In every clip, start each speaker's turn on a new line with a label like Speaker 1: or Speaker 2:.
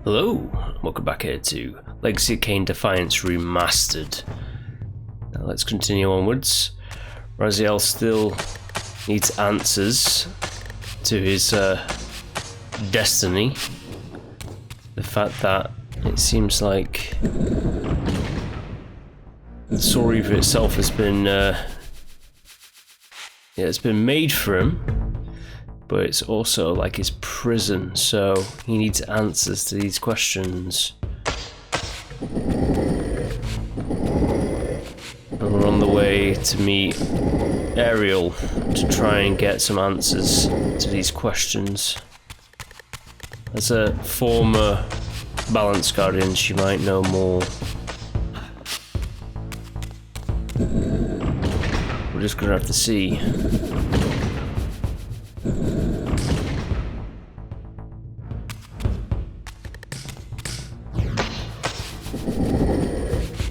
Speaker 1: Hello, welcome back here to Legacy of Kain Defiance Remastered. Now let's continue onwards. Raziel still needs answers to his destiny. The fact that it seems like the Soul Reaver itself has been it's been made for him, but it's also like his prison, so he needs answers to these questions. And we're on the way to meet Ariel to try and get some answers to these questions. As a former Balance Guardian, she might know more. We're just gonna have to see.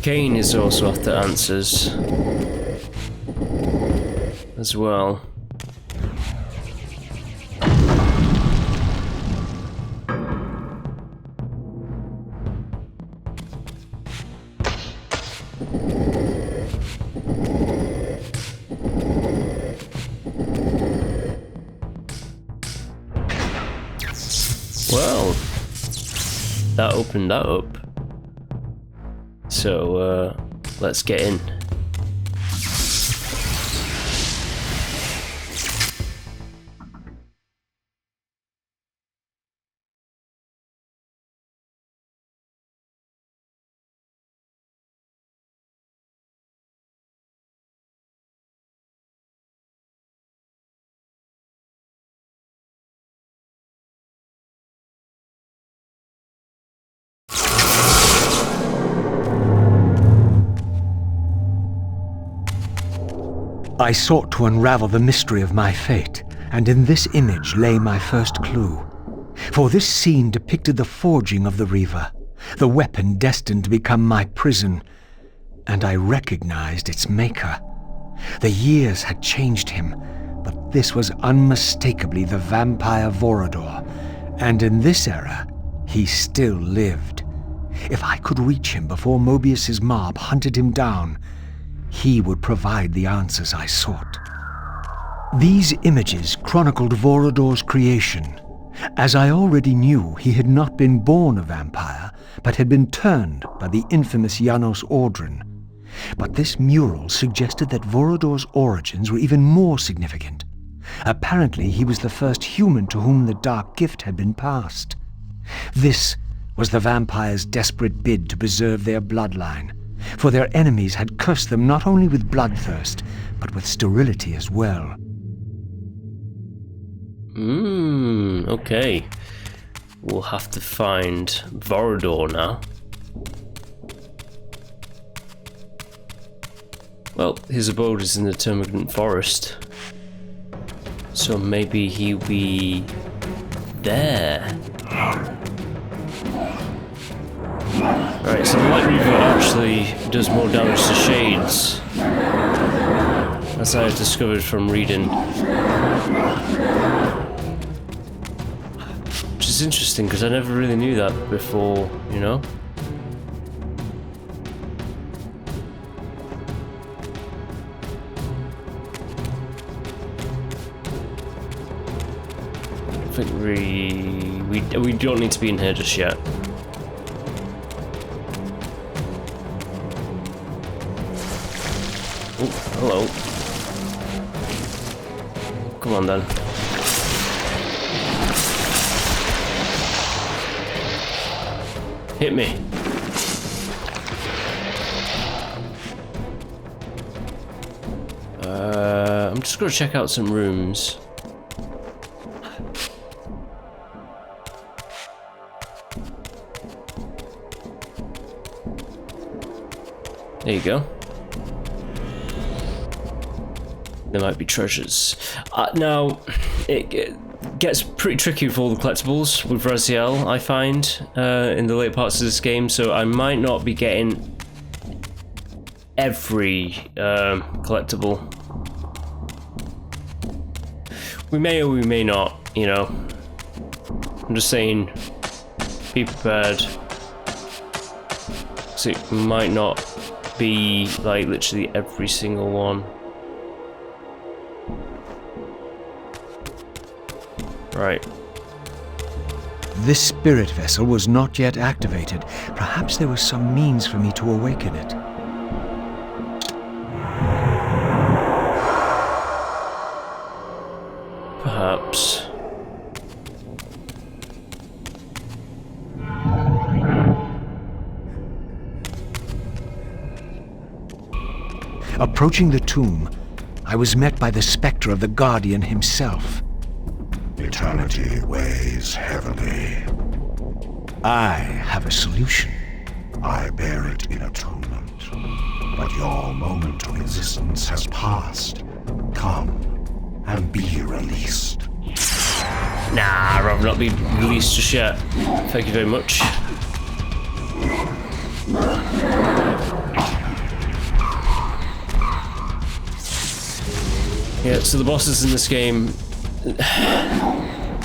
Speaker 1: Kain is also after answers as well. Well, that opened that up. So, let's get in.
Speaker 2: I sought to unravel the mystery of my fate, and in this image lay my first clue. For this scene depicted the forging of the Reaver, the weapon destined to become my prison, and I recognized its maker. The years had changed him, but this was unmistakably the vampire Vorador, and in this era, he still lived. If I could reach him before Mobius's mob hunted him down, he would provide the answers I sought. These images chronicled Vorador's creation. As I already knew, he had not been born a vampire, but had been turned by the infamous Janos Audron. But this mural suggested that Vorador's origins were even more significant. Apparently, he was the first human to whom the dark gift had been passed. This was the vampires' desperate bid to preserve their bloodline, for their enemies had cursed them not only with bloodthirst, but with sterility as well.
Speaker 1: Okay. We'll have to find Vorador now. Well, his abode is in the Termagant Forest, so maybe he'll be there. Right, so the Light Reaver actually does more damage to shades, as I have discovered from reading. Which is interesting, because I never really knew that before, you know? I think we don't need to be in here just yet. Oh, hello. Come on then. Hit me. I'm just gonna check out some rooms. There you go. There might be treasures. Now, it gets pretty tricky with all the collectibles with Raziel, I find, in the late parts of this game, so I might not be getting every collectible. We may or we may not, you know. I'm just saying, be prepared. So it might not be like literally every single one. Right.
Speaker 2: This spirit vessel was not yet activated. Perhaps there was some means for me to awaken it.
Speaker 1: Perhaps.
Speaker 2: Approaching the tomb, I was met by the specter of the Guardian himself.
Speaker 3: Eternity weighs heavily.
Speaker 2: I have a solution.
Speaker 3: I bear it in atonement. But your moment of existence has passed. Come and be released.
Speaker 1: Nah, I'd rather not be released just yet. Thank you very much. Yeah, so the bosses in this game...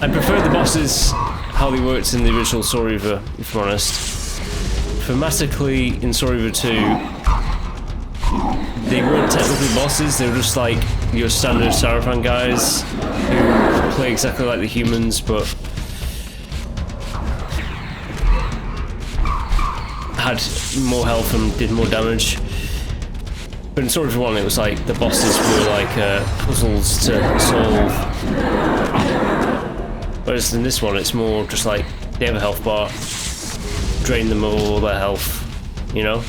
Speaker 1: I prefer the bosses how they worked in the original Soul Reaver, if I'm honest. Thematically, in Soul Reaver 2, they weren't technically bosses, they were just like your standard Sarafan guys who play exactly like the humans, but had more health and did more damage. But in Soul Reaver 1 it was like the bosses were like puzzles to solve. Whereas in this one it's more just like they have a health bar, drain them of all their health, you know?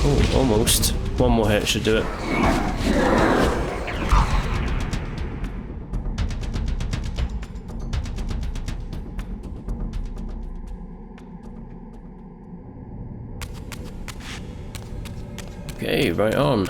Speaker 1: Oh, almost. One more hit should do it. Okay, right on.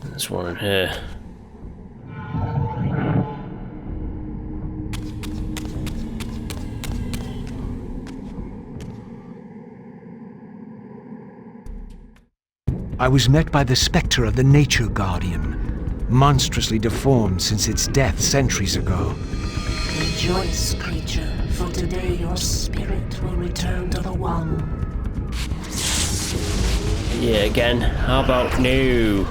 Speaker 1: There's one in here.
Speaker 2: I was met by the specter of the Nature Guardian, monstrously deformed since its death centuries ago.
Speaker 4: Rejoice, creature, for today your spirit will return to the One.
Speaker 1: Yeah, again. How about new?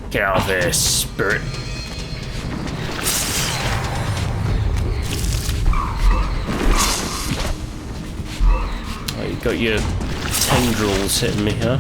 Speaker 1: Get out of here, spirit. Oh, you got your tendrils hitting me, huh?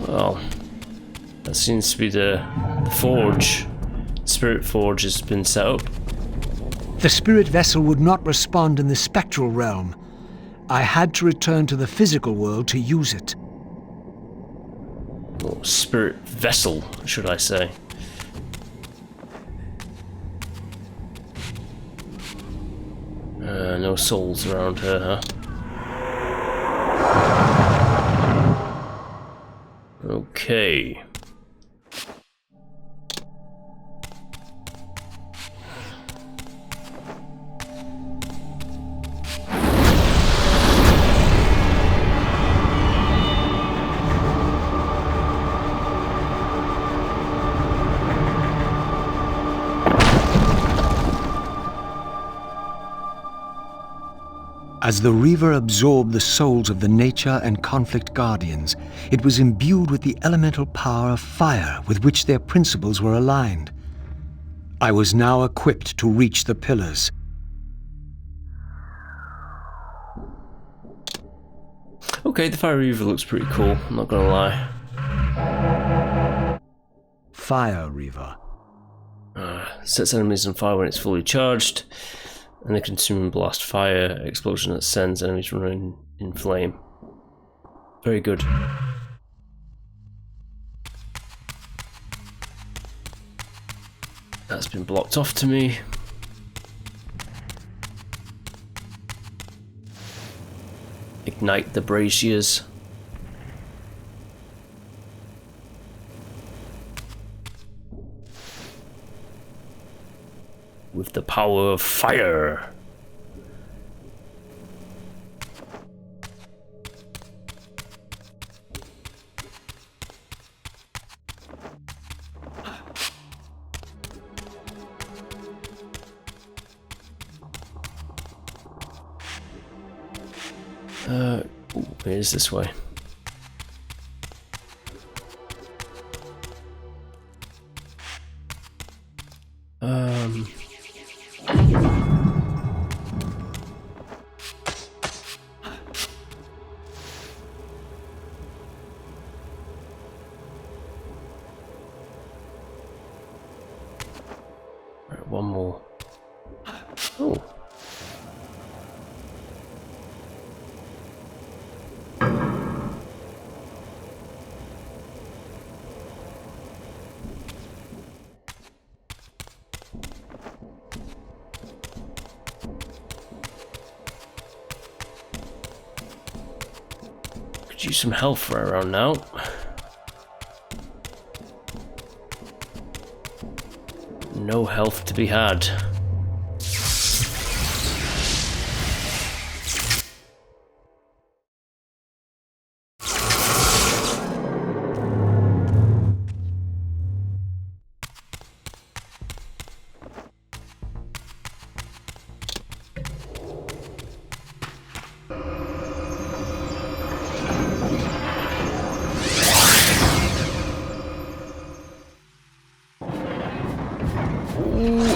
Speaker 1: Well, that seems to be the forge. Spirit forge has been set up.
Speaker 2: The spirit vessel would not respond in the spectral realm. I had to return to the physical world to use it.
Speaker 1: Or spirit vessel, should I say. No souls around here, huh? Okay.
Speaker 2: As the Reaver absorbed the souls of the Nature and Conflict Guardians, it was imbued with the elemental power of fire with which their principles were aligned. I was now equipped to reach the pillars.
Speaker 1: Okay, the Fire Reaver looks pretty cool, I'm not gonna lie.
Speaker 2: Fire Reaver.
Speaker 1: Sets enemies on fire when it's fully charged, and the consuming blast fire explosion that sends enemies running in flame. Very good. That's been blocked off to me. Ignite the braziers. With the power of fire. Ooh, it is this way. Right, one more. Oh. Could use some health right around now. No health to be had.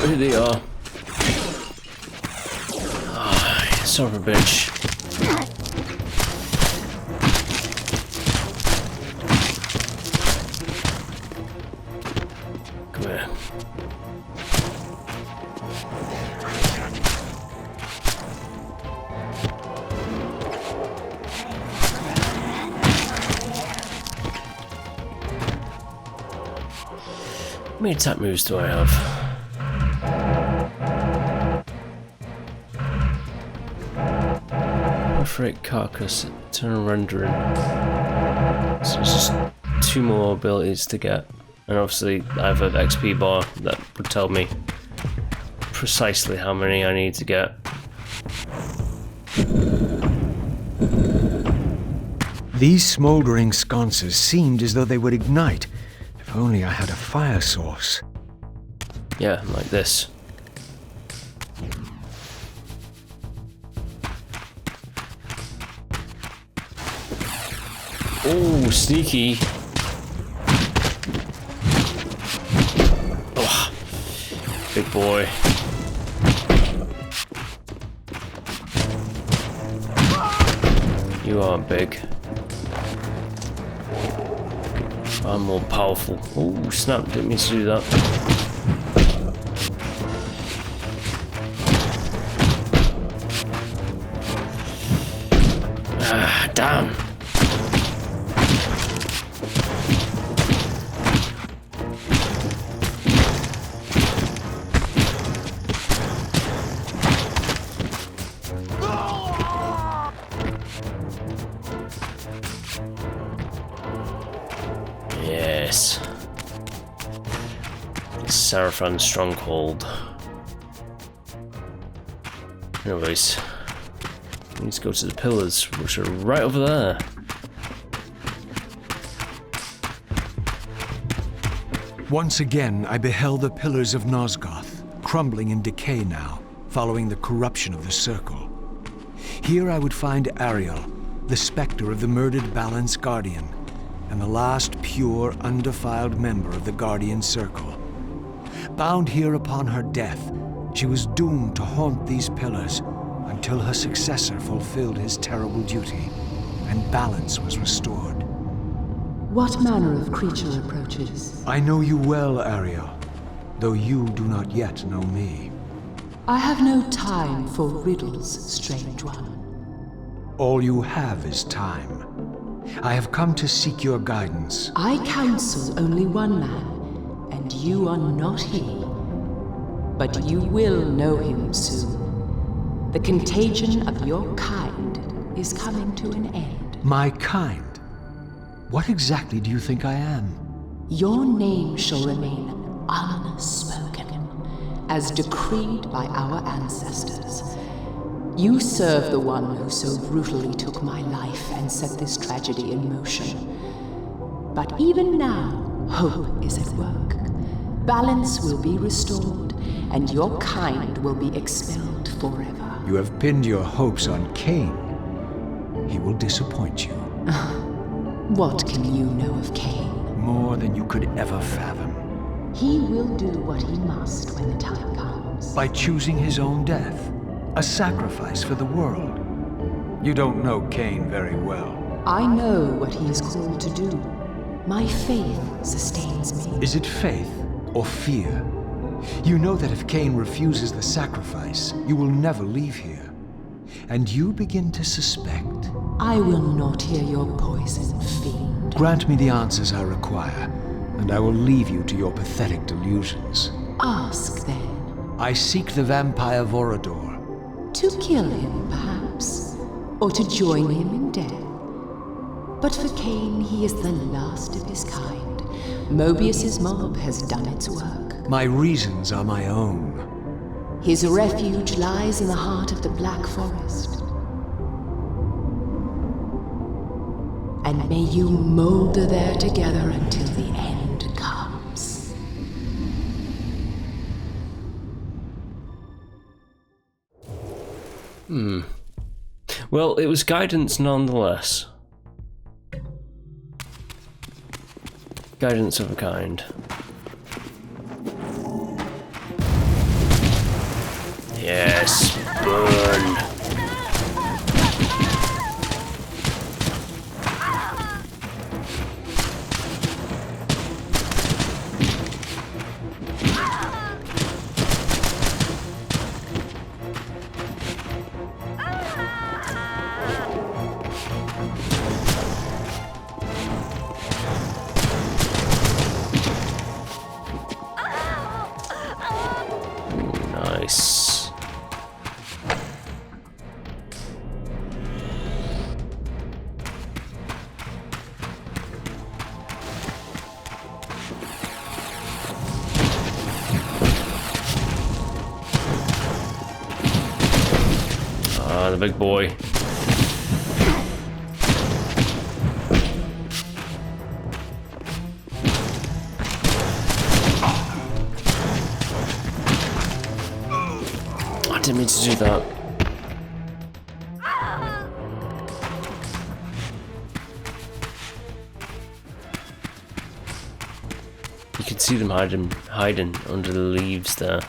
Speaker 1: Here they are. Ah, son of a bitch. Come here. How many attack moves do I have? Freight carcass, eternal rendering. So it's just 2 more abilities to get, and obviously I have an XP bar that would tell me precisely how many I need to get.
Speaker 2: These smouldering sconces seemed as though they would ignite, if only I had a fire source.
Speaker 1: Yeah, like this. Oh, sneaky. Oh, big boy. You aren't big. I'm more powerful. Oh, snap, didn't mean to do that. Ah, damn. Yes. Seraphon stronghold. Anyways, we need to go to the pillars, which are right over there.
Speaker 2: Once again, I beheld the pillars of Nosgoth, crumbling in decay now, following the corruption of the Circle. Here I would find Ariel, the specter of the murdered Balance Guardian, and the last pure, undefiled member of the Guardian Circle. Bound here upon her death, she was doomed to haunt these pillars until her successor fulfilled his terrible duty, and balance was restored.
Speaker 4: What manner of creature approaches?
Speaker 2: I know you well, Ariel, though you do not yet know me.
Speaker 4: I have no time for riddles, strange one.
Speaker 2: All you have is time. I have come to seek your guidance.
Speaker 4: I counsel only one man, and you are not he. But you will know him soon. The contagion of your kind is coming to an end.
Speaker 2: My kind? What exactly do you think I am?
Speaker 4: Your name shall remain unspoken, as decreed by our ancestors. You serve the one who so brutally took my life and set this tragedy in motion. But even now, hope is at work. Balance will be restored, and your kind will be expelled forever.
Speaker 2: You have pinned your hopes on Kain. He will disappoint you.
Speaker 4: What can you know of Kain?
Speaker 2: More than you could ever fathom.
Speaker 4: He will do what he must when the time comes.
Speaker 2: By choosing his own death. A sacrifice for the world. You don't know Kain very well.
Speaker 4: I know what he is called to do. My faith sustains me.
Speaker 2: Is it faith or fear? You know that if Kain refuses the sacrifice, you will never leave here. And you begin to suspect.
Speaker 4: I will not hear your poison, fiend.
Speaker 2: Grant me the answers I require, and I will leave you to your pathetic delusions.
Speaker 4: Ask, then.
Speaker 2: I seek the vampire Vorador.
Speaker 4: To kill him, perhaps, or to join him in death. But for Kain, he is the last of his kind. Mobius's mob has done its work.
Speaker 2: My reasons are my own.
Speaker 4: His refuge lies in the heart of the Black Forest. And may you molder there together until the end comes.
Speaker 1: Well, it was guidance nonetheless. Guidance of a kind. Yes, burn. Nice. Ah, the big boy. I didn't mean to do that. You can see them hiding under the leaves there.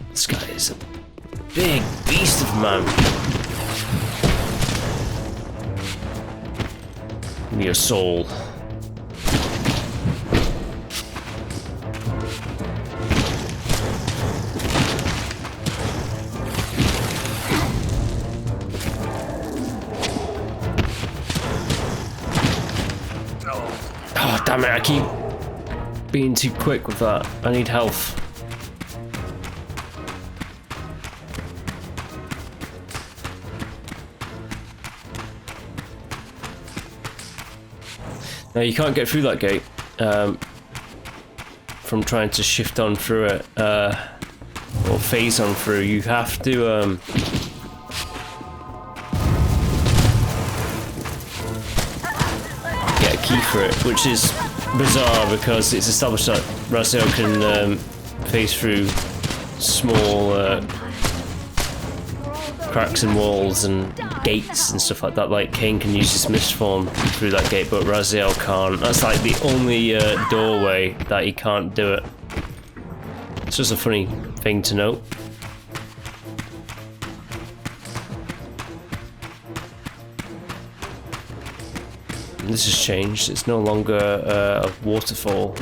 Speaker 1: This guy is a big beast of a man. Give me your soul. Oh, damn it, I keep being too quick with that. I need health. Now, you can't get through that gate from trying to shift on through it or phase on through. You have to get a key for it, which is bizarre because it's established that Raziel can phase through small cracks in walls and gates and stuff like that. Like Kain can use his mist form through that gate, but Raziel can't. That's like the only doorway that he can't do it. It's just a funny thing to note. And this has changed. It's no longer a waterfall.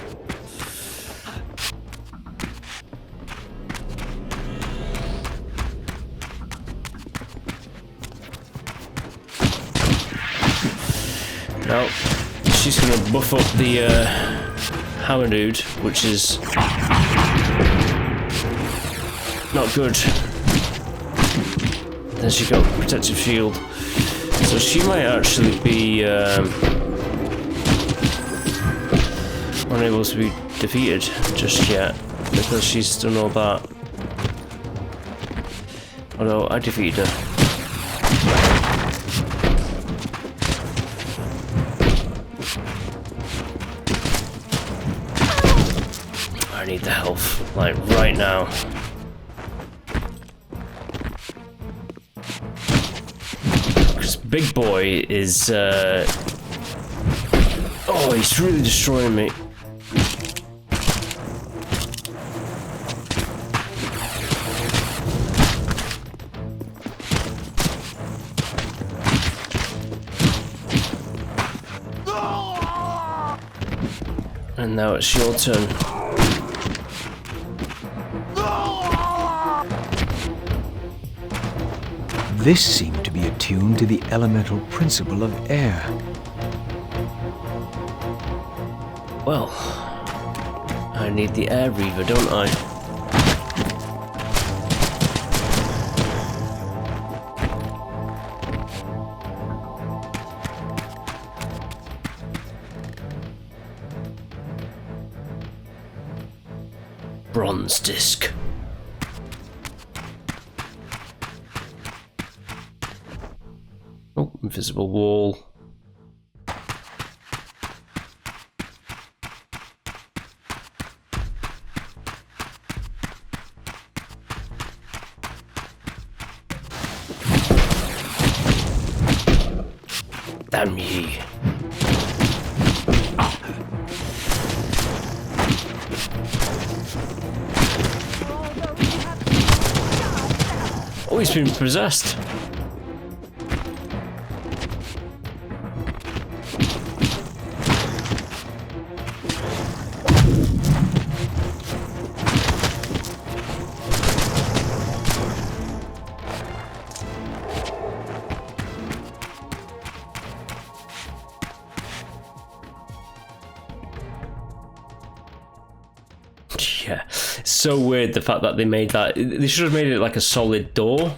Speaker 1: Now, she's going to buff up the hammer dude, which is not good. Then she got protective shield, so she might actually be unable to be defeated just yet because she's done all that. Although I defeated her. I need the health, like right now. Because Big Boy is, oh, he's really destroying me. And now it's your turn.
Speaker 2: This seemed to be attuned to the elemental principle of air.
Speaker 1: Well, I need the air reaver, don't I? Bronze disc. Oh, invisible wall. Damn ye. Oh, he's been possessed. Yeah, it's so weird the fact that they made that. They should have made it like a solid door,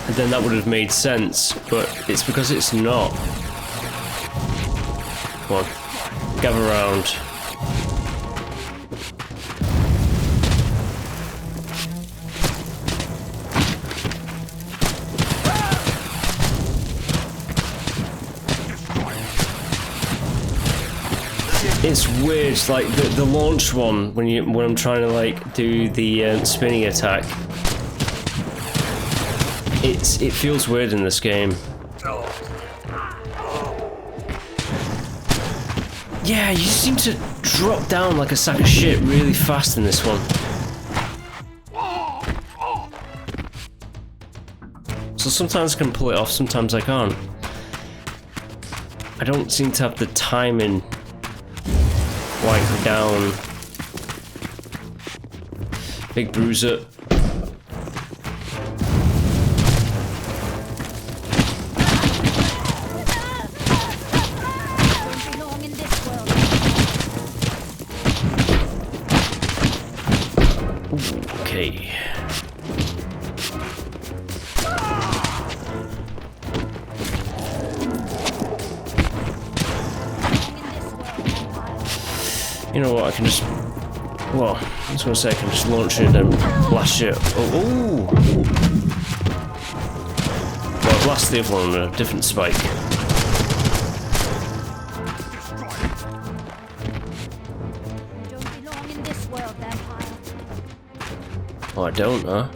Speaker 1: and then that would have made sense, but it's because it's not. Come on, gather around. It's weird, like the launch one when I'm trying to like do the spinning attack. It feels weird in this game. Yeah, you seem to drop down like a sack of shit really fast in this one. So sometimes I can pull it off, sometimes I can't. I don't seem to have the timing. Wipe down. Big bruiser. Okay. You know what, I can just... Well, I was going to say I can just launch it and blast it. Oh! Well, I blast the other one with a different spike.
Speaker 5: Don't belong in this world, vampire.
Speaker 1: Oh, I don't, huh?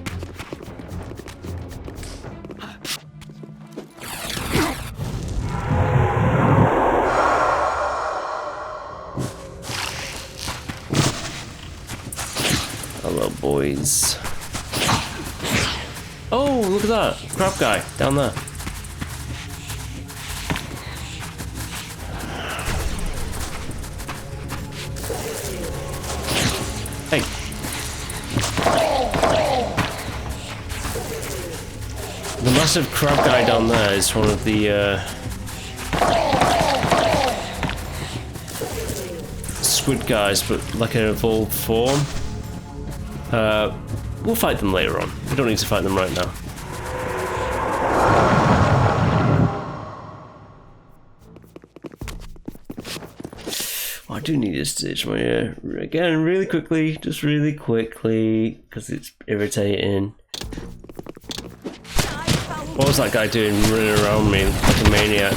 Speaker 1: Hello, boys. Oh, look at that! Crab guy down there. Hey. The massive crab guy down there is one of the squid guys, but like an evolved form. We'll fight them later on. We don't need to fight them right now. What I do need is to itch my ear again, really quickly, just really quickly, because it's irritating. What was that guy doing, running around me like a maniac?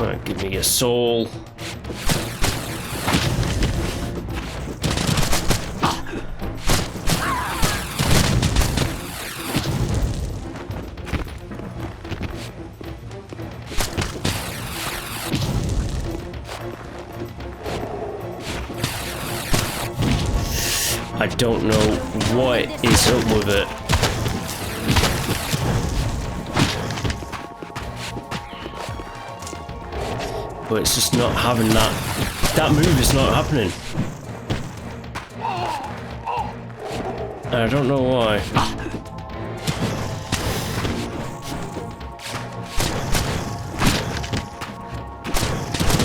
Speaker 1: Right, give me your soul. I don't know what is up with it. But it's just not having that. That move is not happening. I don't know why.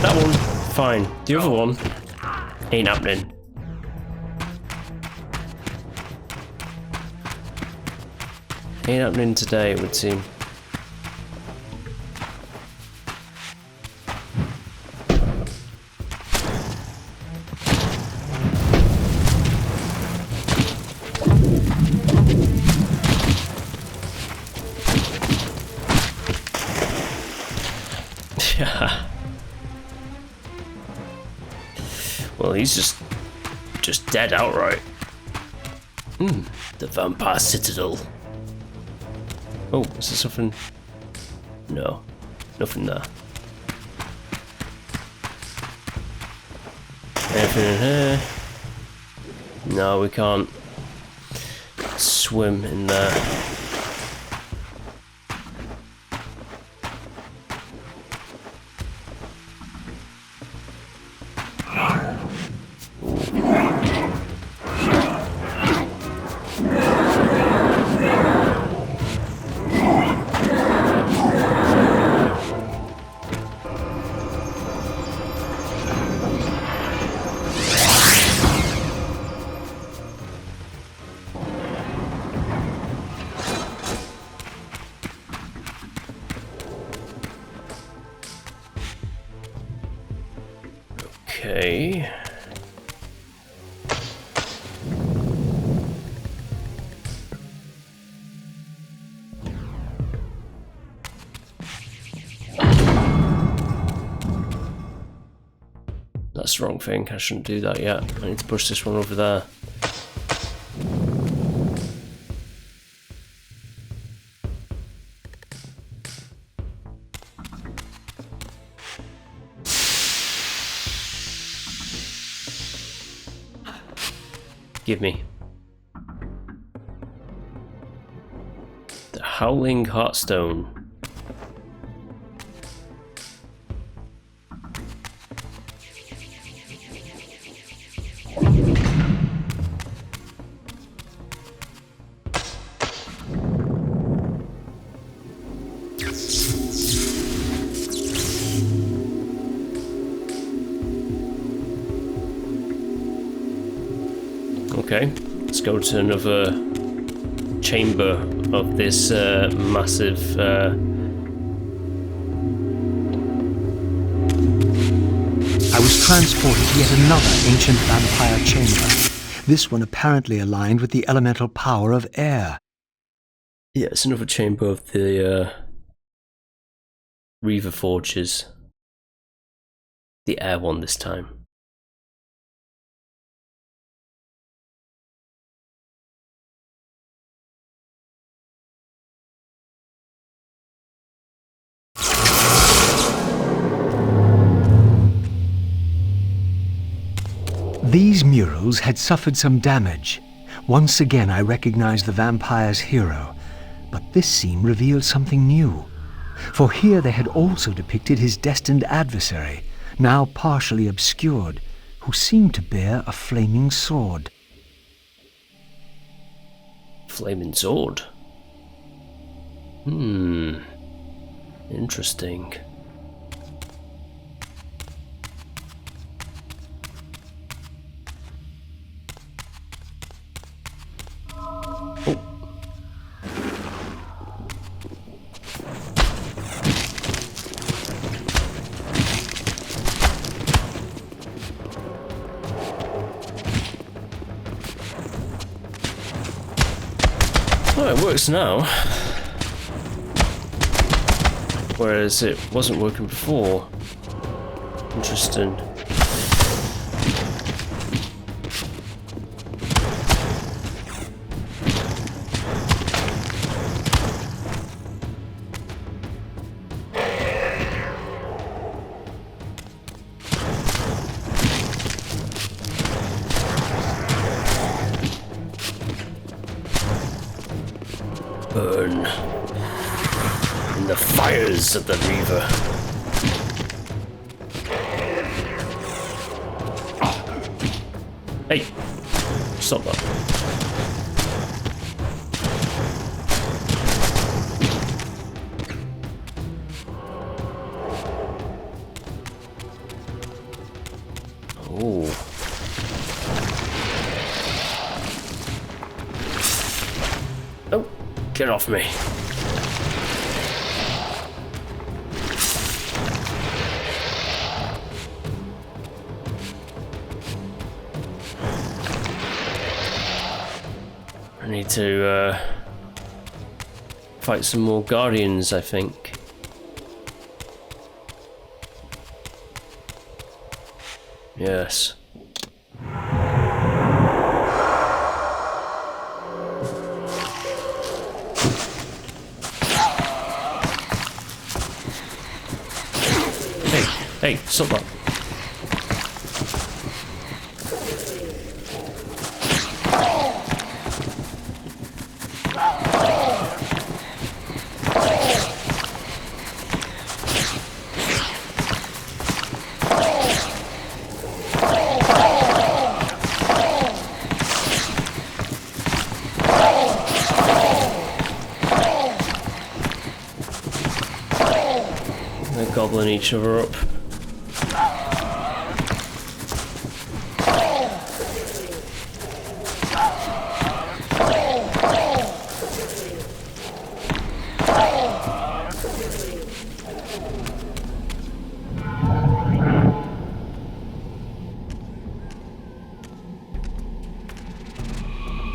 Speaker 1: That one, fine. The other one ain't happening. Ain't happening today, it would seem. Yeah. Well, he's just dead outright. The Vampire Citadel. Oh, is there something? No, nothing there. Anything in here? No, we can't swim in there. Okay. That's the wrong thing. I shouldn't do that yet. I need to push this one over there. Give me. The Howling Heartstone. Okay, let's go to another chamber of this massive
Speaker 2: I was transported to yet another ancient vampire chamber. This one apparently aligned with the elemental power of air.
Speaker 1: Yeah, it's another chamber of the Reaver Forges. The air one this time.
Speaker 2: These murals had suffered some damage. Once again I recognized the vampire's hero, but this scene revealed something new. For here they had also depicted his destined adversary, now partially obscured, who seemed to bear a flaming sword.
Speaker 1: Flaming sword? Interesting. Oh, it works now. Whereas it wasn't working before. Interesting. Burn in the fires of the river. Hey, stop that. Oh. Oh. Get off me. I need to fight some more guardians, I think. Yes. Hey, stop that. They're gobbling each other up.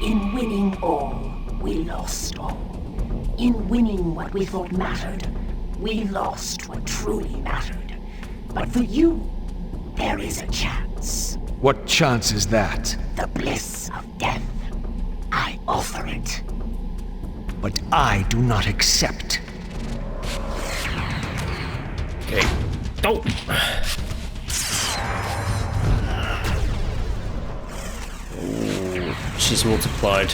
Speaker 5: In winning all, we lost all. In winning what we thought mattered, we lost what truly mattered. But for you, there is a chance.
Speaker 2: What chance is that?
Speaker 5: The bliss of death. I offer it.
Speaker 2: But I do not accept.
Speaker 1: Okay. Go! Ooh, she's multiplied.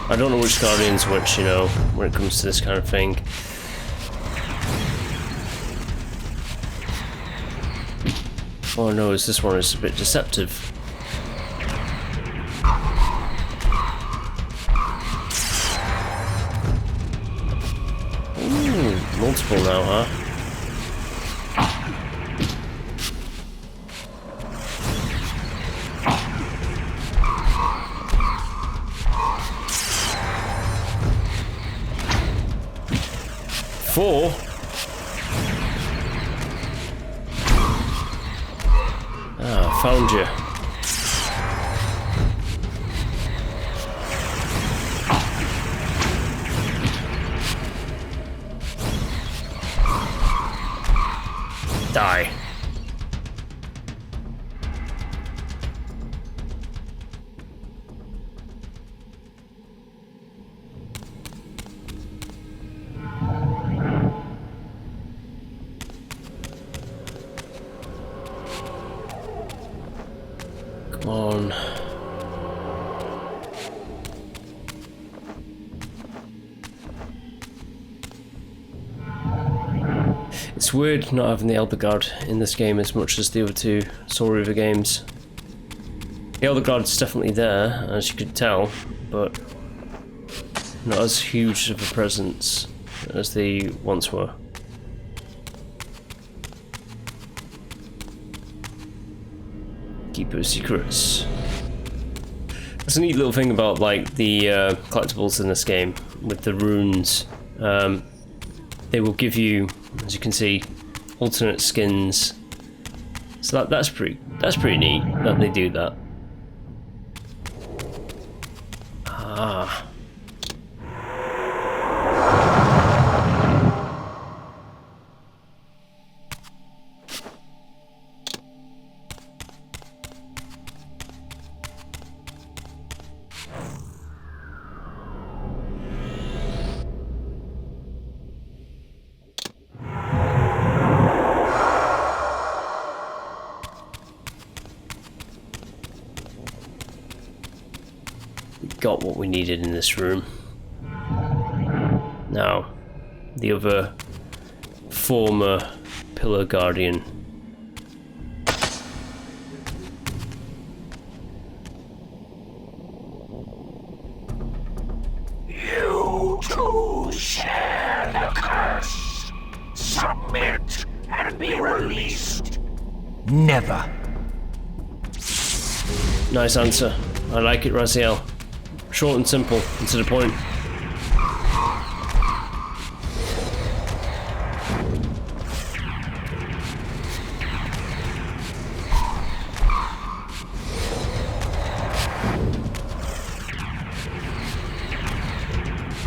Speaker 1: I don't know which guardian's which, you know, when it comes to this kind of thing. Oh no, this one is a bit deceptive. Ooh, multiple now, huh? Four? Ah, found you. Die. It's weird not having the Elder Guard in this game as much as the other two Soul Reaver games. The Elder Guard's definitely there, as you could tell, but not as huge of a presence as they once were. Keeper of Secrets. That's a neat little thing about like the collectibles in this game with the runes. They will give you, as you can see, alternate skins. So that's pretty neat that they do that. Ah. Got what we needed in this room. Now, the other former Pillar Guardian.
Speaker 5: You too share the curse. Submit and be released.
Speaker 2: Never.
Speaker 1: Nice answer. I like it, Raziel. Short and simple, and to the point.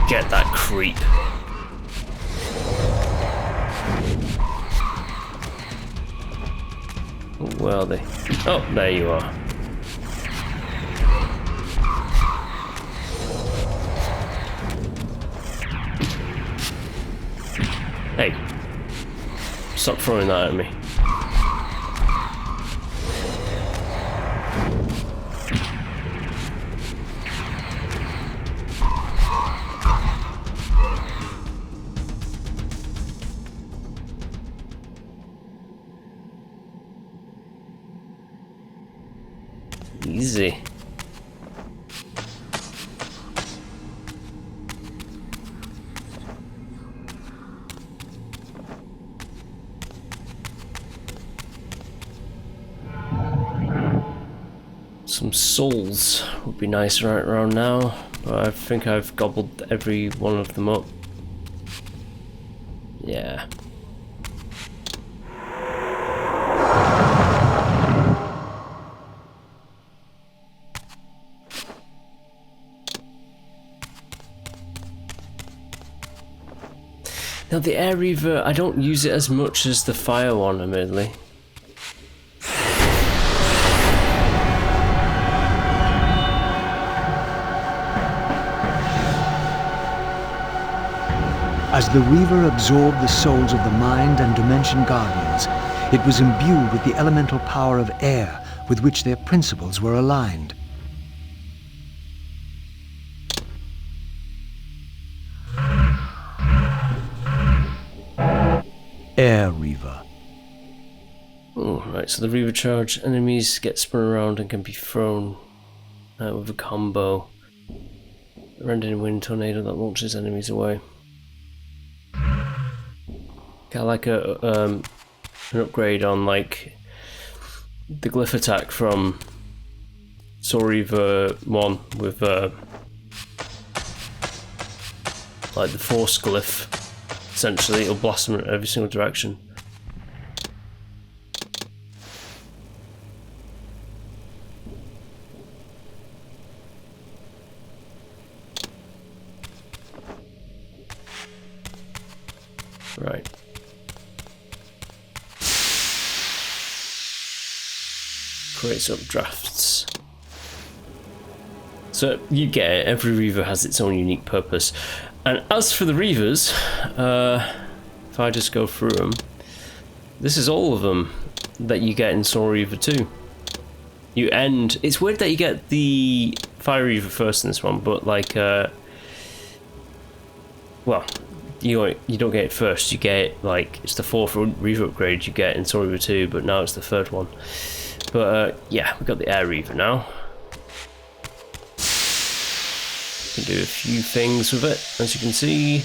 Speaker 1: Get that creep. Where are they? Oh, there you are. Hey, stop throwing that at me. Easy. Some souls would be nice right around now, but I think I've gobbled every one of them up. Yeah. Now the Air Reaver, I don't use it as much as the Fire one, admittedly.
Speaker 2: As the Reaver absorbed the souls of the Mind and Dimension Guardians, it was imbued with the elemental power of air with which their principles were aligned. Air Reaver.
Speaker 1: Oh, right, so the Reaver charge enemies get spun around and can be thrown with a combo. Rendering wind tornado that launches enemies away. Kind of like an upgrade on like the glyph attack from Soul Reaver 1 with like the force glyph. Essentially, it'll blast them in every single direction. Right. Creates updrafts. So you get it, every Reaver has its own unique purpose. And as for the Reavers, if I just go through them, this is all of them that you get in Soul Reaver 2. You end... It's weird that you get the Fire Reaver first in this one, but like... well, you don't get it first. You get it like it's the 4th Reaver upgrade you get in Soul Reaver 2, but now it's the 3rd one. But yeah, we got the Air Reaver now. Can do a few things with it, as you can see.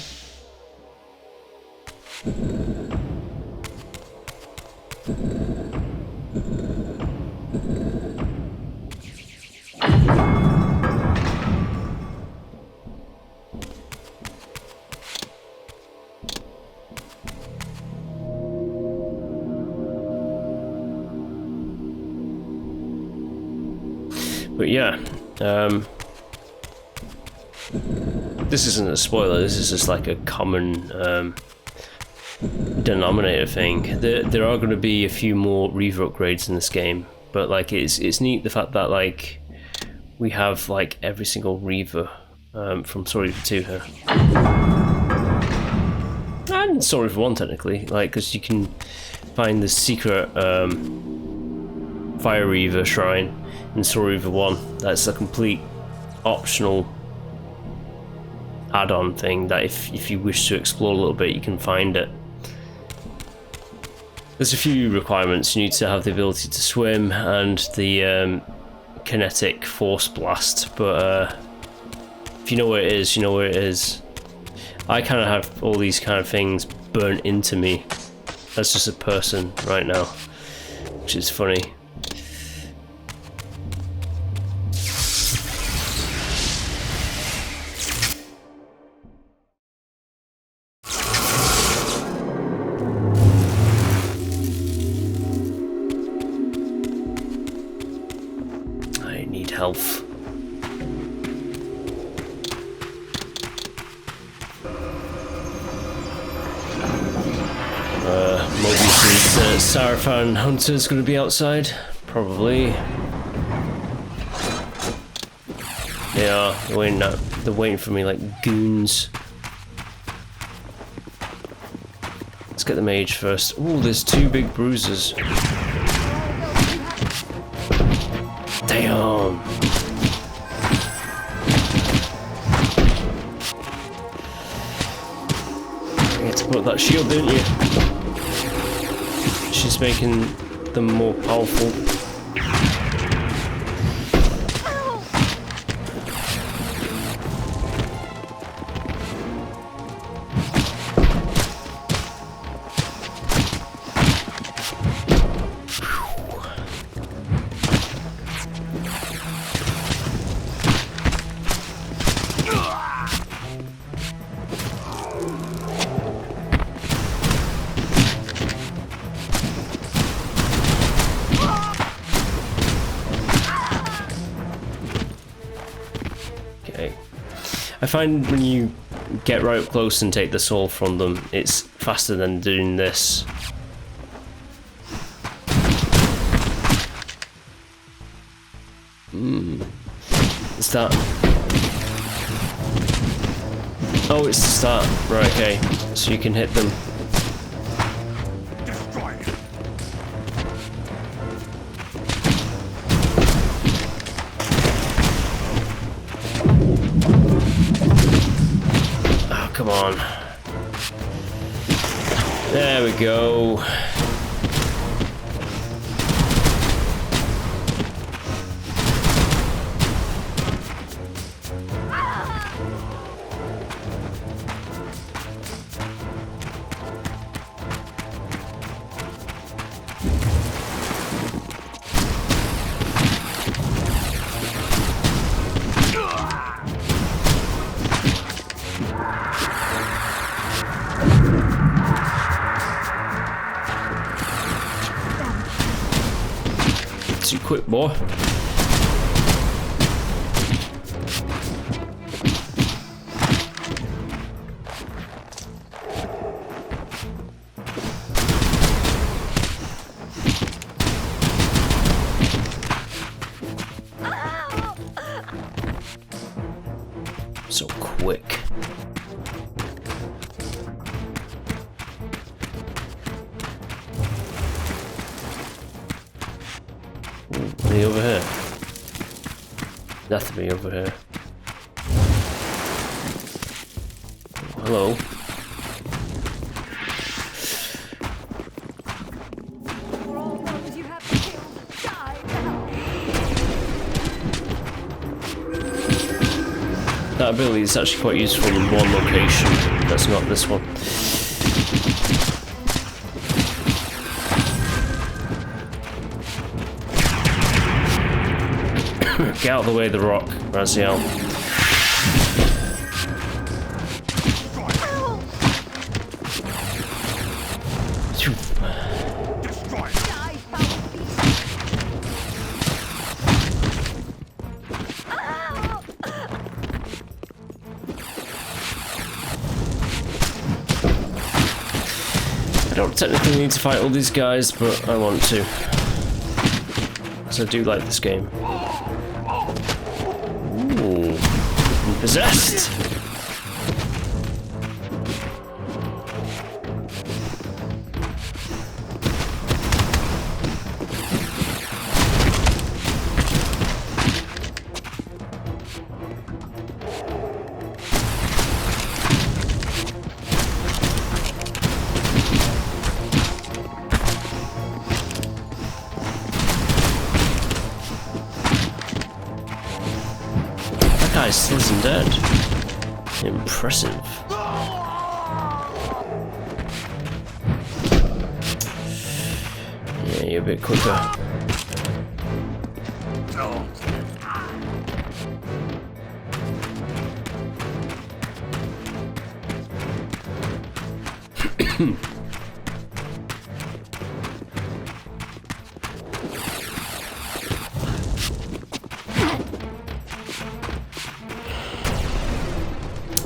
Speaker 1: But yeah, this isn't a spoiler, this is just like a common denominator thing. There are going to be a few more Reaver upgrades in this game, but like it's neat the fact that like we have like every single Reaver from Soul Reaver 2 here. And Soul Reaver 1 technically, like because you can find the secret Fire Reaver shrine in Soul Reaver 1. That's a complete optional add-on thing that if you wish to explore a little bit, you can find it. There's a few requirements. You need to have the ability to swim and the kinetic force blast, but if you know where it is, you know where it is. I kind of have all these kind of things burnt into me as just a person right now, which is funny. Health. Mobius's Sarafan Hunter's gonna be outside, probably. They are. They're waiting for me like goons. Let's get the mage first. Oh, there's 2 big bruises. Damn. You had to put that shield, didn't you? She's making them more powerful. I find when you get right up close and take the soul from them, it's faster than doing this. It's that. Oh, it's the start. Right, okay. So you can hit them. Come on. There we go. Too quick, boy. So quick. Ooh, over here. Nothing over here. Oh, hello. that ability is actually quite useful in one location. That's not this one. Get out of the way of the rock, Raziel. I don't technically need to fight all these guys, but I want to. Because I do like this game. Ooh, I'm possessed! That guy still isn't dead. Impressive. Yeah, you're a bit quicker.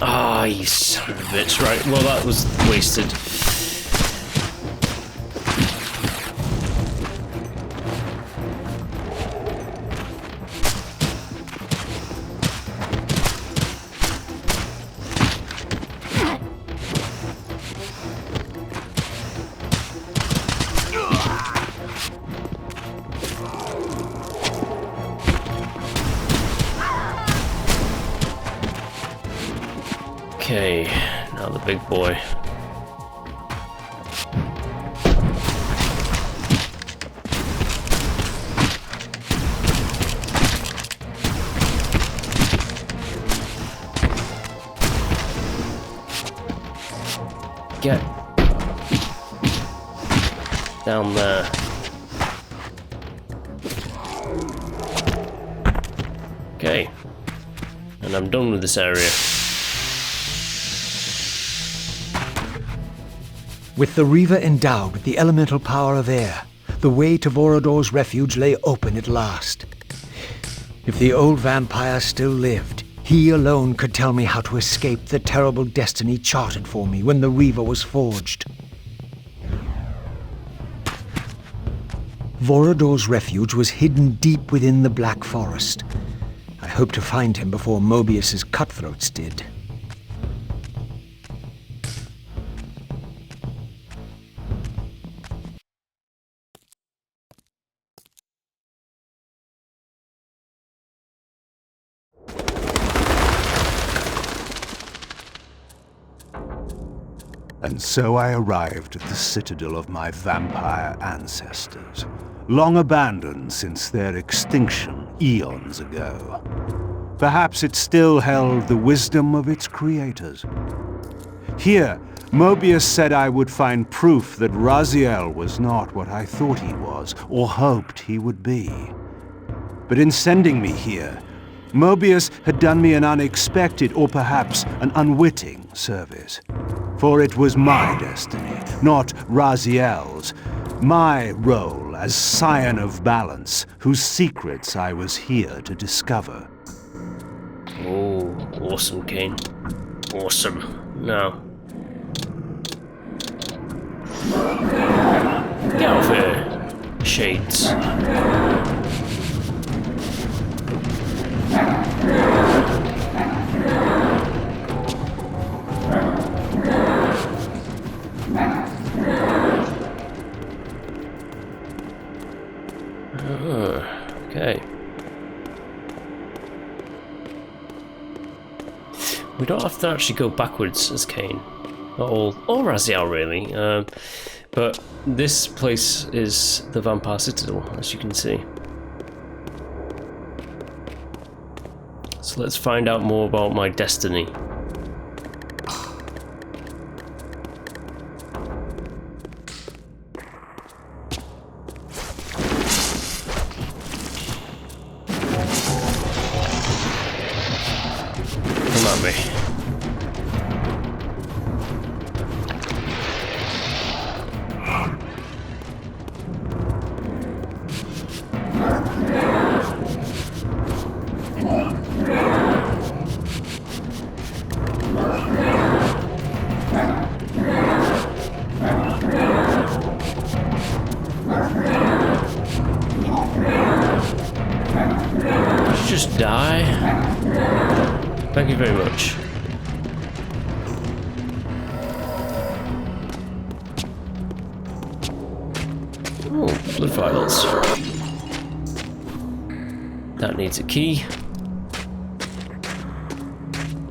Speaker 1: Ah, you son of a bitch. Right, well that was wasted. Okay, now the big boy. Get down there. Okay, and I'm done with this area.
Speaker 2: With the Reaver endowed with the elemental power of air, the way to Vorador's refuge lay open at last. If the old vampire still lived, he alone could tell me how to escape the terrible destiny charted for me when the Reaver was forged. Vorador's refuge was hidden deep within the Black Forest. I hoped to find him before Mobius's cutthroats did.
Speaker 3: And so I arrived at the citadel of my vampire ancestors, long abandoned since their extinction eons ago. Perhaps it still held the wisdom of its creators. Here, Mobius said I would find proof that Raziel was not what I thought he was, or hoped he would be. But in sending me here, Mobius had done me an unexpected, or perhaps an unwitting, service. For it was my destiny, not Raziel's, my role as Scion of Balance, whose secrets I was here to discover.
Speaker 1: Oh, awesome, Kain. Awesome. Now. Get out of here, Shades. Okay. We don't have to actually go backwards as Kain. Not all, or Raziel really. But this place is the Vampire Citadel, as you can see. So let's find out more about my destiny. Come at me. Just die. Thank you very much. Oh, blood vials. That needs a key.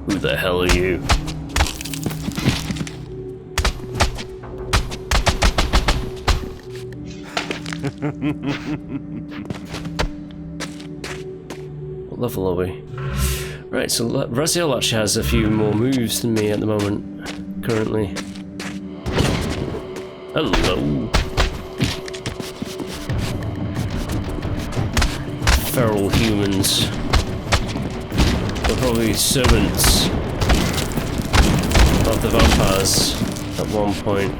Speaker 1: Who the hell are you? What level are we? Right, so Raziel actually has a few more moves than me at the moment, currently. Hello. Feral humans. They're probably servants of the vampires at one point.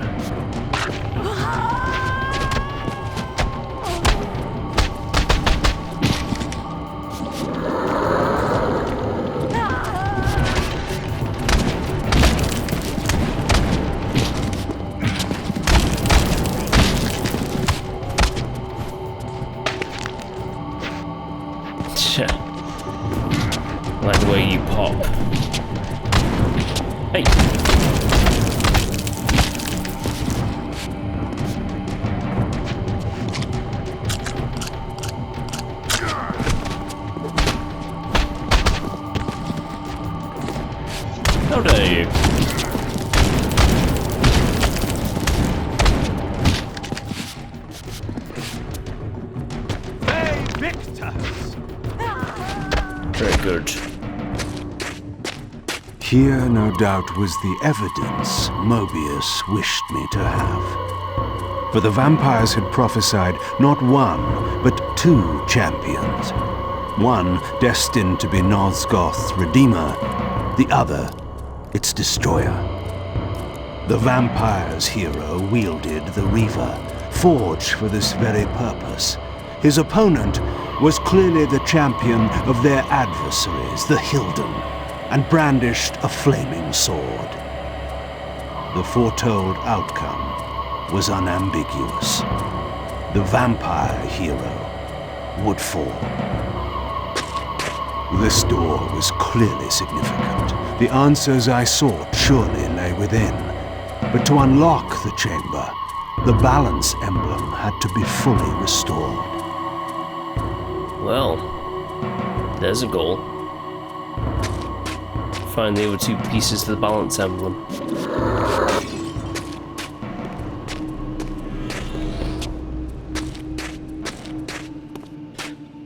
Speaker 1: I like the way you pop. Hey! How dare you? Very good.
Speaker 3: Here, no doubt, was the evidence Mobius wished me to have. For the vampires had prophesied not one, but two champions. One destined to be Nosgoth's redeemer, the other its destroyer. The vampire's hero wielded the Reaver, forged for this very purpose. His opponent was clearly the champion of their adversaries, the Hilden, and brandished a flaming sword. The foretold outcome was unambiguous. The vampire hero would fall. This door was clearly significant. The answers I sought surely lay within. But to unlock the chamber, the balance emblem had to be fully restored.
Speaker 1: Well, there's a goal. Find the other two pieces of the balance emblem.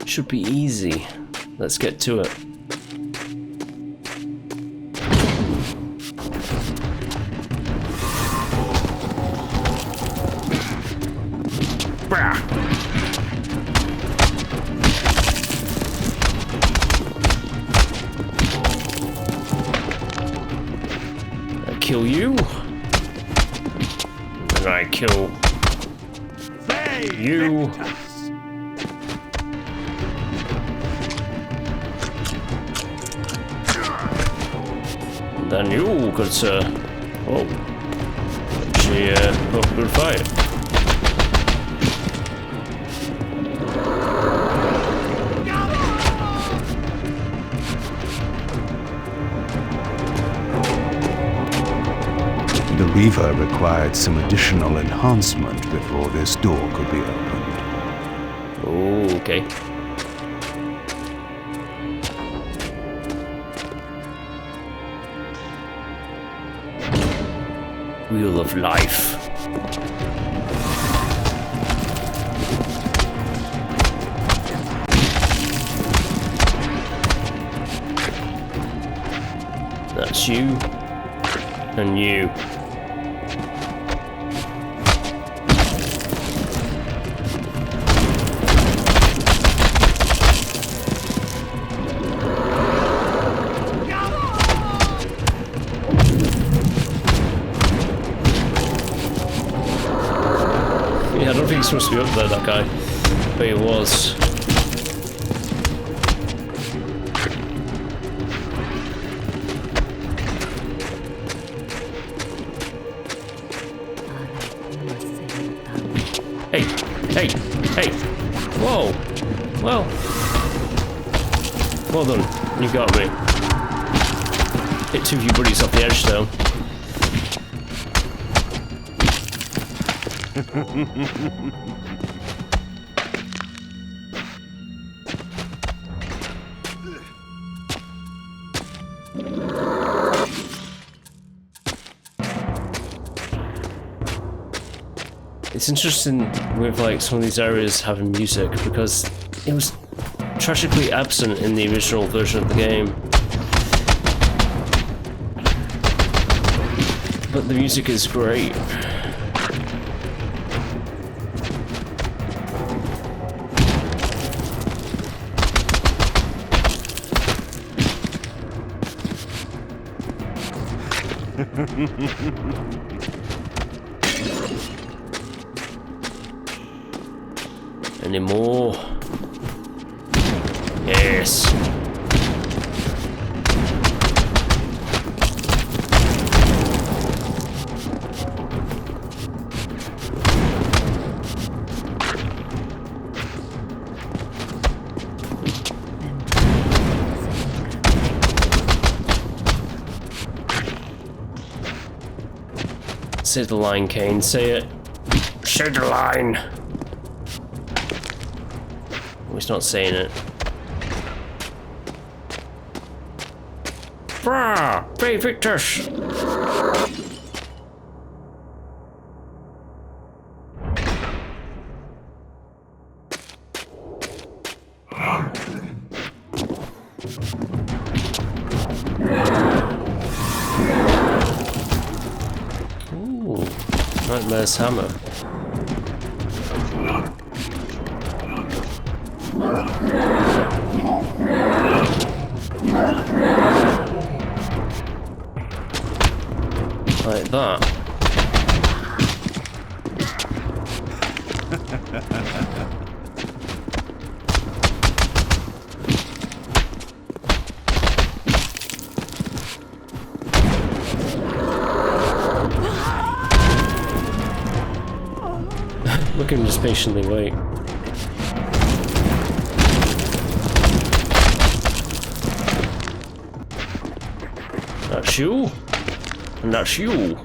Speaker 1: Should be easy. Let's get to it. I kill you. And I kill you. And then you, good sir. Oh. Actually, good fight.
Speaker 3: The Reaver required some additional enhancement before this door could be opened.
Speaker 1: Oh, okay. Wheel of Life. That's you. And you. Yeah, I don't think he's supposed to be up there, that guy. But he was. Hey! Whoa! Well done. You got me. Hit two of you buddies off the edge, though. It's interesting with like some of these areas having music because it was tragically absent in the original version of the game. But the music is great. Any more? Yes. Say the line, Kain. Say it. Say the line. He's not saying it. Brah! Be victors! Ooh, Nightmare's hammer. Like that. Look at him just patiently wait. That's you. And that's you.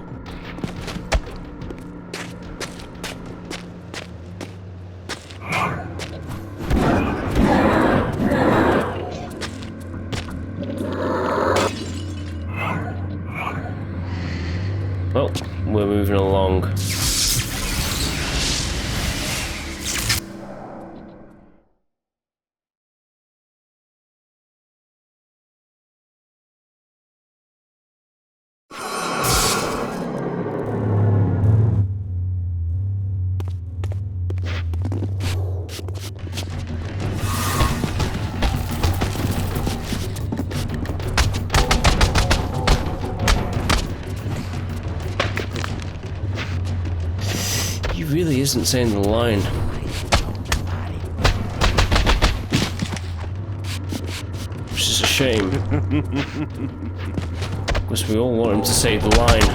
Speaker 1: Well, we're moving along. Really isn't saying the line. Which is a shame. Because we all want him to say the line.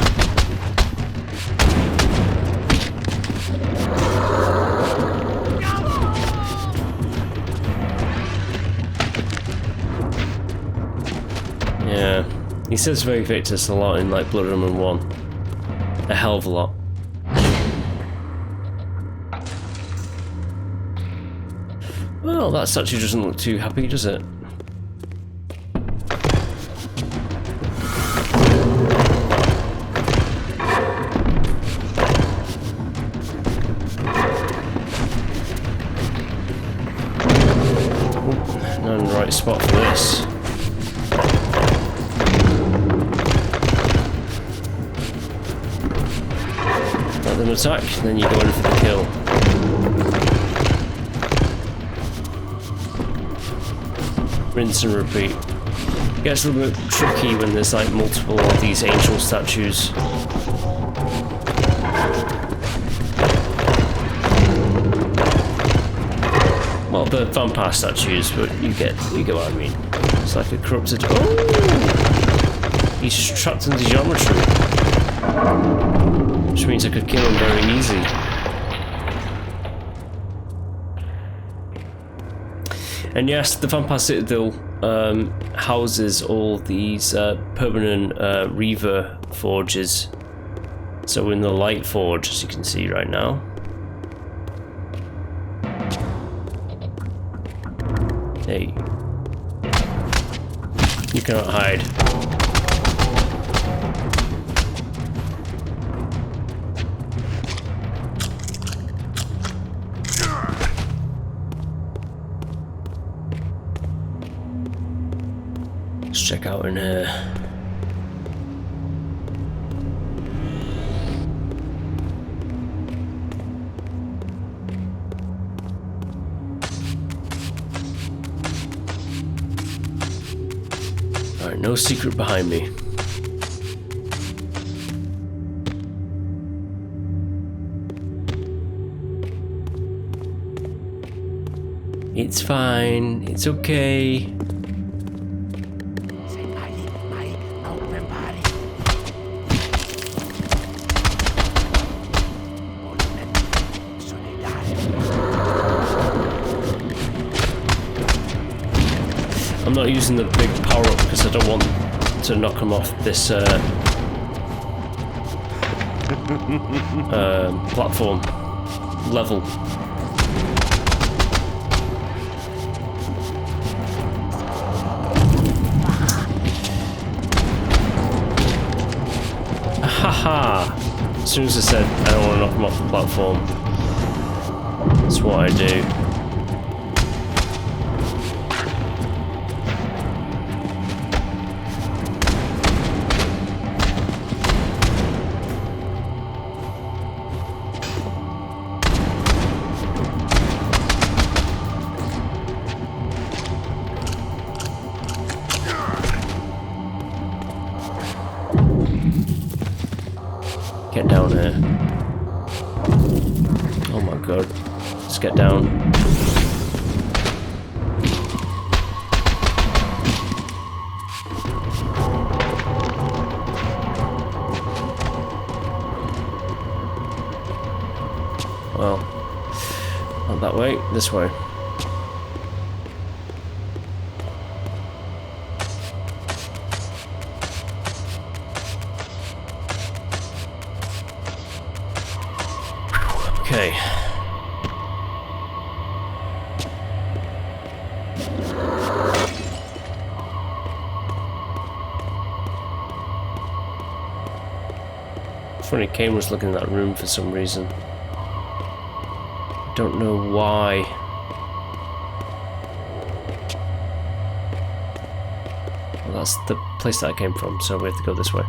Speaker 1: Yeah. He says very Victus a lot in like Blood Roman 1. A hell of a lot. Well, that statue doesn't look too happy, does it? Not in the right spot for this. attack, then you go in for the kill. Rinse and repeat. It gets a little bit tricky when there's like multiple of these angel statues. Well, the vampire statues, but you get what I mean. It's like a corrupted. Oh, he's trapped in the geometry, which means I could kill him very easy. And yes, the Vampire Citadel houses all these permanent Reaver forges. So in the Light Forge, as you can see right now. Hey. You cannot hide. Let's check out in here. Alright, no secret behind me. It's fine, it's okay. I'm not using the big power up because I don't want to knock him off this platform level. Haha! As soon as I said I don't want to knock him off the platform, that's what I do. Get down here. Oh my god. Let's get down. Well, not that way, this way. Okay. Funny, Kain was looking in that room for some reason. Don't know why. Well, that's the place that I came from, so we have to go this way.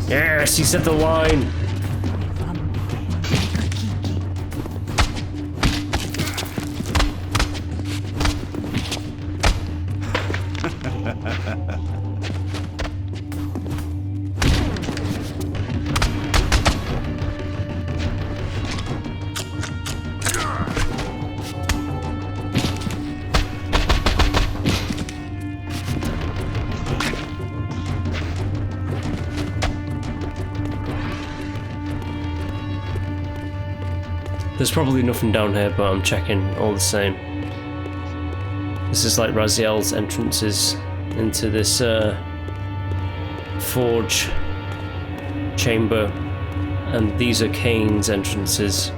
Speaker 1: Yes, he set the line. There's probably nothing down here, but I'm checking all the same. This is like Raziel's entrances into this forge chamber, and these are Kain's entrances.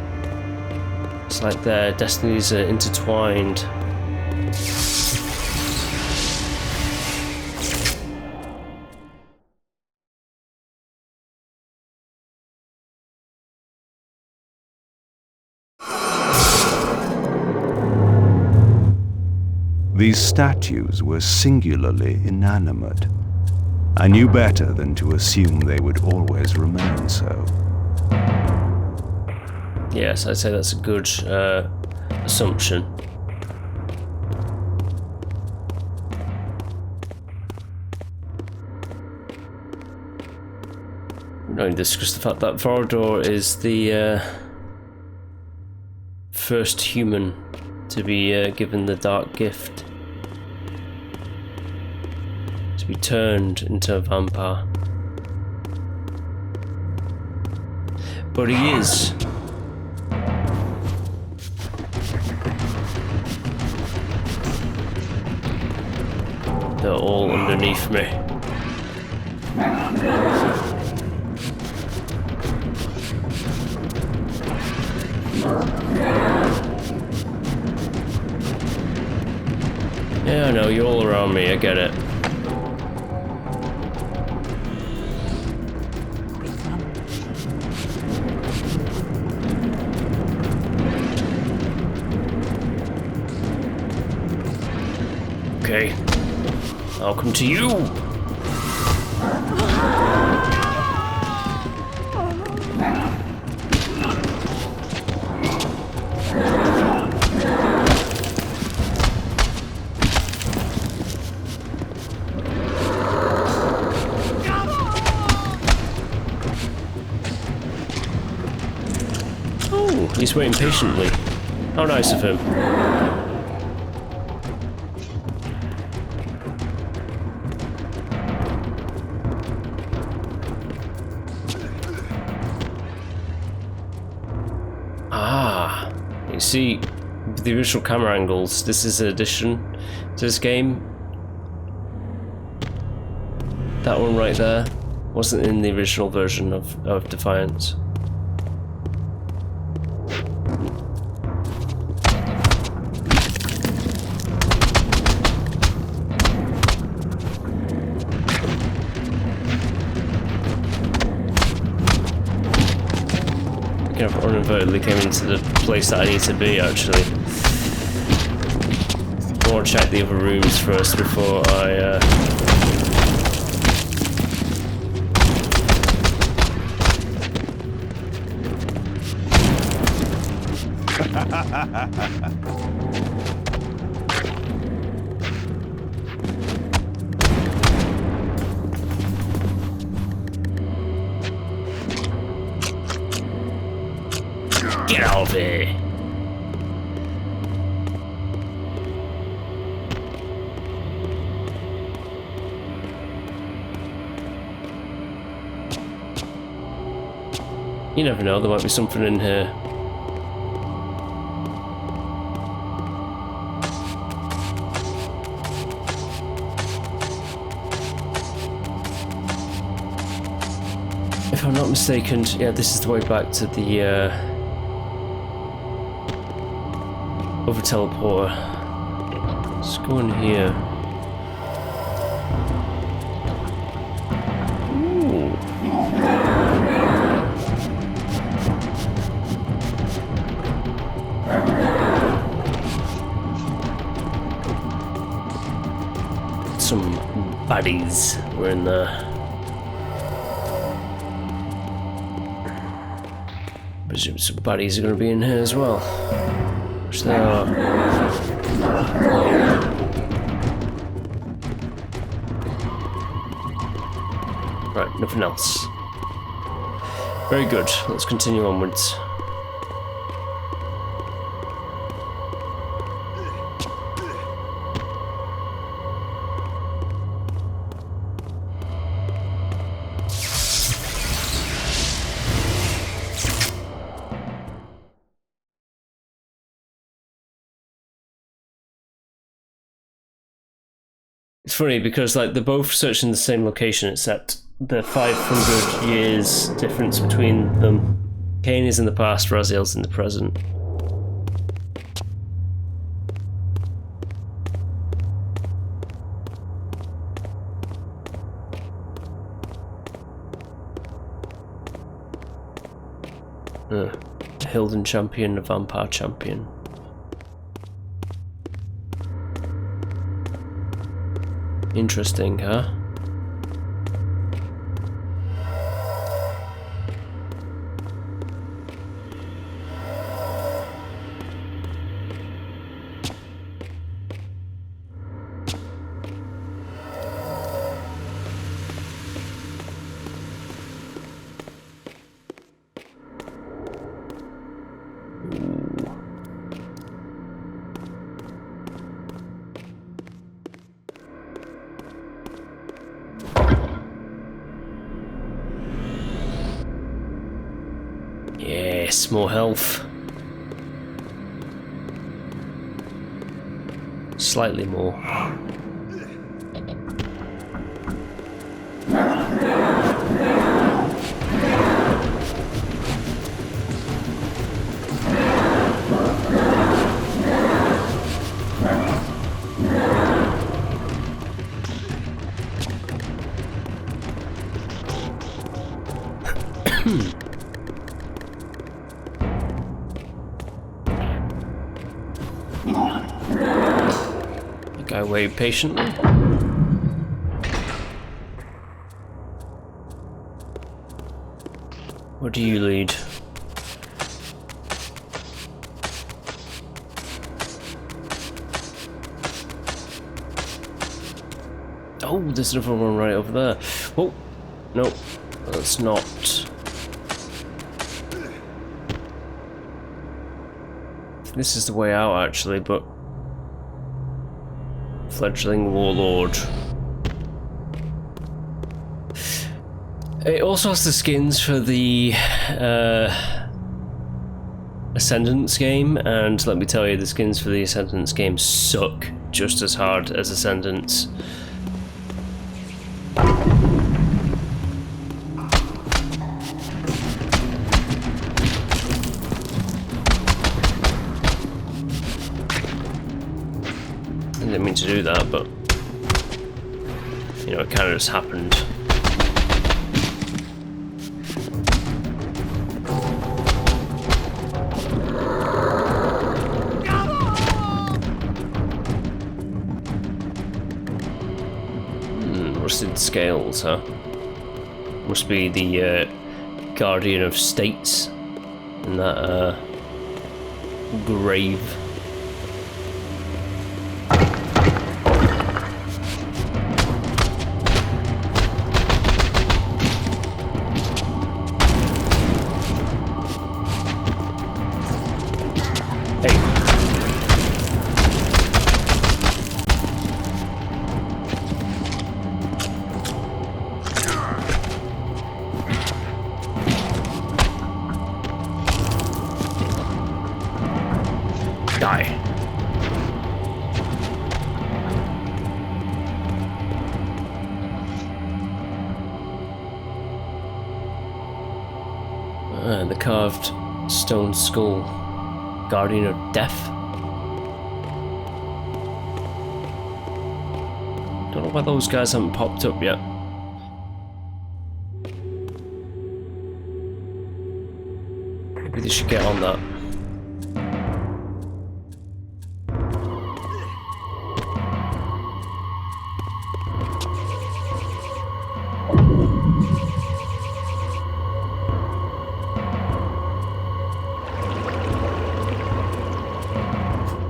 Speaker 1: It's like their destinies are intertwined.
Speaker 3: These statues were singularly inanimate. I knew better than to assume they would always remain so.
Speaker 1: Yes, I'd say that's a good assumption. We don't discuss the fact that Vorador is the first human to be given the dark gift. To be turned into a vampire. But he is. They're all underneath me. Yeah, I know, you're all around me, I get it. Okay, I'll come to you. Oh, he's waiting patiently. How nice of him. You see, the original camera angles, this is an addition to this game. That one right there wasn't in the original version of Defiance. Kind of inadvertently came into the place that I need to be, actually. I want to check the other rooms first before I get out of here. You never know, there might be something in here. If I'm not mistaken, yeah, this is the way back to the over teleporter. Let's go in here. Ooh. Some baddies were in there. Presume some baddies are going to be in here as well. Which they are. Right, nothing else. Very good, let's continue onwards. It's funny because like they're both searching the same location except the 500 years difference between them. Kain is in the past, Raziel's in the present. A Hilden champion, a vampire champion. Interesting, huh? Yes, more health. Slightly more. Guy wait patiently. Where do you lead? Oh, there's another one right over there. Oh, no, that's not. This is the way out, actually, but fledgling warlord. It also has the skins for the Ascendance game, and let me tell you, the skins for the Ascendance game suck just as hard as Ascendance. I didn't mean to do that, but you know, it kind of just happened. Rusted scales, huh? Must be the guardian of states in that grave. The carved stone skull, guardian of death. Don't know why those guys haven't popped up yet. Maybe they should get on that.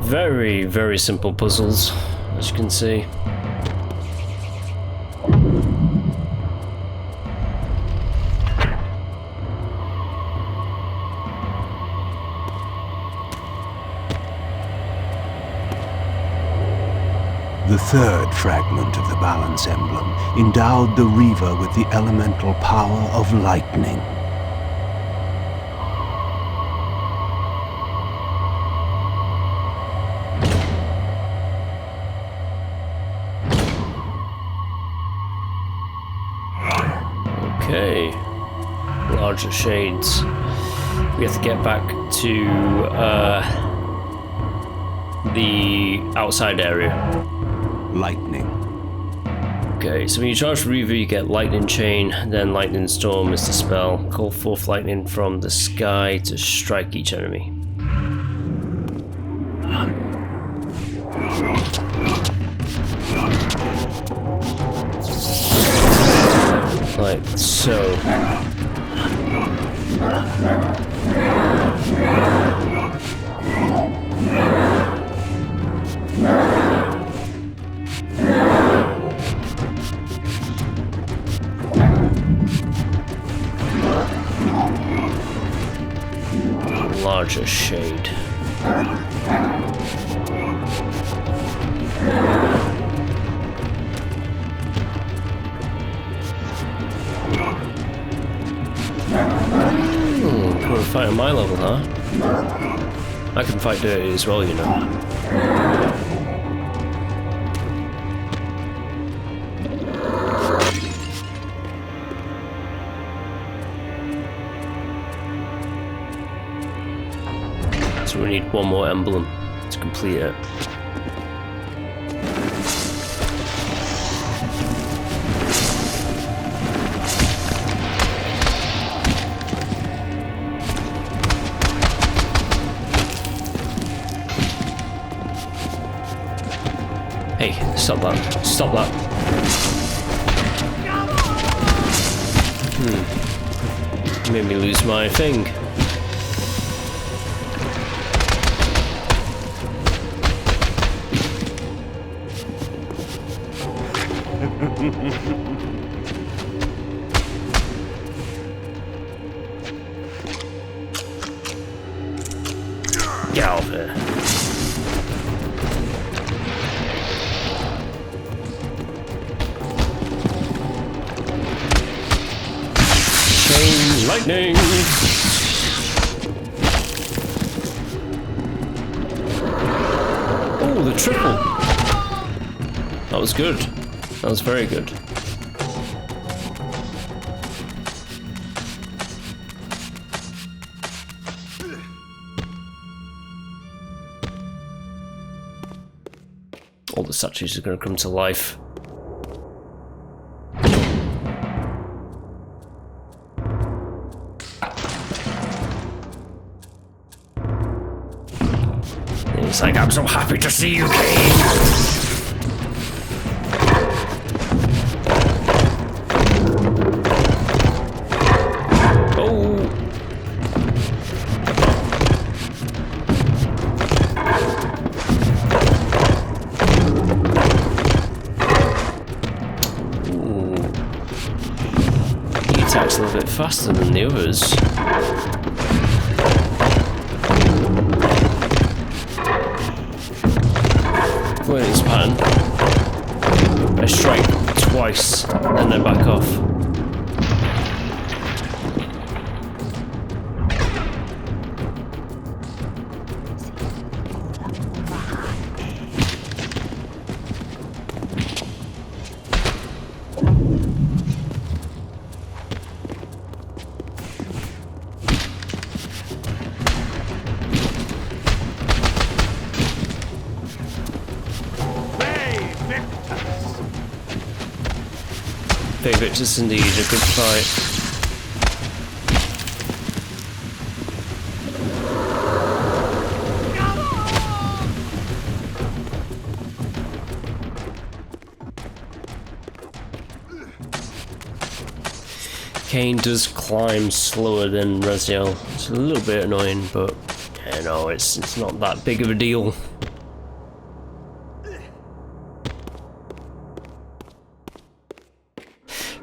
Speaker 1: Very, very simple puzzles, as you can see.
Speaker 3: The third fragment of the balance emblem endowed the Reaver with the elemental power of lightning.
Speaker 1: Okay, larger shades. We have to get back to the outside area.
Speaker 3: Lightning.
Speaker 1: Okay, so when you charge Reaver, you get Lightning Chain, then Lightning Storm is the spell. Call forth lightning from the sky to strike each enemy. Like so. Larger shade. Couldn't fight on my level, huh? I can fight dirty as well, you know. So we need one more emblem to complete it. Hey, stop that. Stop that. Made me lose my thing. Get out of here. Chain lightning! Oh, the triple! That was good. That was very good. All the statues are going to come to life. And it's like, I'm so happy to see you, Kain! A little bit faster than the others. Following its pattern. I strike twice and then back off. Victus indeed, a good fight. Kain does climb slower than Raziel. It's a little bit annoying, but you know, it's not that big of a deal.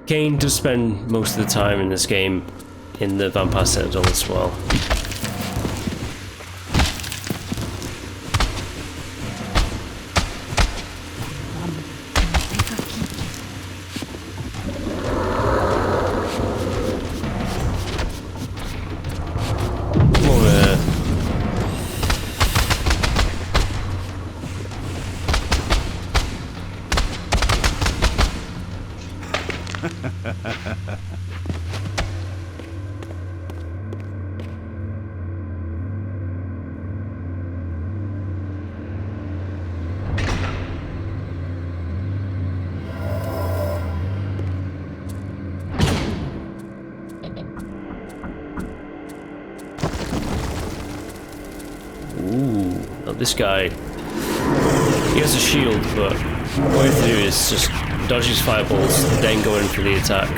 Speaker 1: Kain does spend most of the time in this game in the Vampire Citadel as well. Ooh, now this guy, he has a shield, but all you have to do is just dodge his fireballs, then go in for the attack.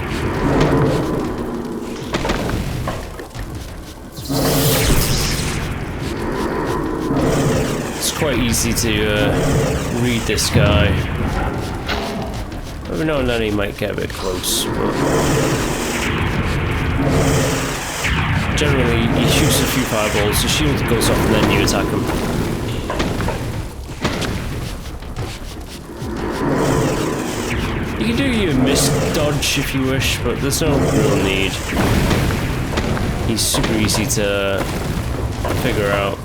Speaker 1: It's quite easy to read this guy. Every now and then he might get a bit close, but generally he shoots a few fireballs, his shield goes off and then you attack him. You can do your miss dodge if you wish, but there's no real need. He's super easy to figure out.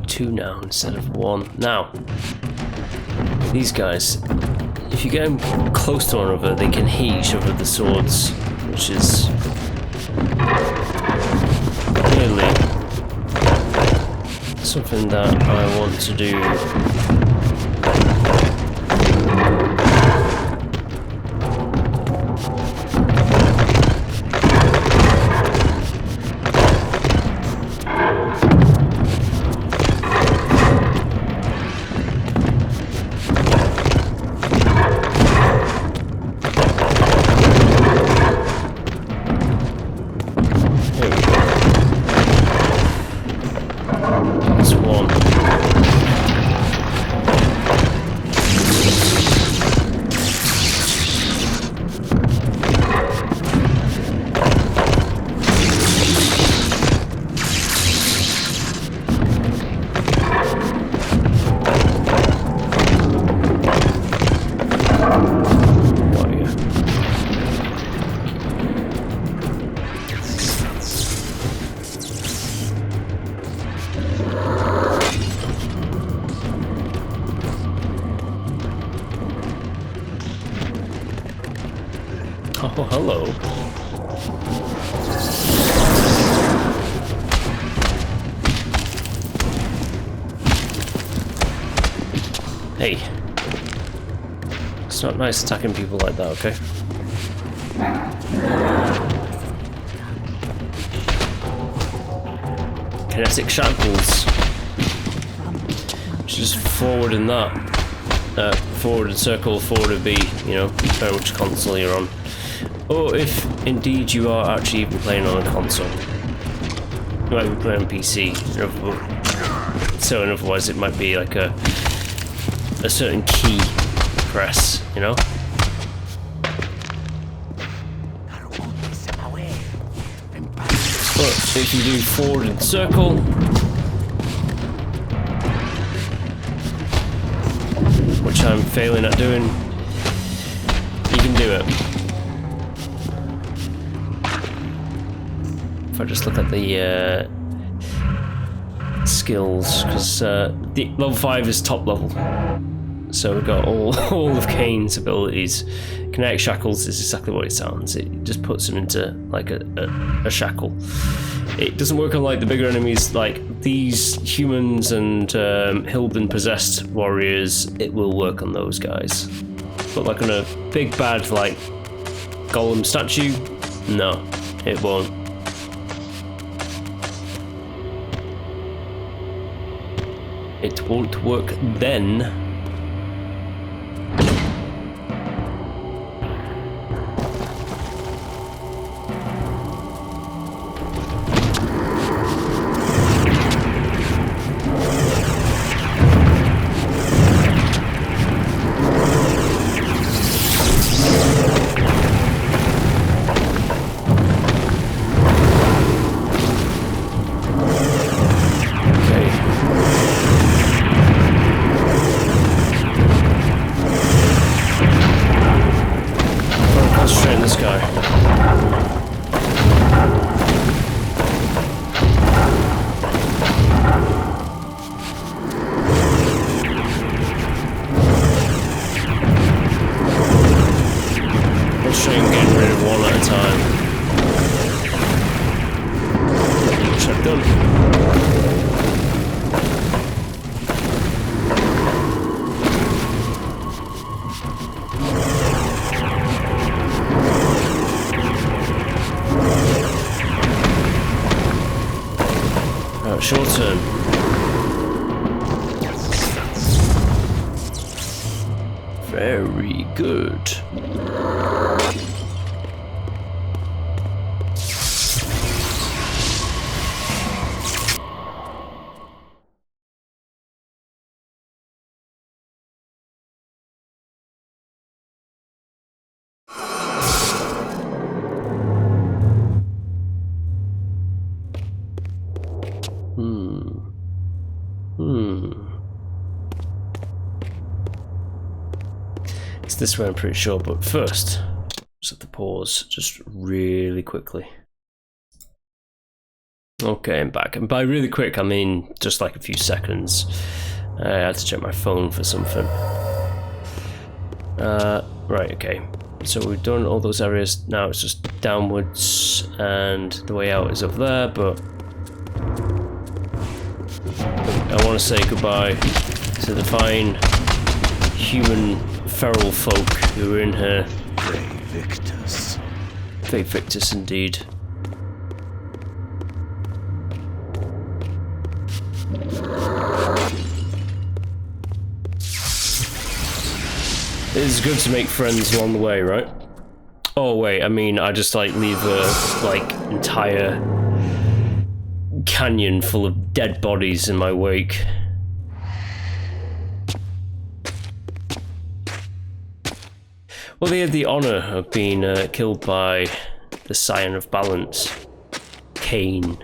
Speaker 1: Two now instead of one. Now, these guys, if you get them close to one another, they can hit each other with the swords, which is clearly something that I want to do. Oh, hello. Hey. It's not nice attacking people like that, okay? Kinetic shackles. Just forward in that. Forward and circle, forward and B, you know, depending which console you're on. Or if indeed you are actually even playing on a console. You might be playing on PC. So otherwise it might be like a certain key press, you know? But if you do forward and circle, which I'm failing at doing, you can do it. If I just look at the skills, because the level 5 is top level, so we've got all of Kain's abilities. Kinetic shackles is exactly what it sounds. It just puts him into like a shackle. It doesn't work on like the bigger enemies, like these humans and Hilden possessed warriors. It will work on those guys, but like on a big bad like golem statue, no, it won't. It won't work then. Right, your turn. Very good. It's this way, I'm pretty sure, but first, just have to pause just really quickly. Okay, I'm back. And by really quick, I mean just like a few seconds. I had to check my phone for something. Right, okay. So we've done all those areas. Now it's just downwards, and the way out is over there, but I want to say goodbye to the fine human feral folk who are in here.
Speaker 3: They victors.
Speaker 1: They victors indeed. It's good to make friends along the way, right? Oh wait, I mean, I just like leave a like entire canyon full of dead bodies in my wake. Well, they had the honor of being killed by the Scion of Balance, Kain.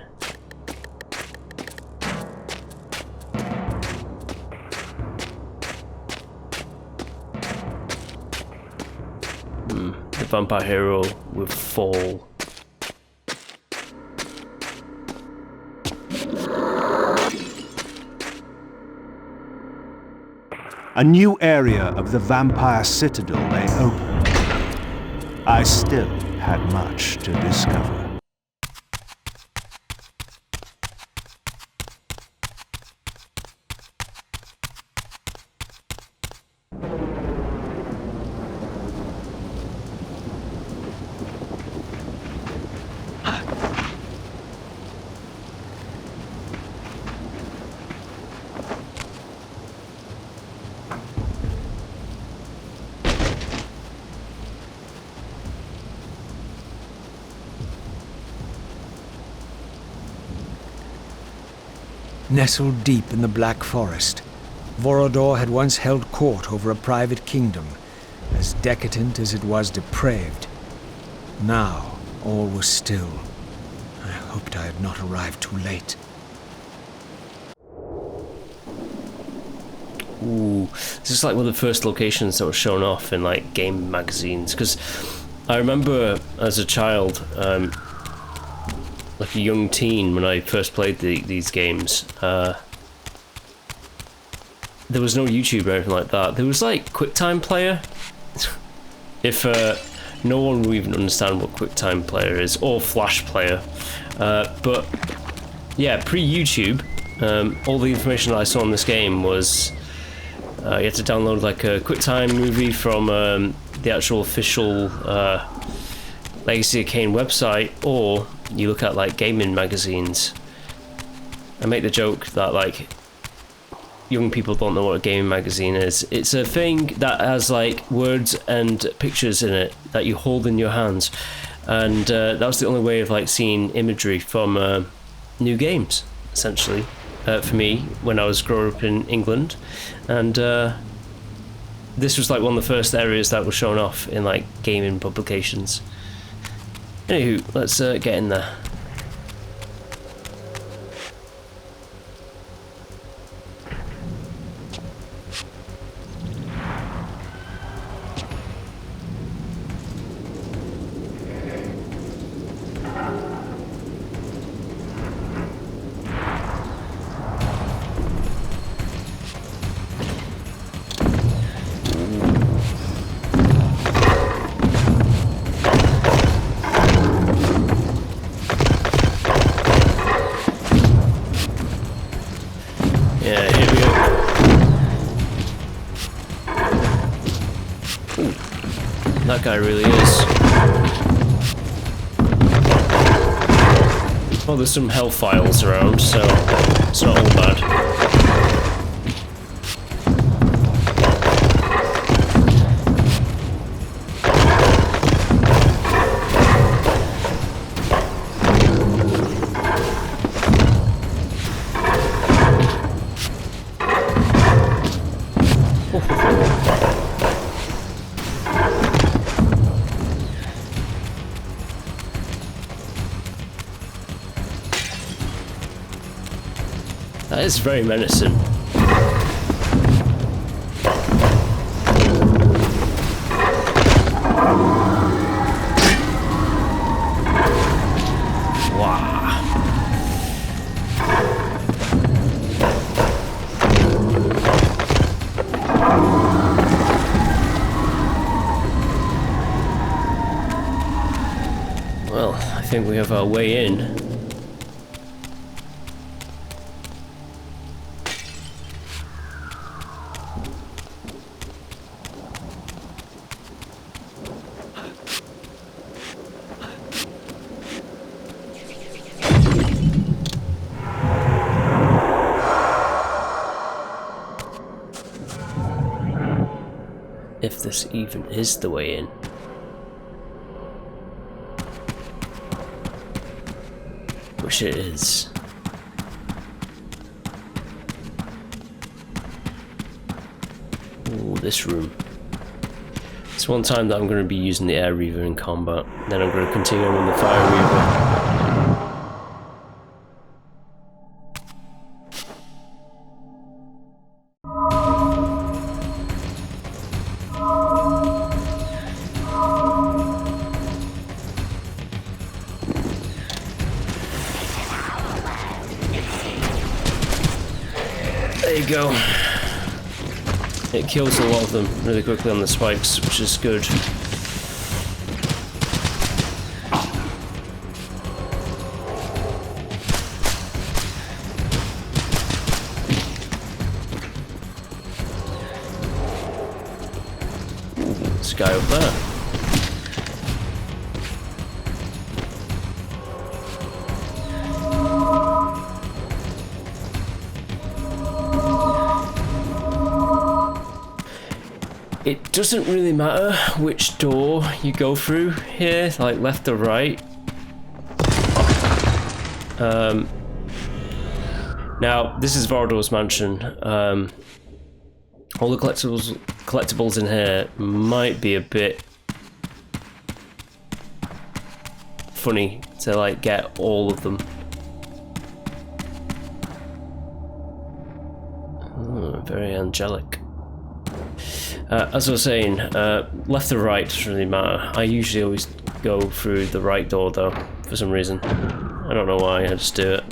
Speaker 1: The vampire hero will fall.
Speaker 3: A new area of the vampire citadel lay open. I still had much to discover.
Speaker 2: Nestled deep in the Black Forest, Vorodor had once held court over a private kingdom, as decadent as it was depraved. Now, all was still. I hoped I had not arrived too late.
Speaker 1: Ooh, this is like one of the first locations that were shown off in like game magazines, because I remember as a child, like a young teen, when I first played these games, there was no YouTube or anything like that. There was like QuickTime Player. If no one will even understand what QuickTime Player is, or Flash Player, but yeah, pre-YouTube, all the information that I saw in this game was you had to download like a QuickTime movie from the actual official Legacy of Kain website, or you look at like gaming magazines. I make the joke that like young people don't know what a gaming magazine is. It's a thing that has like words and pictures in it that you hold in your hands, and that was the only way of like seeing imagery from new games, essentially, for me when I was growing up in England. And this was like one of the first areas that was shown off in like gaming publications. Anywho, let's get in there. That guy really is. Well, there's some health files around, so it's not all bad. That is very menacing. Wow. Well, I think we have our way in. If this even is the way in. Wish it is. Ooh, this room. It's one time that I'm going to be using the Air Reaver in combat. Then I'm going to continue on with the Fire Reaver. There you go. It kills a lot of them really quickly on the spikes, which is good. This guy up there. It doesn't really matter which door you go through here, like left or right. Now, this is Vardor's mansion. All the collectibles in here might be a bit funny to like get all of them. Oh, very angelic. As I was saying, left or right doesn't really matter. I usually always go through the right door though, for some reason. I don't know why, I just do it.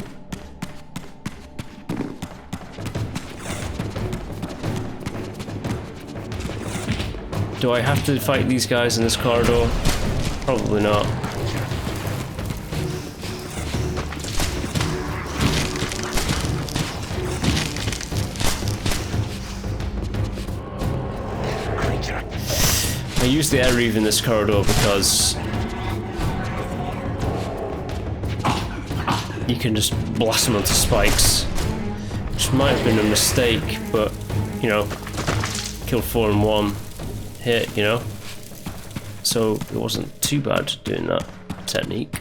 Speaker 1: Do I have to fight these guys in this corridor? Probably not. I use the Air Reaver in this corridor because you can just blast them onto spikes, which might have been a mistake, but you know, kill 4 in 1 hit, you know, so it wasn't too bad doing that technique.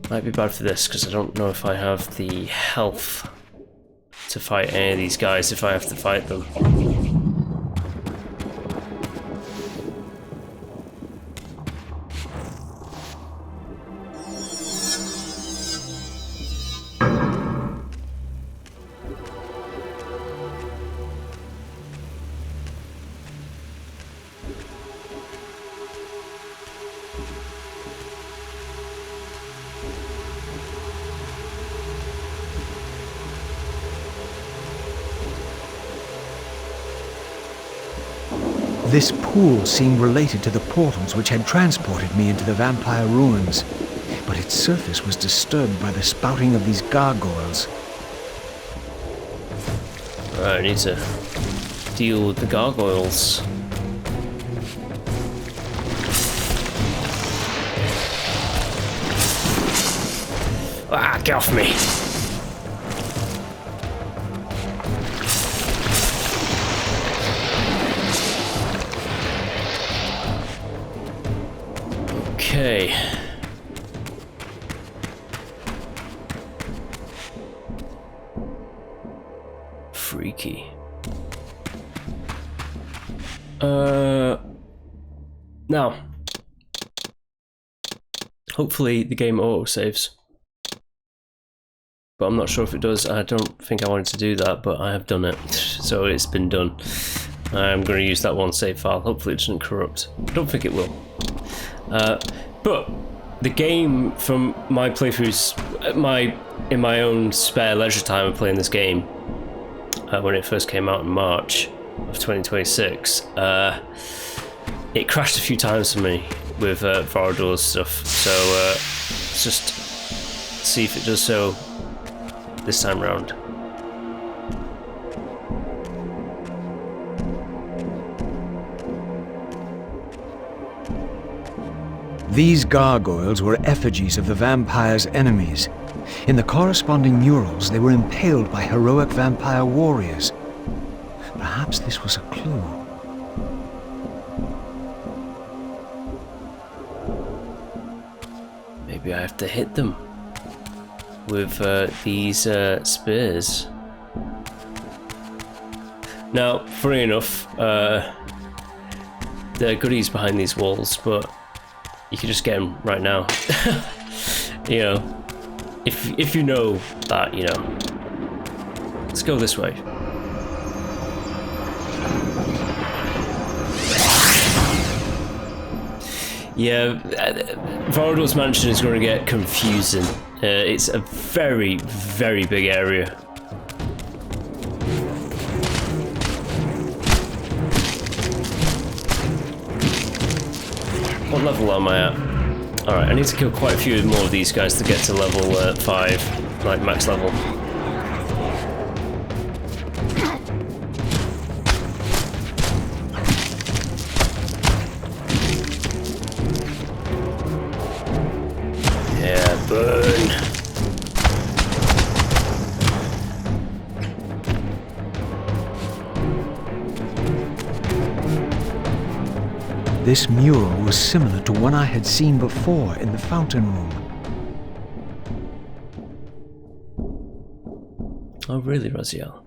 Speaker 1: Might be bad for this because I don't know if I have the health to fight any of these guys if I have to fight them.
Speaker 2: This pool seemed related to the portals which had transported me into the vampire ruins, but its surface was disturbed by the spouting of these gargoyles.
Speaker 1: I need to deal with the gargoyles. Get off me! Okay. Freaky. Now, hopefully the game auto-saves. But I'm not sure if it does. I don't think I wanted to do that, but I have done it. So it's been done. I'm going to use that one save file. Hopefully it doesn't corrupt. I don't think it will. But the game, from my playthroughs, in my own spare leisure time of playing this game, when it first came out in March of 2026, it crashed a few times for me with Varador's stuff. So let's just see if it does so this time round.
Speaker 2: These gargoyles were effigies of the vampire's enemies. In the corresponding murals, they were impaled by heroic vampire warriors. Perhaps this was a clue.
Speaker 1: Maybe I have to hit them with these spears. Now, funny enough, there are goodies behind these walls, but you can just get them right now. You know, if you know that, you know. Let's go this way. Yeah, Varador's mansion is going to get confusing. It's a very, very big area. What level am I at? Alright, I need to kill quite a few more of these guys to get to level 5, like max level. Yeah, burn!
Speaker 2: This mural was similar to one I had seen before in the fountain room.
Speaker 1: Oh, really, Raziel?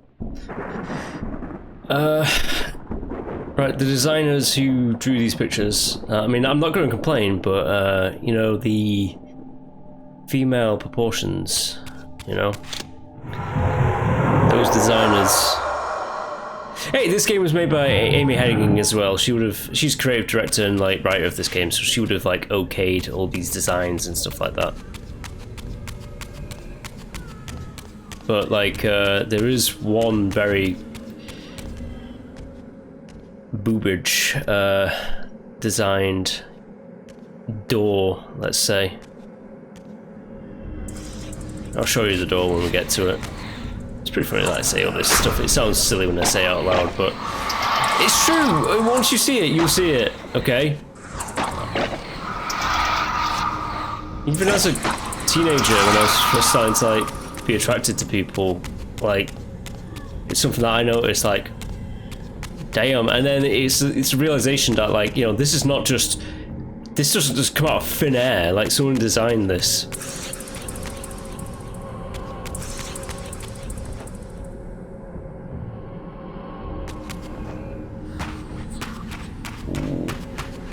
Speaker 1: Right, the designers who drew these pictures, I mean, I'm not going to complain, but, you know, the female proportions, you know, those designers. Hey, this game was made by Amy Hennig as well. She's creative director and like writer of this game, so she would have like okayed all these designs and stuff like that. But like, there is one very boobage designed door, let's say. I'll show you the door when we get to it. It's pretty funny that I say all this stuff. It sounds silly when I say it out loud, but it's true. Once you see it, you'll see it, okay? Even as a teenager, when I was first starting to like be attracted to people, like, it's something that I noticed, like, damn. And then it's a realization that, like, you know, this doesn't just come out of thin air. Like, someone designed this.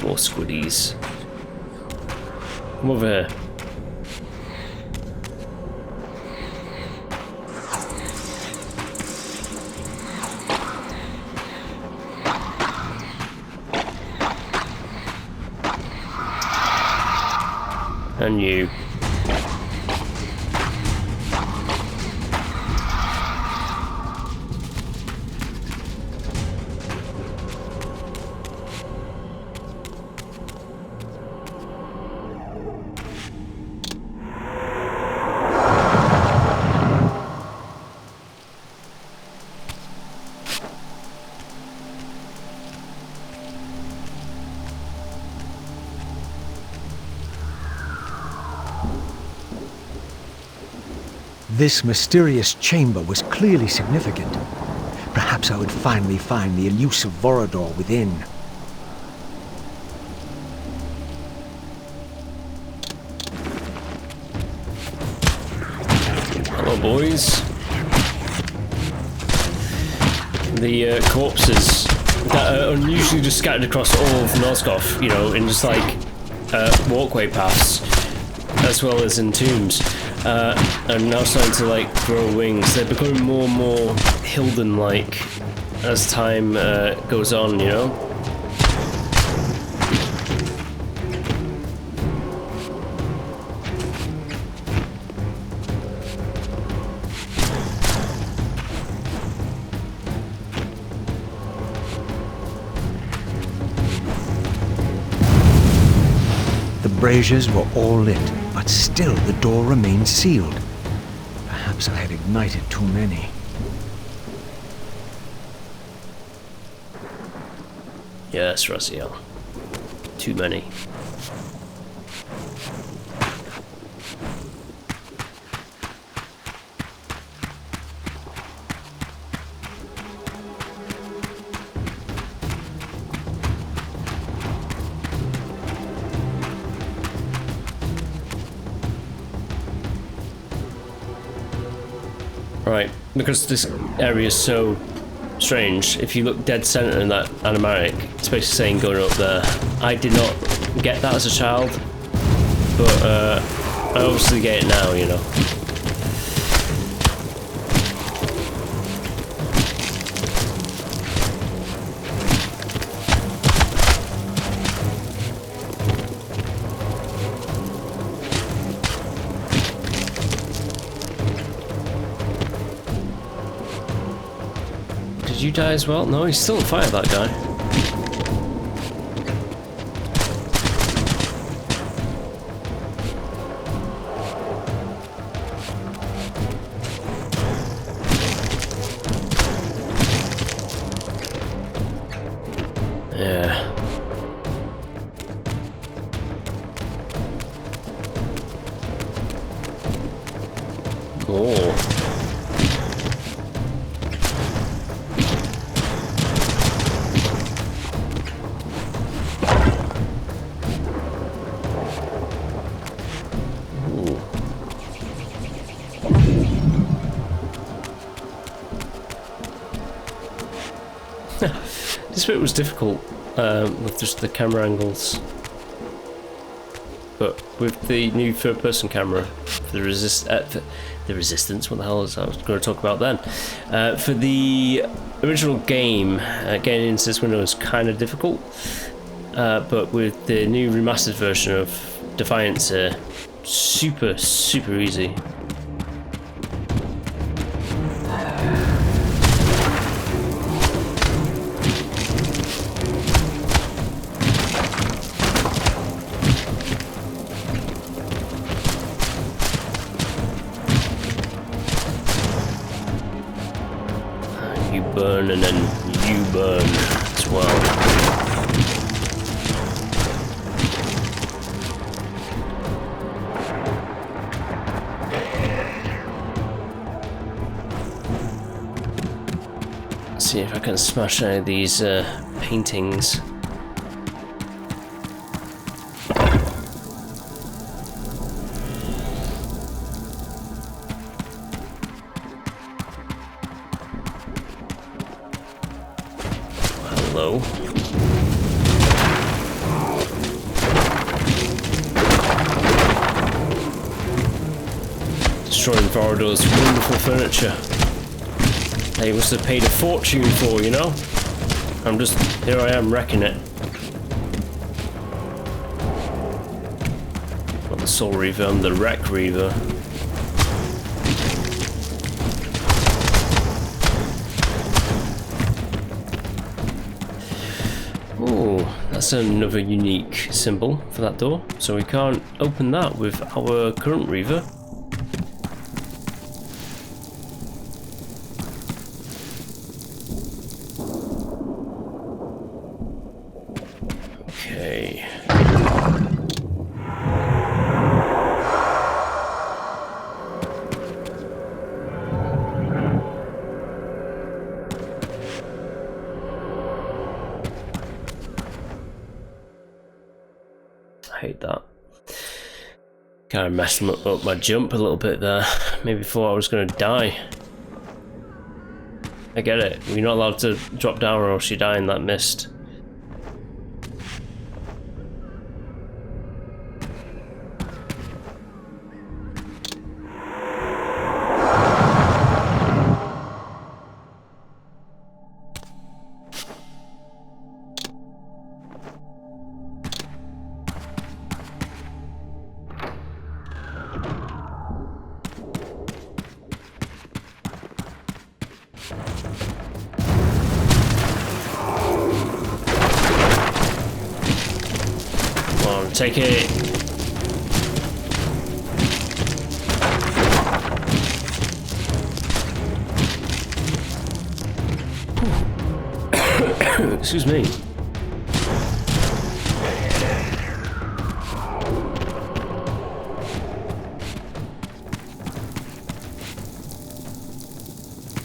Speaker 1: More squiddies. Come over here. And you.
Speaker 2: This mysterious chamber was clearly significant. Perhaps I would finally find the elusive Vorador within.
Speaker 1: Hello, boys. The corpses that are unusually just scattered across all of Nosgoth, you know, in just like walkway paths, as well as in tombs, are now starting to like grow wings. They're becoming more and more Hilden-like as time goes on, you know.
Speaker 2: The braziers were all lit, but still the door remained sealed. Perhaps I had ignited too many.
Speaker 1: Yes, Raziel. Too many. Right, because this area is so strange, if you look dead center in that animatic, it's basically saying going up there. I did not get that as a child, but I obviously get it now, you know. Did you die as well? No, he's still on fire, that guy. Yeah. Oh. This bit was difficult with just the camera angles, but with the new third-person camera for the resistance, what the hell is I was going to talk about then? For the original game, getting into this window was kind of difficult, but with the new remastered version of Defiance, super easy. You burn and then you burn as well. Let's see if I can smash any of these paintings. Hello. Destroying Vorador's wonderful furniture. They must have paid a fortune for, you know? Here I am wrecking it. Not the Soul Reaver, I'm the Wreck Reaver. Oh, that's another unique symbol for that door. So we can't open that with our current Reaver. Okay. avoid that. Kind of messed up my jump a little bit there. Maybe thought I was going to die. I get it. You're not allowed to drop down or else you die in that mist. Take it. Excuse me.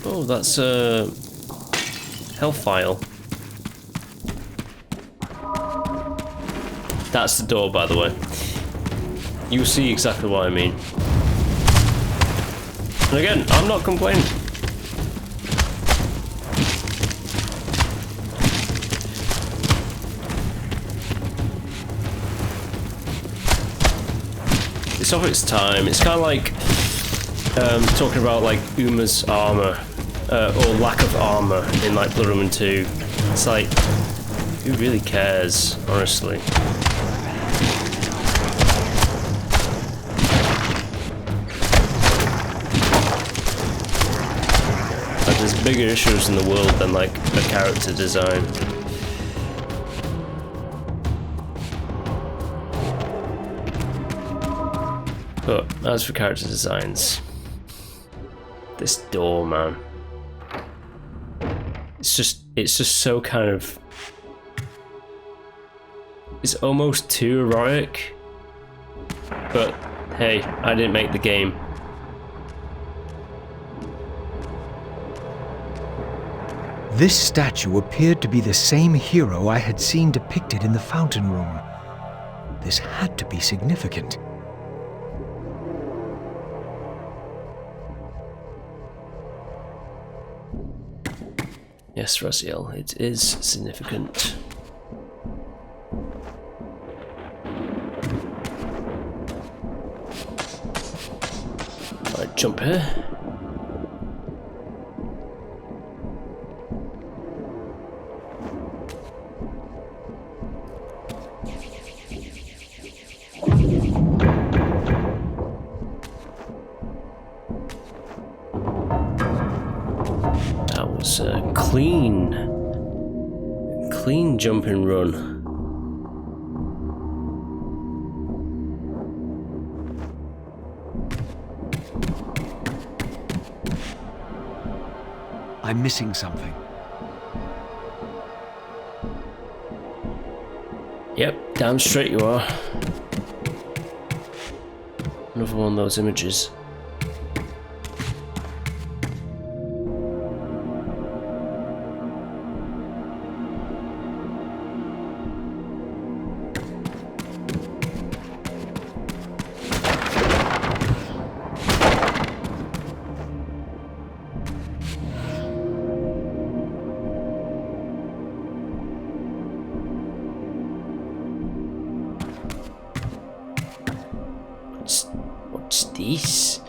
Speaker 1: Oh, that's a health file. That's the door, by the way. You'll see exactly what I mean. And again, I'm not complaining. It's of its time. It's kind of like talking about like Uma's armor or lack of armor in like Blood Woman 2. It's like, who really cares, honestly? There's bigger issues in the world than like a character design. But as for character designs, this door, man, it's just so kind of, it's almost too erotic. But hey, I didn't make the game.
Speaker 2: This statue appeared to be the same hero I had seen depicted in the fountain room. This had to be significant.
Speaker 1: Yes, Raziel, it is significant. Right, jump here. Clean jump and run.
Speaker 2: I'm missing something.
Speaker 1: Yep, damn straight you are. Another one of those images. What's this?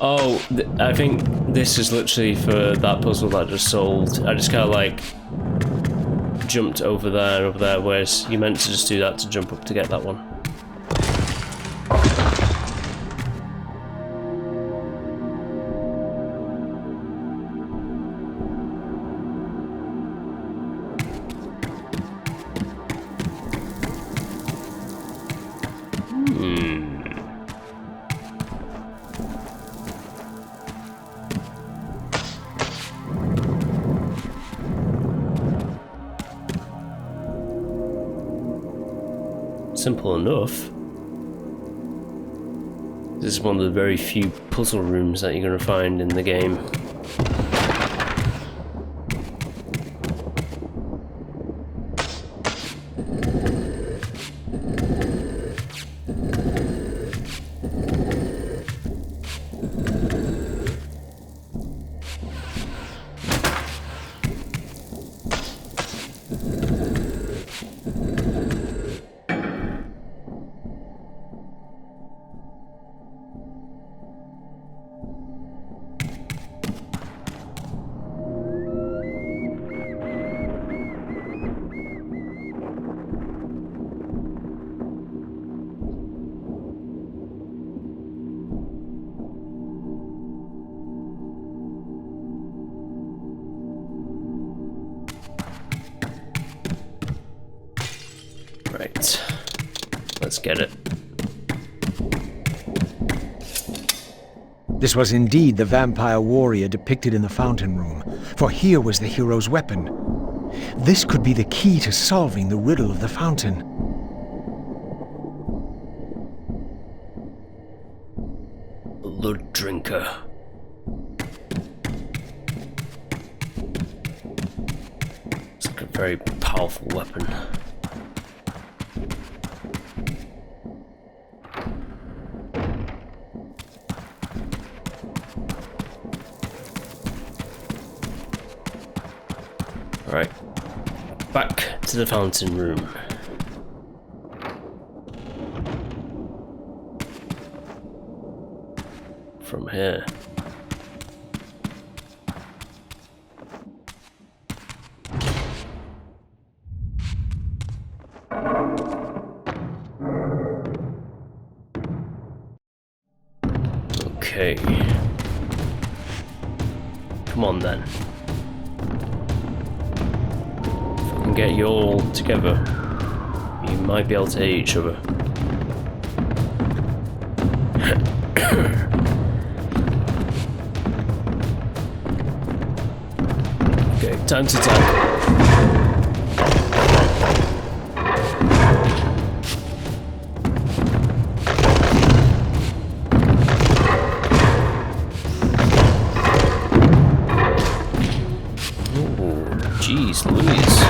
Speaker 1: Oh, I think this is literally for that puzzle that I just solved. I just kind of like jumped over there and over there, whereas you meant to just do that to jump up to get that one. Simple enough. This is one of the very few puzzle rooms that you're going to find in the game. Let's get it.
Speaker 2: This was indeed the vampire warrior depicted in the fountain room, for here was the hero's weapon. This could be the key to solving the riddle of the fountain.
Speaker 1: Blood drinker. It's like a very powerful weapon. Right, back to the fountain room. From here. Okay. Come on then. Get you all together, you might be able to hit each other. Okay, time to tackle. Oh, jeez, Louise.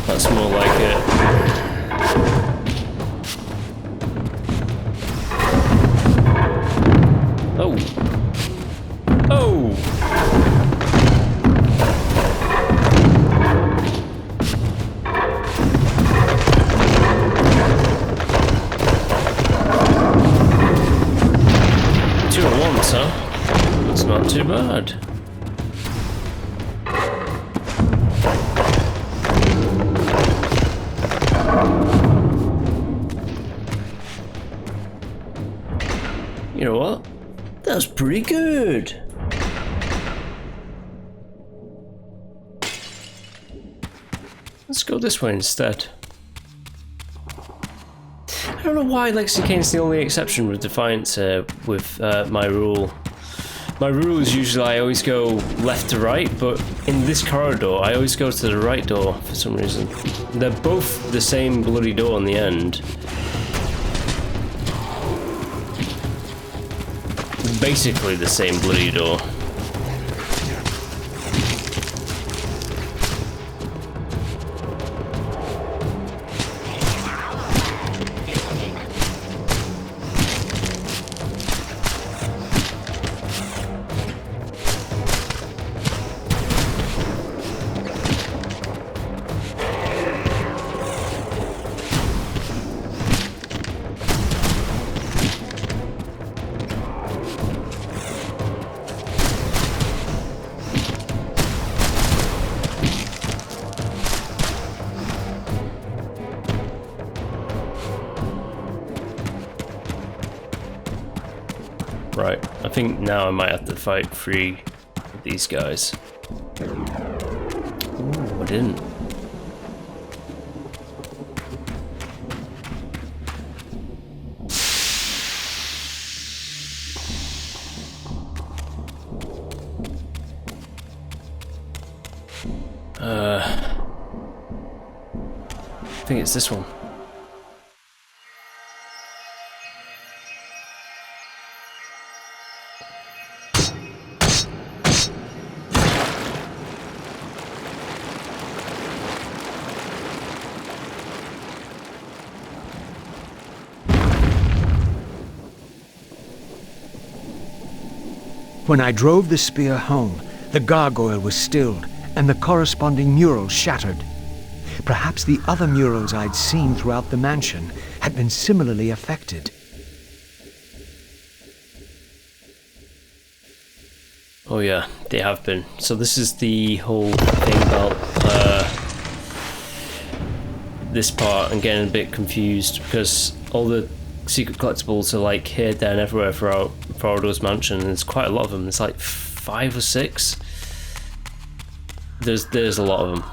Speaker 1: That's more like it. Oh. Oh. Two at once, huh? That's not too bad. You know what? That's pretty good. Let's go this way instead. I don't know why Lexi Kane's the only exception with Defiance with my rule. My rule is usually I always go left to right, but in this corridor I always go to the right door for some reason. They're both the same bloody door in the end. Basically the same bloody door. Right, I think now I might have to fight 3 of these guys. Ooh, I didn't. I think it's this one.
Speaker 2: When I drove the spear home, the gargoyle was stilled, and the corresponding mural shattered. Perhaps the other murals I'd seen throughout the mansion had been similarly affected.
Speaker 1: Oh yeah, they have been. So this is the whole thing about this part. I'm getting a bit confused because all the secret collectibles are like here, there, and everywhere throughout Frodo's mansion. There's quite a lot of them. There's like 5 or 6. There's a lot of them.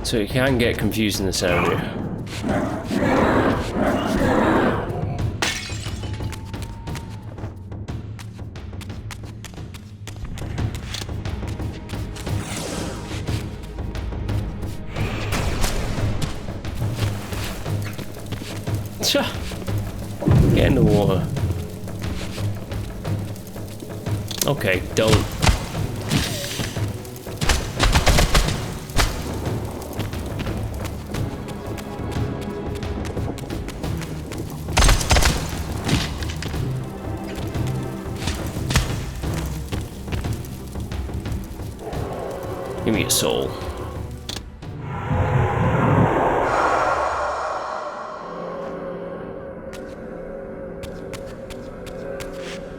Speaker 1: So you can get confused in this area. Get in the water. Okay, don't. Give me a soul.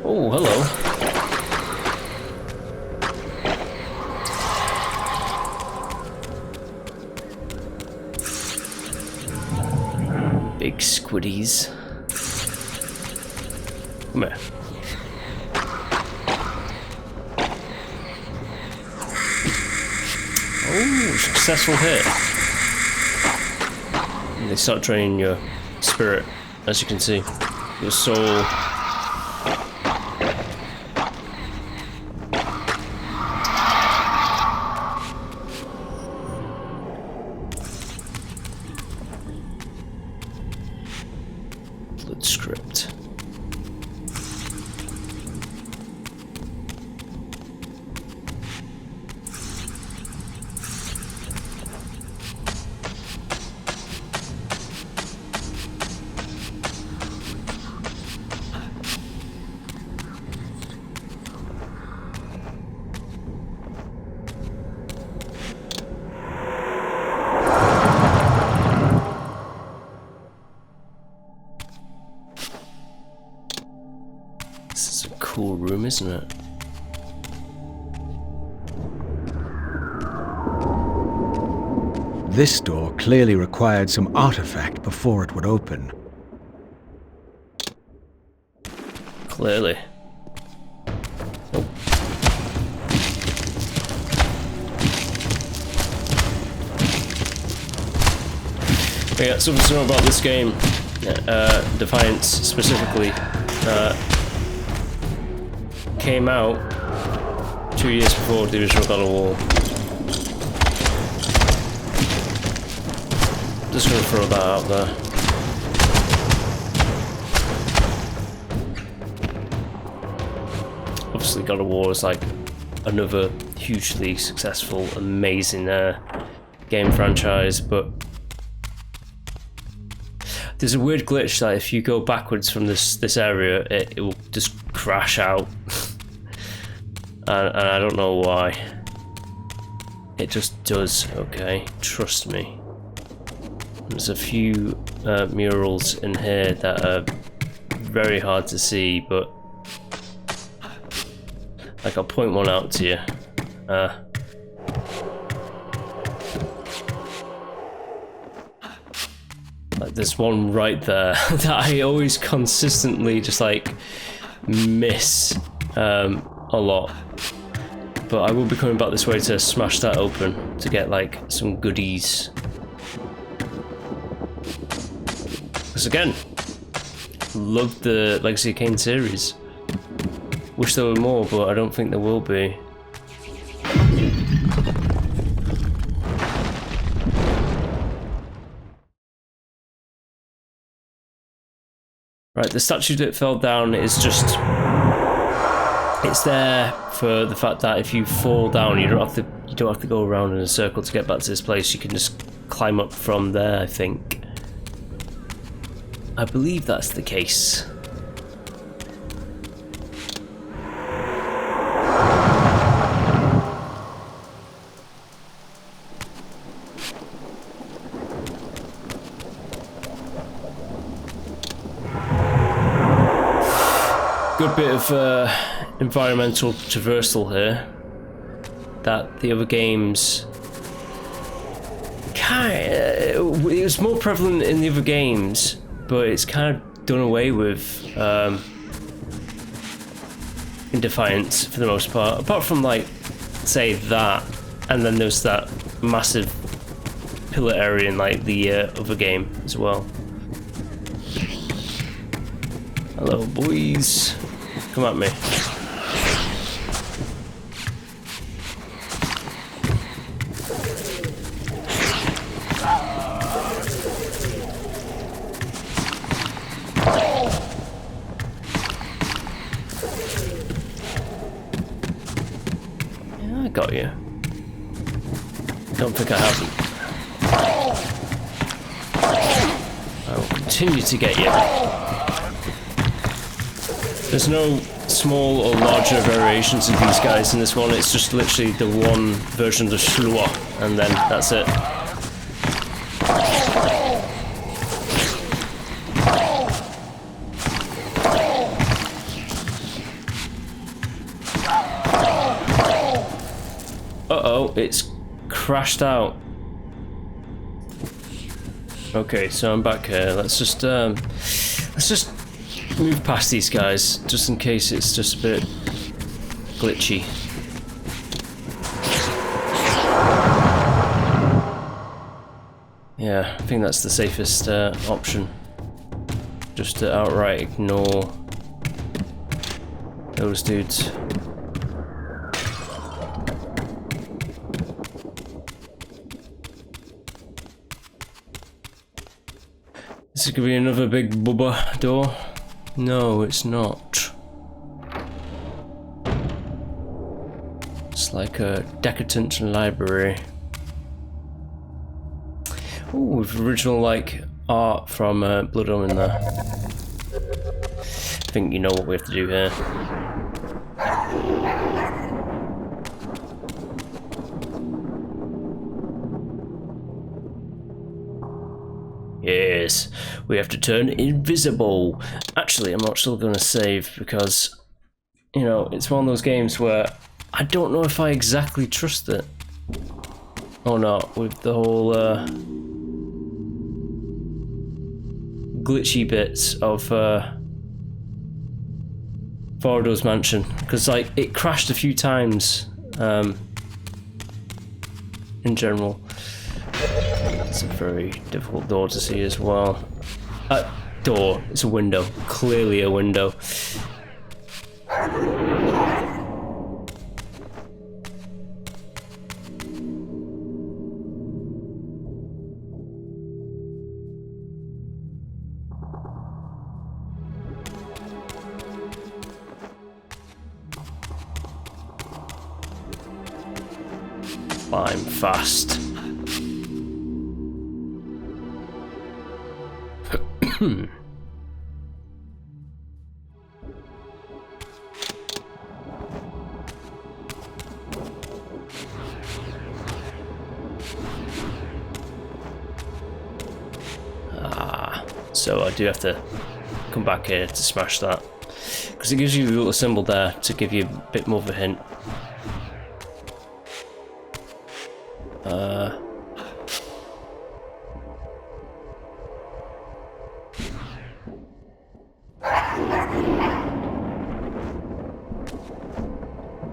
Speaker 1: Oh, hello. Big squiddies. Come here. Oh, successful hit. And they start draining your spirit, as you can see. Your soul. Blood script. This is a cool room, isn't it?
Speaker 2: This door clearly required some artifact before it would open.
Speaker 1: Clearly. Oh. Yeah, something to know about this game, Defiance specifically, came out 2 years before the original God of War. Just gonna throw that out there. Obviously, God of War is like another hugely successful, amazing game franchise, but there's a weird glitch that if you go backwards from this area, it will just crash out, and I don't know why. It just does. Okay, trust me. There's a few murals in here that are very hard to see, but like I'll point one out to you. Like there's one right there that I always consistently just like miss a lot. But I will be coming back this way to smash that open to get like some goodies. Because again, love the Legacy of Kain series. Wish there were more, but I don't think there will be. Right, the statue that fell down is just... it's there for the fact that if you fall down, you don't have to go around in a circle to get back to this place. You can just climb up from there, I think. I believe that's the case. Good bit of environmental traversal here that the other games it was more prevalent in the other games, but it's kind of done away with in Defiance for the most part. Apart from, like, say that, and then there's that massive pillar area in, like, the other game as well. Hello, boys. Come at me. Yeah, I got you. Don't think I haven't. I will continue to get you. There's no small or larger variations of these guys in this one, it's just literally the one version of the Shlua, and then that's it. Uh-oh, it's crashed out. Okay, so I'm back here. Let's just move past these guys, just in case it's just a bit glitchy. Yeah, I think that's the safest option. Just to outright ignore those dudes. This is gonna be another big bubba door. No, it's not. It's like a decadent library. Ooh, with original, like, art from Blood Omen there. I think you know what we have to do here. Yes, we have to turn invisible. Actually, I'm not still going to save because, you know, it's one of those games where I don't know if I exactly trust it or not with the whole glitchy bits of Vardo's mansion, because, like, it crashed a few times in general. It's a very difficult door to see as well. Door, it's a window, clearly a window. Climb fast. So I do have to come back here to smash that, because it gives you a little symbol there to give you a bit more of a hint.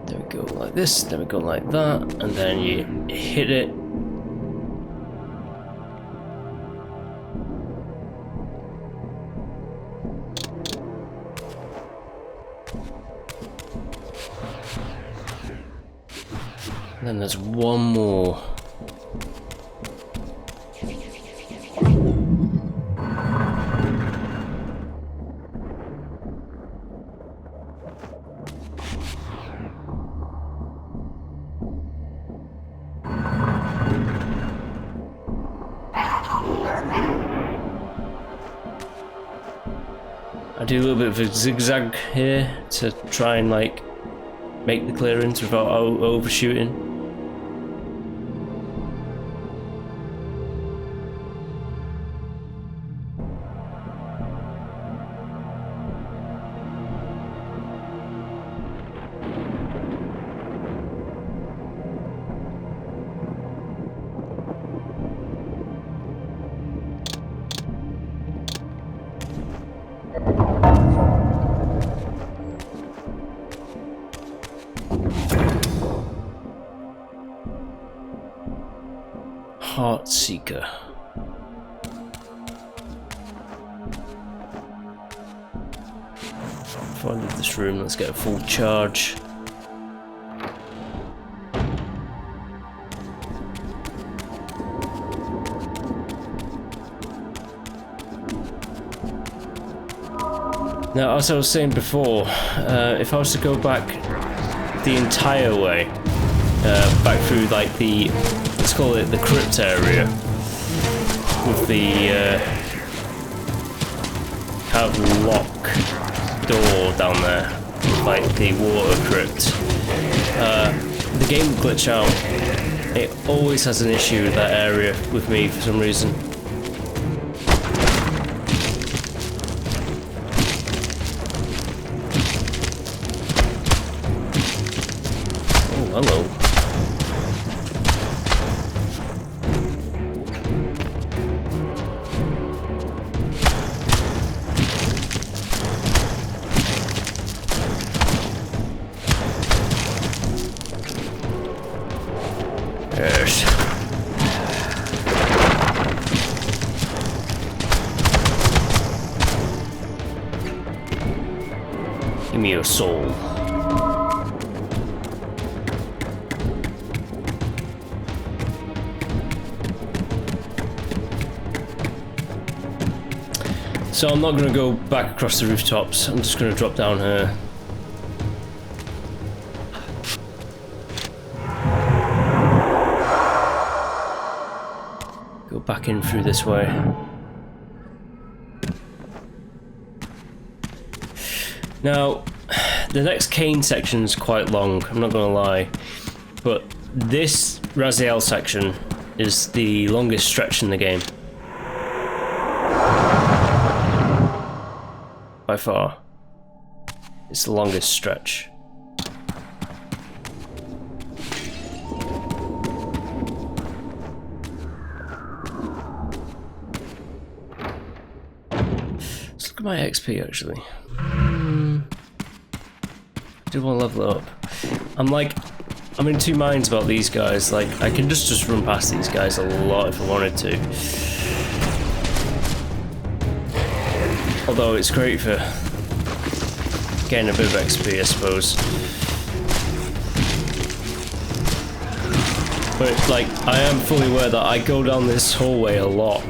Speaker 1: There we go, like this, then we go like that, and then you hit it. And then there's one more. I do a little bit of a zigzag here to try and, like, make the clearance without overshooting. Heart Seeker. Before I leave this room, let's get a full charge. Now, as I was saying before, if I was to go back the entire way, back through like the, let's call it the crypt area, with the kind of lock door down there, like the water crypt, the game would glitch out. It always has an issue with that area with me for some reason. Hello. Yes. Give me your soul. So I'm not going to go back across the rooftops, I'm just going to drop down here. Go back in through this way. Now, the next Kain section is quite long, I'm not going to lie, but this Raziel section is the longest stretch in the game. By far. It's the longest stretch. Let's look at my XP actually. I do want to level it up. I'm in two minds about these guys. Like, I can just run past these guys a lot if I wanted to. Although it's great for getting a bit of XP, I suppose. But like, I am fully aware that I go down this hallway a lot.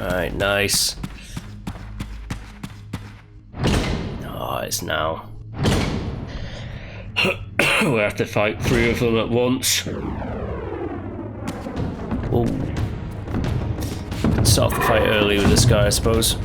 Speaker 1: Alright, nice. Oh, it's now. We have to fight three of them at once. We'll start the fight early with this guy, I suppose.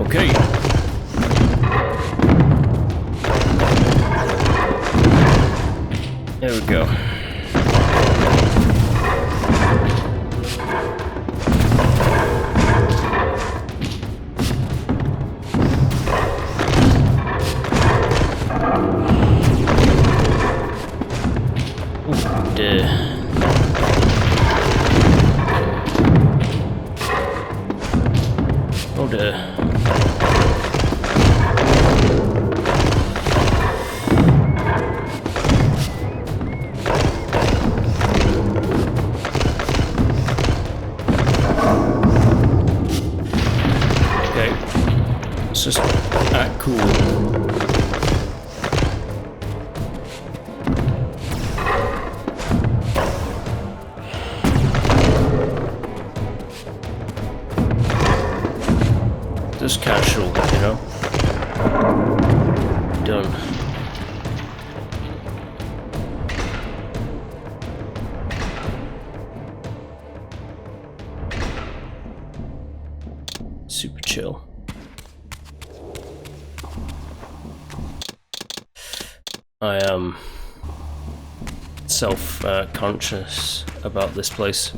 Speaker 1: Okay. There we go. Ooh, dear. Oh dear. Just act cool. Just casual, you know? Done. Super chill. I am self-conscious about this place.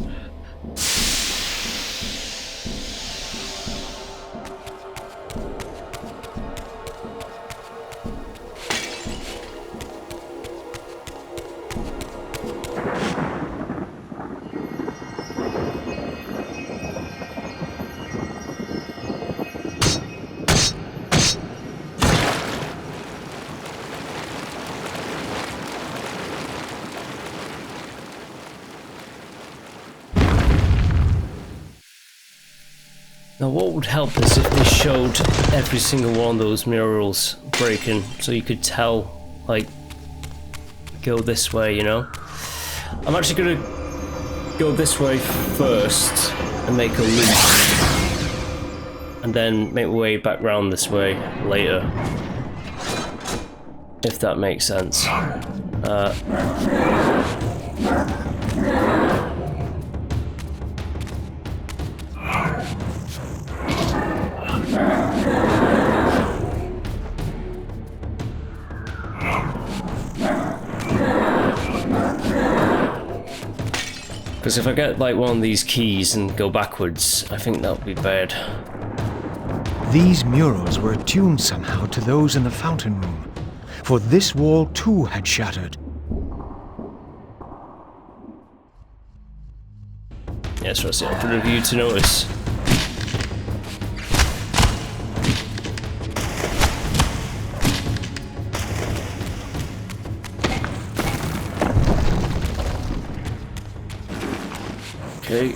Speaker 1: Now what would help is if they showed every single one of those murals breaking, so you could tell, like, go this way, you know? I'm actually gonna go this way first and make a loop, and then make my way back round this way later, if that makes sense. Because if I get like one of these keys and go backwards, I think that would be bad.
Speaker 2: These murals were attuned somehow to those in the fountain room, for this wall too had shattered.
Speaker 1: Yes, Raziel, for you to notice. Okay.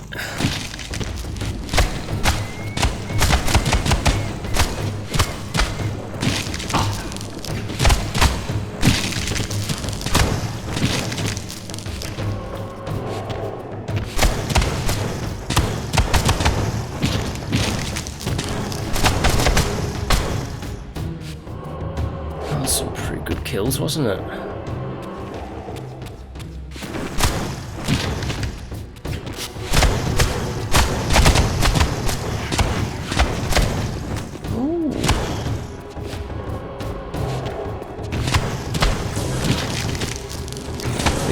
Speaker 1: That was some pretty good kills, wasn't it?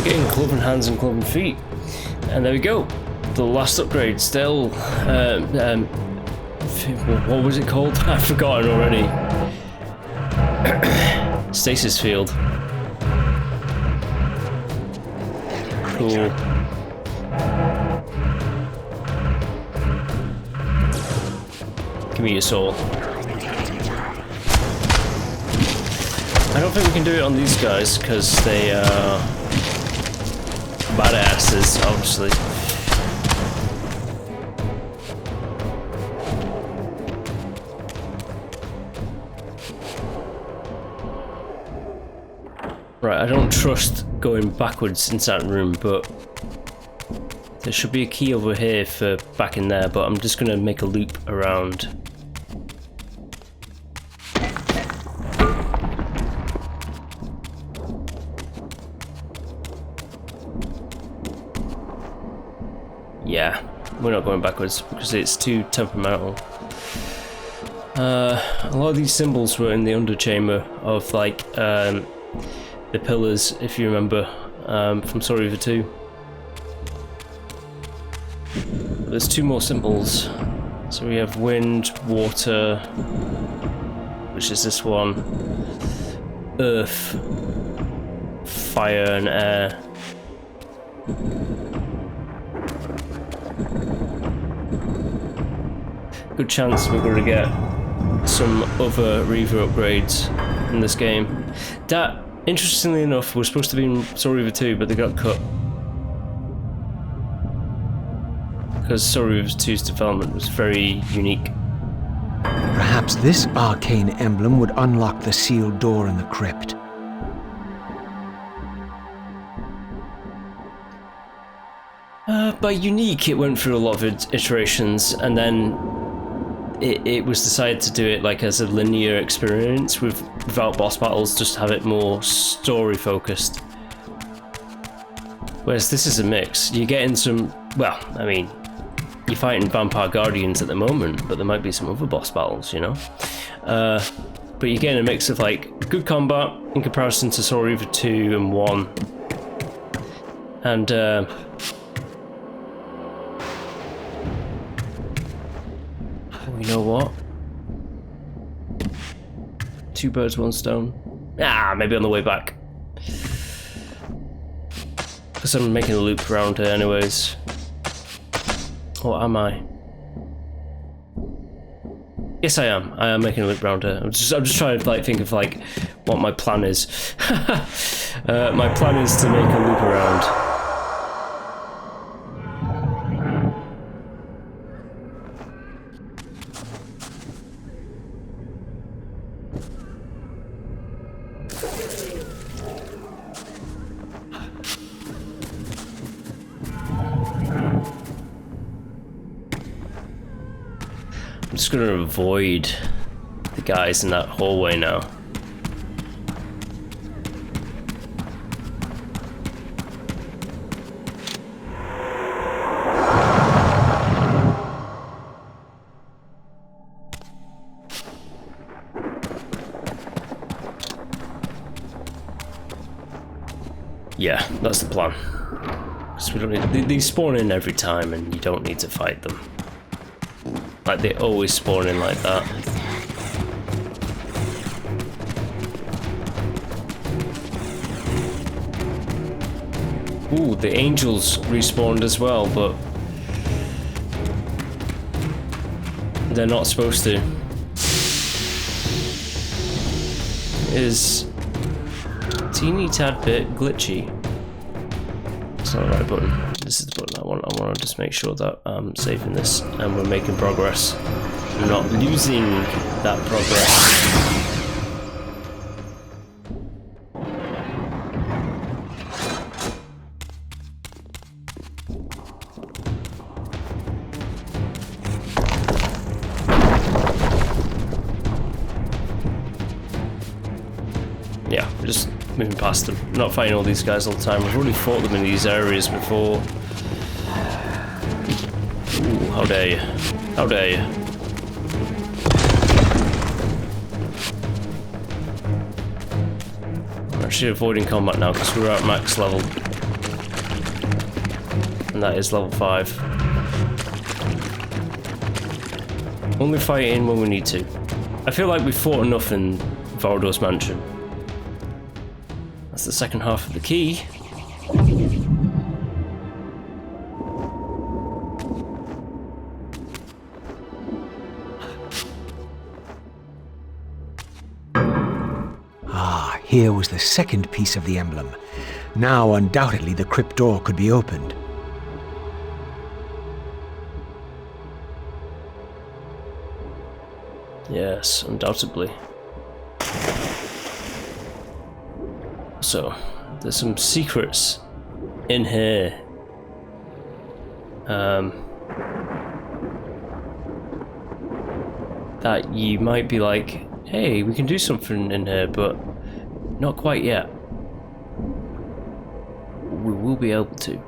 Speaker 1: Getting cloven hands and cloven feet, and there we go. The last upgrade still. What was it called? I've forgotten already. Stasis field. Cool. Give me your soul. I don't think we can do it on these guys because they are badasses, obviously. Right, I don't trust going backwards inside the room, but there should be a key over here for back in there, but I'm just gonna make a loop around. Yeah, we're not going backwards because it's too temperamental. A lot of these symbols were in the underchamber of like the pillars, if you remember, from Soul Reaver 2. There's two more symbols. So we have wind, water, which is this one, earth, fire and air. Good chance we're going to get some other Reaver upgrades in this game. That, interestingly enough, was supposed to be in Soul Reaver 2, but they got cut. Because Soul Reaver 2's development was very unique.
Speaker 2: Perhaps this arcane emblem would unlock the sealed door in the crypt.
Speaker 1: By unique, it went through a lot of iterations, and then it was decided to do it like as a linear experience without boss battles, just have it more story focused. Whereas this is a mix. You're getting some, well, I mean, you're fighting vampire guardians at the moment, but there might be some other boss battles, you know? But you're getting a mix of like good combat in comparison to Soul Reaver 2 and 1. And you know what? 2 birds, 1 stone. Maybe on the way back. Because I'm making a loop around here anyways. Or am I? Yes, I am. I am making a loop around here. I'm just trying to like think of like what my plan is. My plan is to make a loop around. I'm just gonna avoid the guys in that hallway now. Yeah, that's the plan. Because we don't need, they spawn in every time and you don't need to fight them. Like, they always spawn in like that. Ooh, the angels respawned as well, but they're not supposed to. It is a teeny tad bit glitchy. It's not the right button. This is the button I want. I want to just make sure that I'm saving this and we're making progress. We're not losing that progress. Yeah, we're just moving past them. We're not fighting all these guys all the time. We've already fought them in these areas before. Ooh, how dare you. How dare you. I'm actually avoiding combat now because we're at max level. And that is level 5. Only fighting when we need to. I feel like we fought enough in Valdor's mansion. That's the second half of the key.
Speaker 2: Ah, here was the second piece of the emblem. Now, undoubtedly, the crypt door could be opened.
Speaker 1: Yes, undoubtedly. So, there's some secrets in here. That you might be like, hey, we can do something in here, but not quite yet. We will be able to.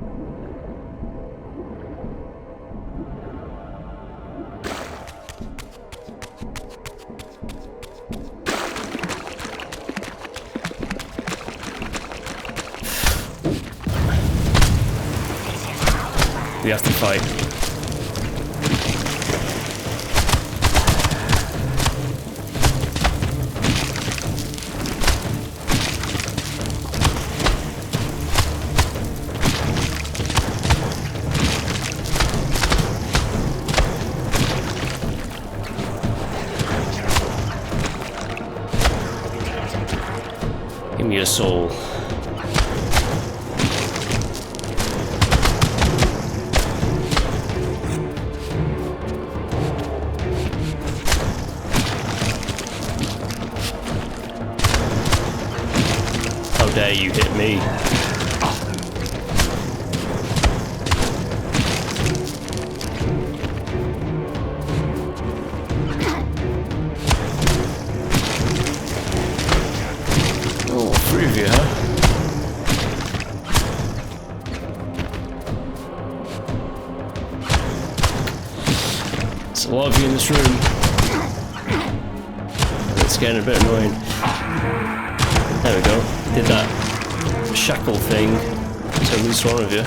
Speaker 1: We have to fight. Give me your soul. How dare you hit me? Oh, 3 of you, huh? There's a lot of you in this room. It's getting a bit annoying. There we go. Did that shackle thing. to at least one of you.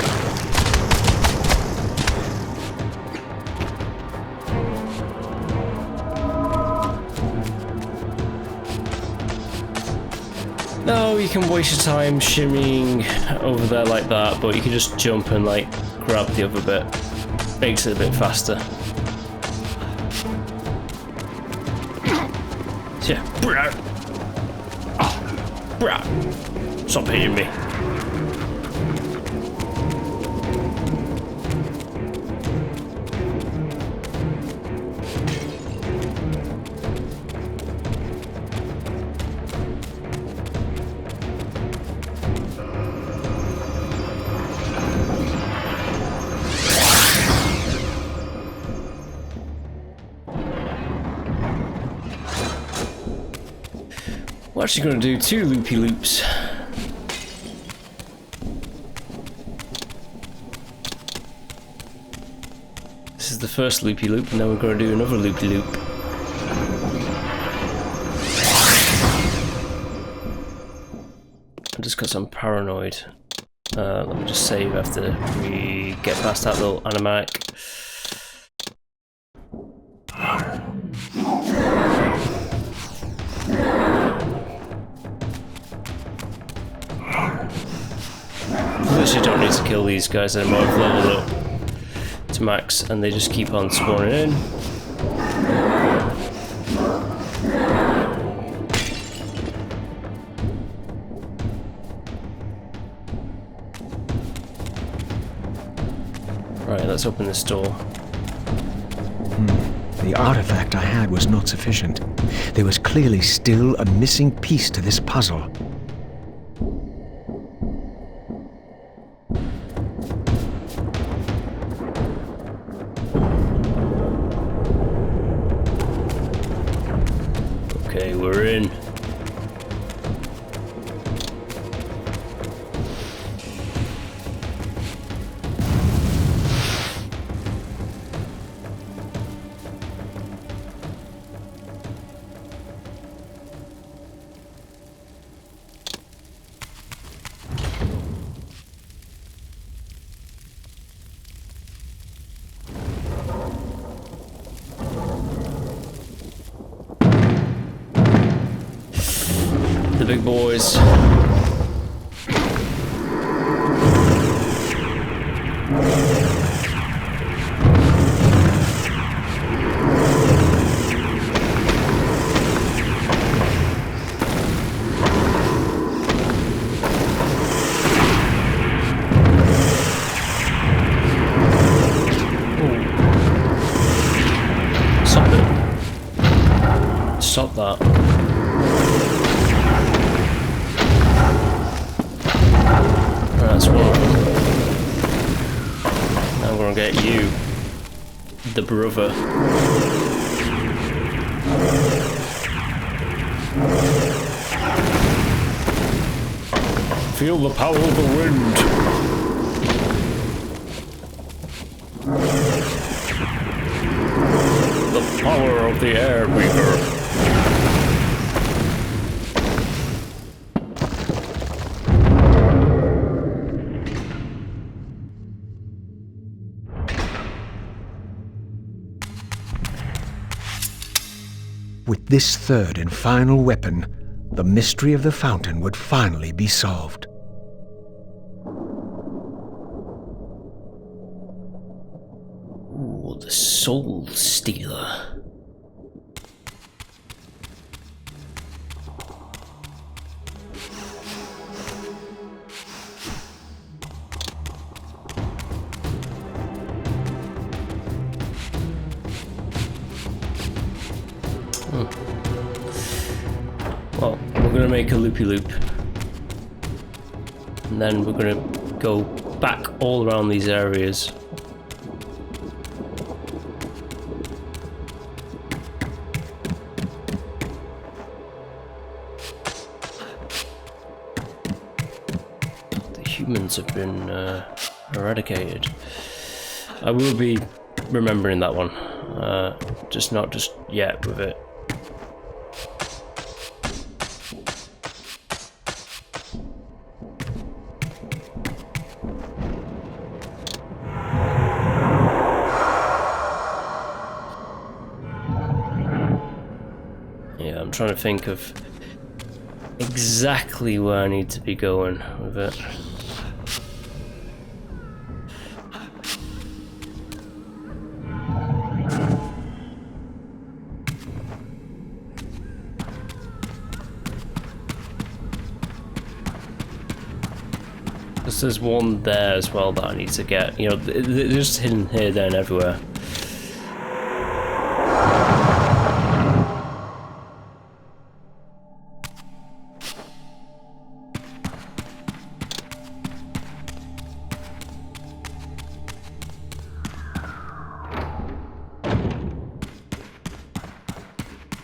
Speaker 1: No, you can waste your time shimmying over there like that, but you can just jump and like grab the other bit. Makes it a bit faster. Yeah. Stop hitting me. We're actually going to do 2 loopy loops. This is the first loopy loop, and then we're going to do another loopy loop. Just because I'm paranoid. Let me just save after we get past that little animatic. Literally don't need to kill these guys anymore. I've leveled up to max and they just keep on spawning in. Right, let's open this door.
Speaker 2: The artifact I had was not sufficient. There was clearly still a missing piece to this puzzle.
Speaker 1: Okay, we're in. The big boys. Stop it. Stop that. That's one of them. Now we're gonna get you, the brother. Feel the power of the wind. The power of the air weaver.
Speaker 2: With this third and final weapon, the mystery of the fountain would finally be solved.
Speaker 1: Ooh, the Soul Stealer. Well, we're gonna make a loopy loop, and then we're gonna go back all around these areas. The humans have been eradicated. I will be remembering that one, just not just yet with it. I'm trying to think of exactly where I need to be going with it. There's one there as well that I need to get. You know, they're just hidden here, there, and everywhere.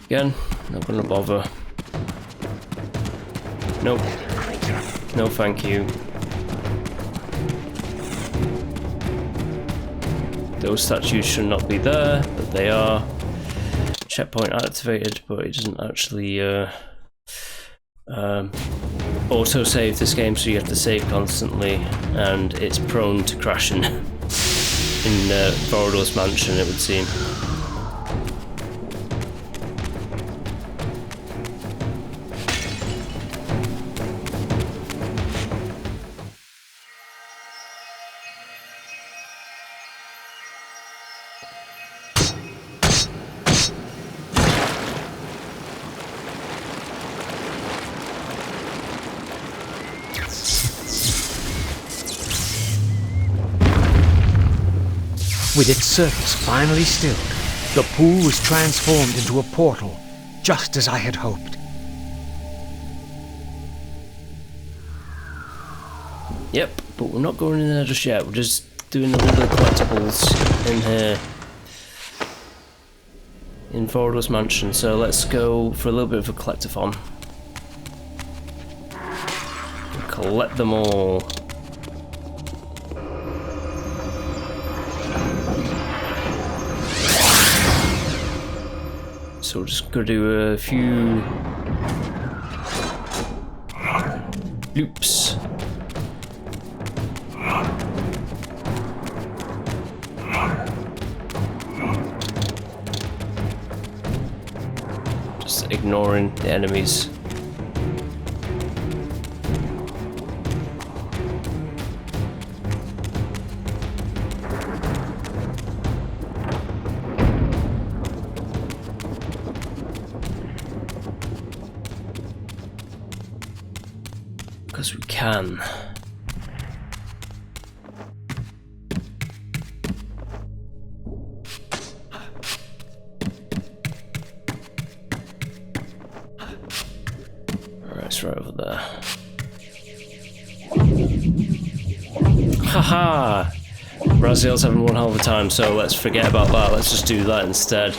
Speaker 1: Again, not gonna bother. Nope. No, thank you. Those statues should not be there, but they are. Checkpoint activated, but it doesn't actually auto-save this game, so you have to save constantly, and it's prone to crashing in Vorador's mansion, it would seem.
Speaker 2: With its surface finally stilled, the pool was transformed into a portal, just as I had hoped.
Speaker 1: Yep, but we're not going in there just yet. We're just doing a little bit of collectibles in here. In Vorador's mansion, so let's go for a little bit of a collectathon. Collect them all. So we're just gonna do a few loops. Just ignoring the enemies. Because we can. Alright, it's right over there. Haha! Raziel's having one hell of a time, so let's forget about that. Let's just do that instead.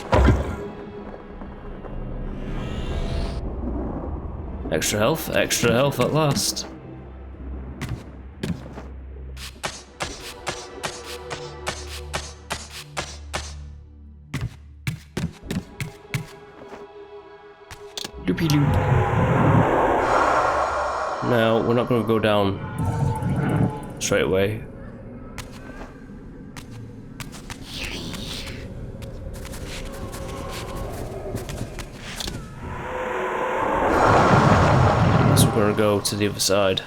Speaker 1: Extra health at last. Loopy loop. Now, we're not going to go down straight away. So we're going to go to the other side.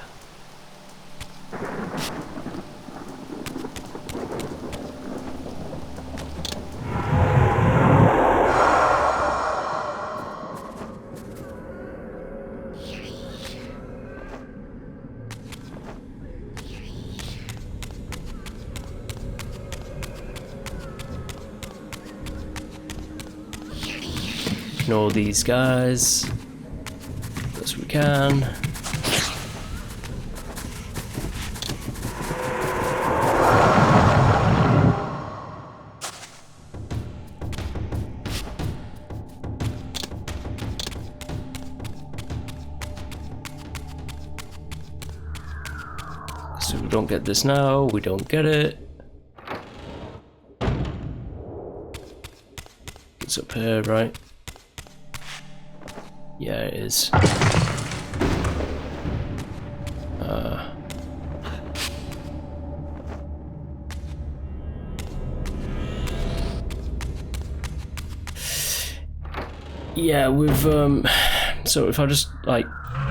Speaker 1: Ignore these guys as we can. So we don't get this now, we don't get it. It's up here, right? Yeah, it is. yeah, with so if I just like,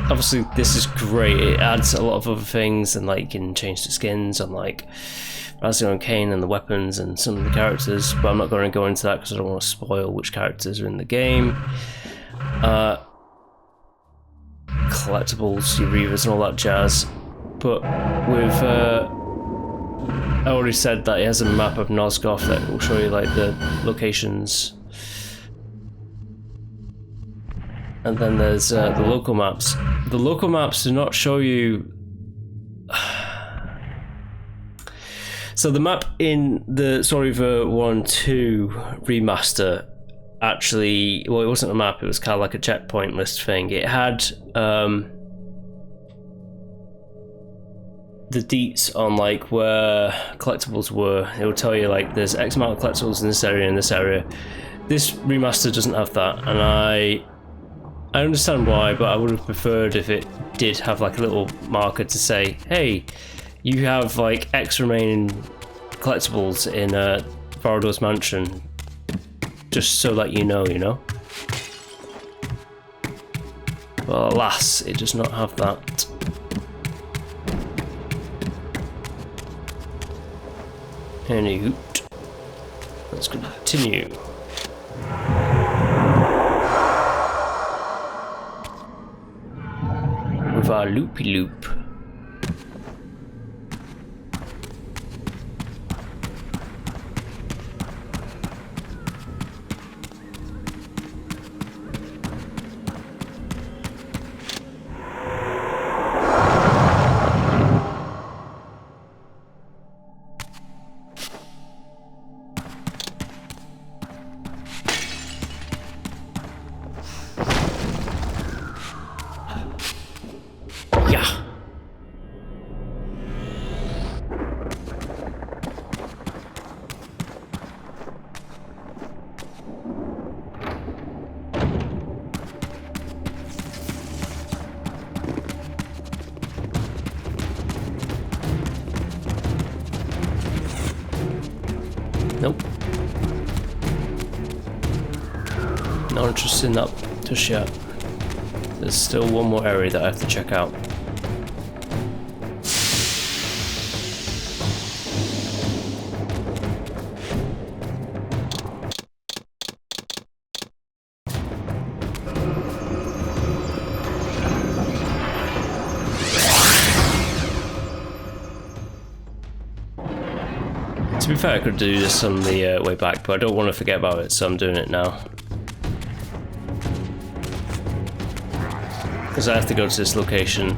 Speaker 1: obviously this is great. It adds a lot of other things, and like you can change the skins on like Raziel and Kain and the weapons and some of the characters. But I'm not going to go into that because I don't want to spoil which characters are in the game. Collectibles, your Reavers and all that jazz. But with I already said that it has a map of Nosgoth that will show you like the locations. And then there's the local maps. The local maps do not show you. So the map in the Storyver 1-2 remaster actually, well, it wasn't a map, it was kind of like a checkpoint list thing. It had the deets on like where collectibles were. It will tell you like there's X amount of collectibles in this area and this area. This remaster doesn't have that, and I understand why, but I would have preferred if it did have like a little marker to say, hey, you have like X remaining collectibles in Farador's mansion, just so that you know. But alas, it does not have that. Anywho, let's continue. With our loopy-loop. Nope. Not interested in that just yet. There's still one more area that I have to check out. To be fair, I could do this on the way back, but I don't want to forget about it, so I'm doing it now. Because I have to go to this location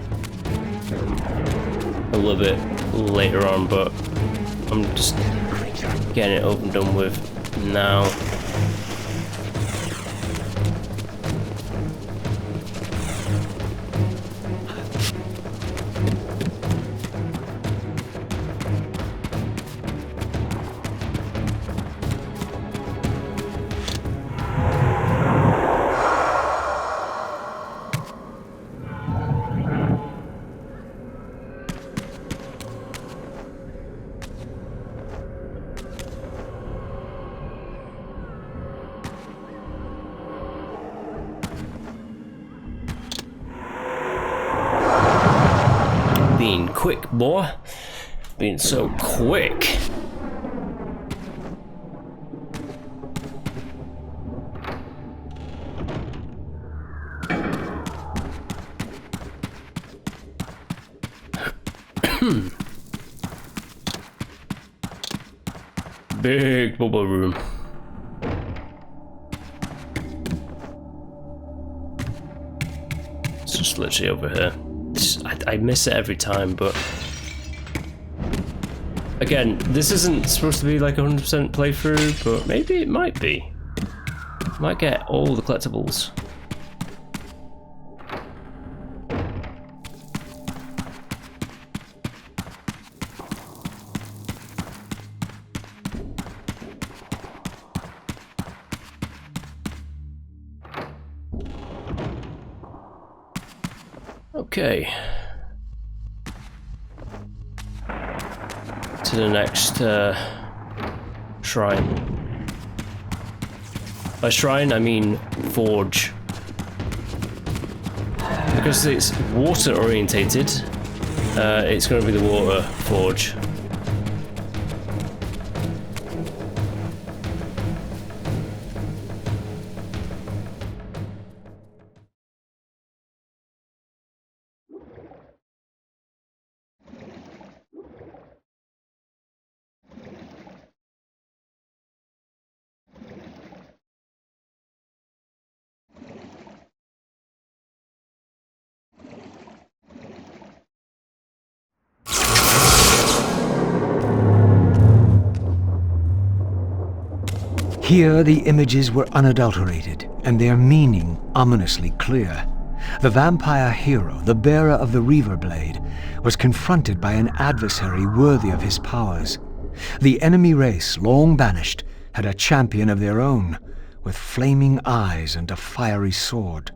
Speaker 1: a little bit later on, but I'm just getting it over and done with now. Being quick, boy. Being so quick. Big bubble room. It's just literally over here. I miss it every time, but again, this isn't supposed to be like 100% playthrough, but maybe it might be. Might get all the collectibles. Okay. To the next shrine. By shrine, I mean forge. Because it's water orientated, it's going to be the water forge.
Speaker 2: Here the images were unadulterated, and their meaning ominously clear. The vampire hero, the bearer of the Reaver Blade, was confronted by an adversary worthy of his powers. The enemy race, long banished, had a champion of their own, with flaming eyes and a fiery sword.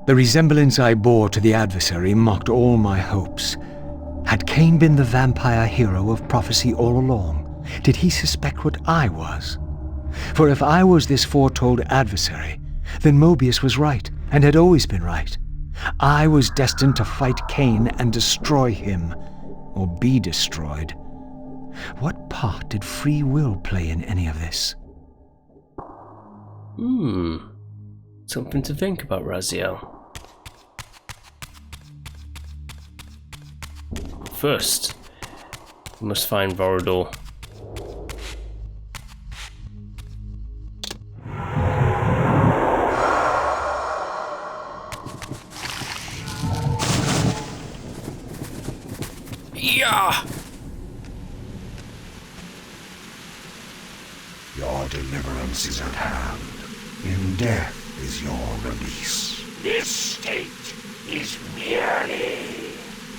Speaker 2: The resemblance I bore to the adversary mocked all my hopes. Had Kain been the vampire hero of prophecy all along? Did he suspect what I was? For if I was this foretold adversary, then Mobius was right, and had always been right. I was destined to fight Kain and destroy him, or be destroyed. What part did free will play in any of this?
Speaker 1: Something to think about, Raziel. First, we must find Vorador. Yeah!
Speaker 6: Your deliverance is at hand. In death is your release. This state is merely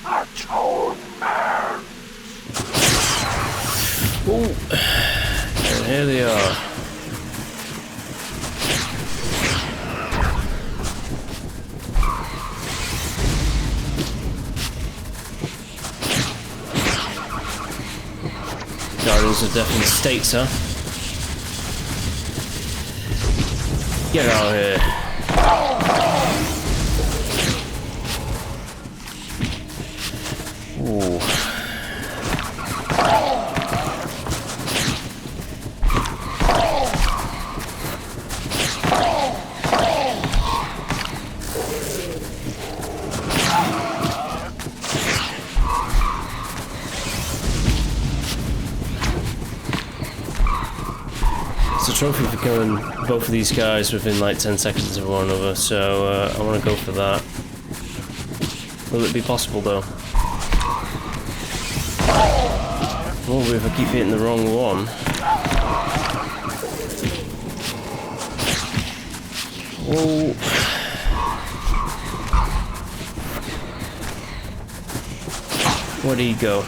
Speaker 6: atonement.
Speaker 1: Oh, and here they are. Guardians of Defiance States, huh? Get out of here. Ooh. It's a trophy for killing both of these guys within like 10 seconds of one another, so I want to go for that. Will it be possible though? Oh, if I keep hitting the wrong one. Whoa. Where'd he go?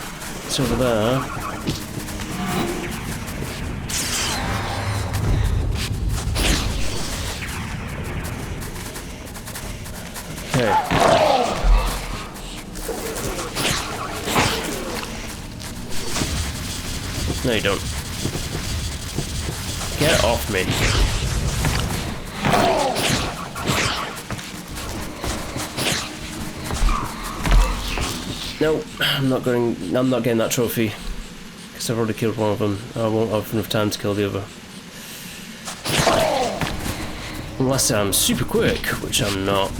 Speaker 1: It's over there, huh? Okay. No, you don't. Get off me. No, I'm not getting that trophy. Because I've already killed one of them. I won't have enough time to kill the other. Unless I'm super quick, which I'm not.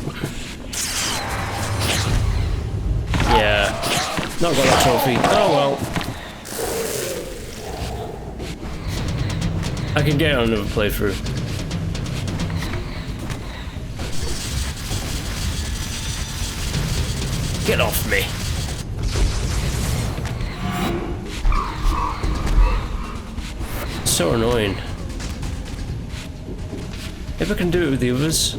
Speaker 1: Yeah, not got that trophy. Oh well. I can get on another playthrough. Get off me. So annoying. If I can do it with the others.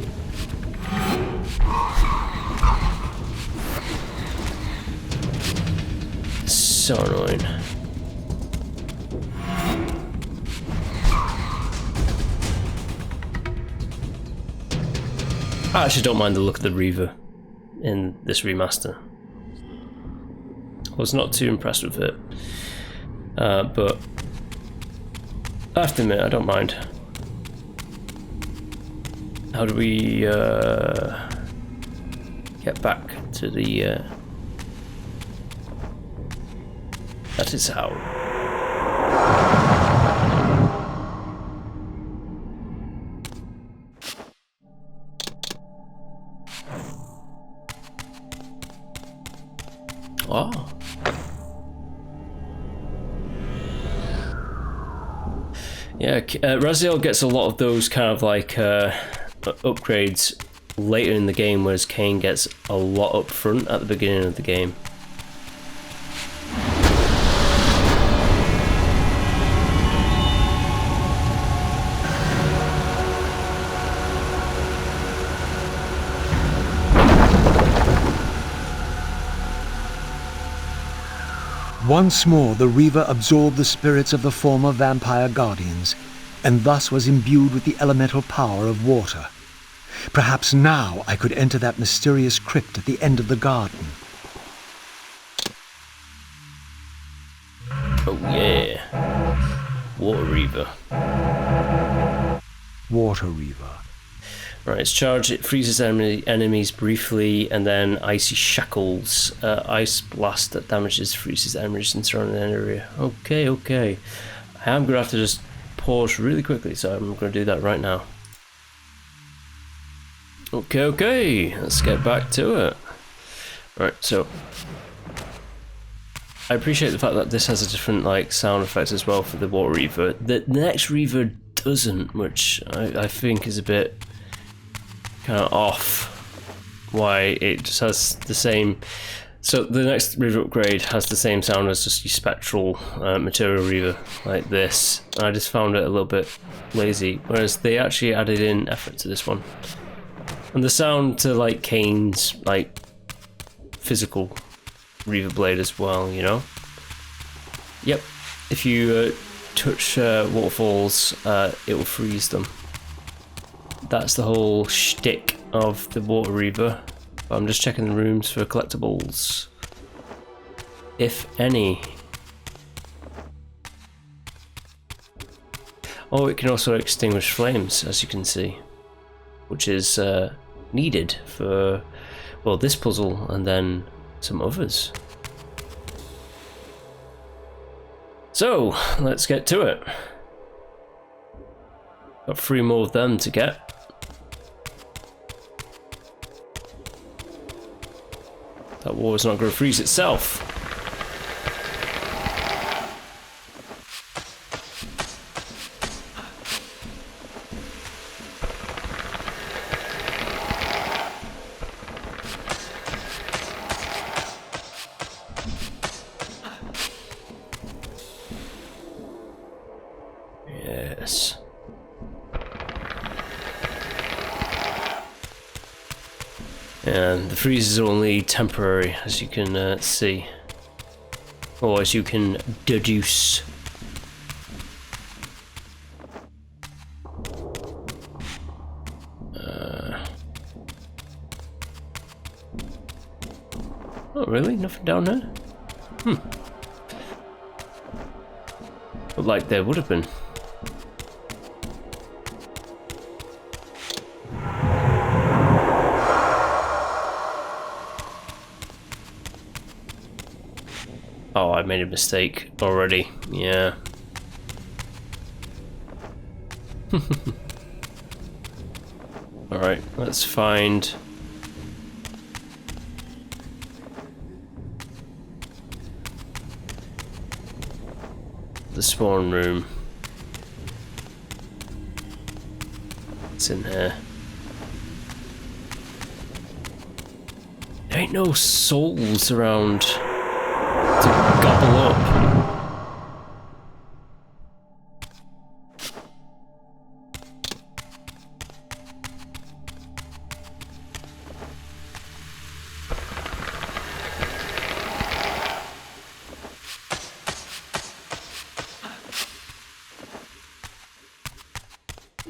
Speaker 1: So annoying. I actually don't mind the look of the Reaver in this remaster. I was not too impressed with it, but I have to admit I don't mind. How do we get back to the... That is how. Oh. Yeah, Raziel gets a lot of those kind of like upgrades later in the game, whereas Kain gets a lot up front at the beginning of the game.
Speaker 2: Once more the Reaver absorbed the spirits of the former vampire guardians, and thus was imbued with the elemental power of water. Perhaps now I could enter that mysterious crypt at the end of the garden.
Speaker 1: Oh yeah. Water Reaver.
Speaker 2: Water Reaver.
Speaker 1: Right, it's charged, it freezes enemies briefly, and then Icy Shackles, Ice Blast that damages, freezes enemies in surrounding area. Okay, okay. I am going to have to just pause really quickly, so I'm going to do that right now. Okay, okay, let's get back to it. Right, so I appreciate the fact that this has a different like sound effect as well for the Water Reaver. The next Reaver doesn't, which I think is a bit kind of off. Why it just has the same. So the next Reaver upgrade has the same sound as just your Spectral Material Reaver, like this. I just found it a little bit lazy, whereas they actually added in effort to this one. And the sound to like Kain's like physical Reaver blade as well, you know. Yep, if you touch waterfalls, it will freeze them. That's the whole shtick of the Water Reaver. I'm just checking the rooms for collectibles, if any. Oh, it can also extinguish flames, as you can see, which is needed for, well, this puzzle and then some others. So, let's get to it. Got 3 more of them to get. That water's not going to freeze itself. Yes. And the freeze is only temporary, as you can see, or as you can deduce. Oh really? Nothing down there? Looked like there would have been. Oh, I made a mistake already. Yeah. Alright, let's find the spawn room. It's in here. There ain't no souls around to gobble up.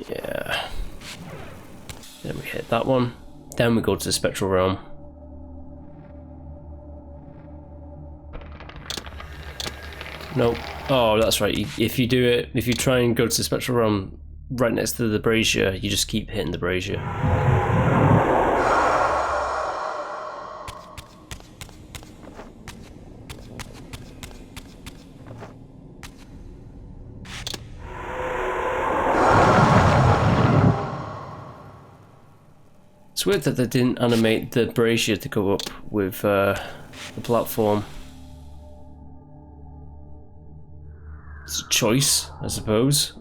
Speaker 1: Yeah. Then we hit that one. Then we go to the Spectral Realm. Nope. Oh, that's right. If you do it, if you try and go to the Spectral Realm right next to the brazier. You just keep hitting the brazier. It's weird that they didn't animate the brazier to go up with the platform. It's a choice, I suppose.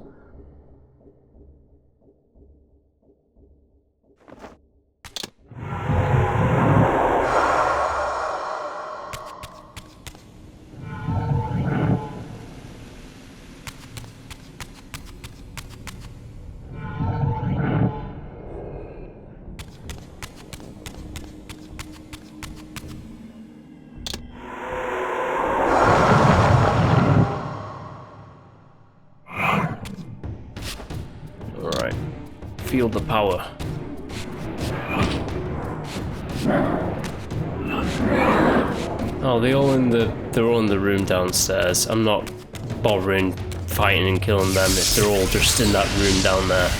Speaker 1: Feel the power. Oh, they're all in the room downstairs. I'm not bothering fighting and killing them if they're all just in that room down there.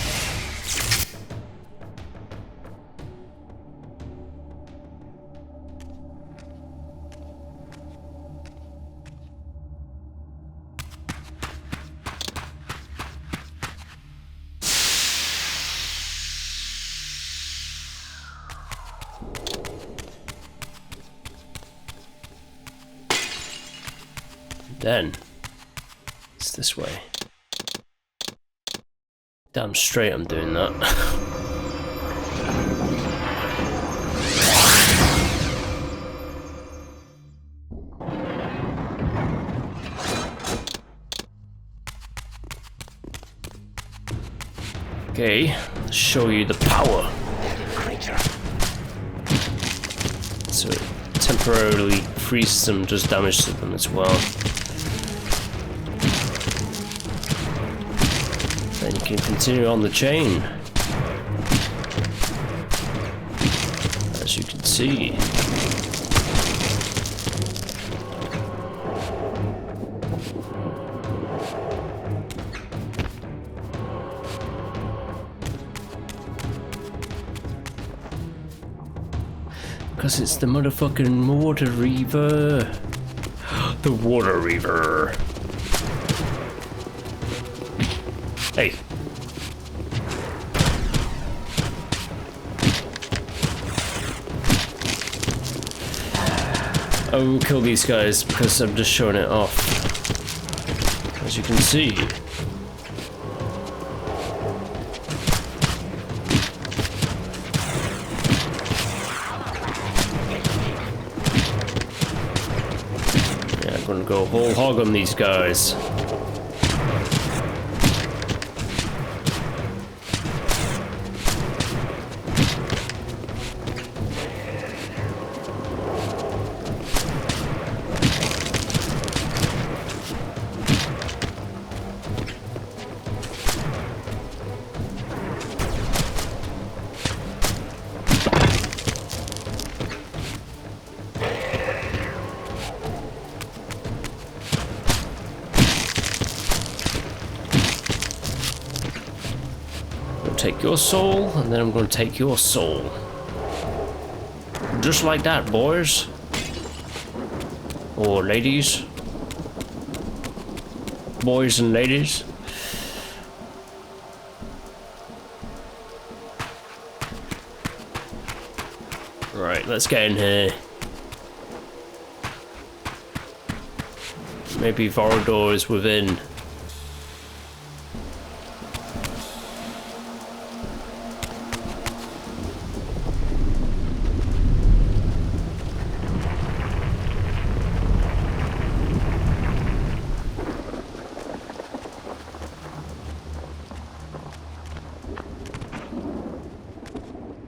Speaker 1: Then it's this way. Damn straight I'm doing that. Okay, let's show you the power. So it temporarily freezes them, does damage to them as well. Then you can continue on the chain, as you can see. Because it's the motherfucking water reaver. The water reaver. Hey. I will kill these guys because I'm just showing it off. As you can see. Yeah, I'm gonna go whole hog on these guys. Take your soul, and then I'm going to take your soul. Just like that, boys. Or ladies. Boys and ladies. Right, let's get in here. Maybe Vorador is within.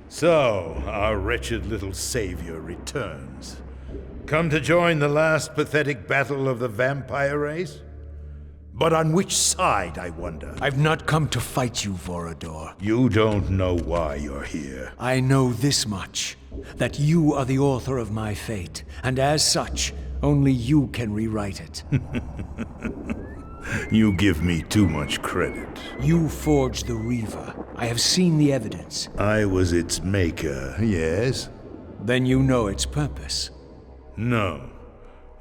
Speaker 7: So, our wretched little savior returns. Come to join the last pathetic battle of the vampire race? But on which side, I wonder?
Speaker 2: I've not come to fight you, Vorador.
Speaker 7: You don't know why you're here.
Speaker 2: I know this much, that you are the author of my fate, and as such, only you can rewrite it.
Speaker 7: You give me too much credit.
Speaker 2: You forged the Reaver. I have seen the evidence.
Speaker 7: I was its maker, yes?
Speaker 2: Then you know its purpose.
Speaker 7: No.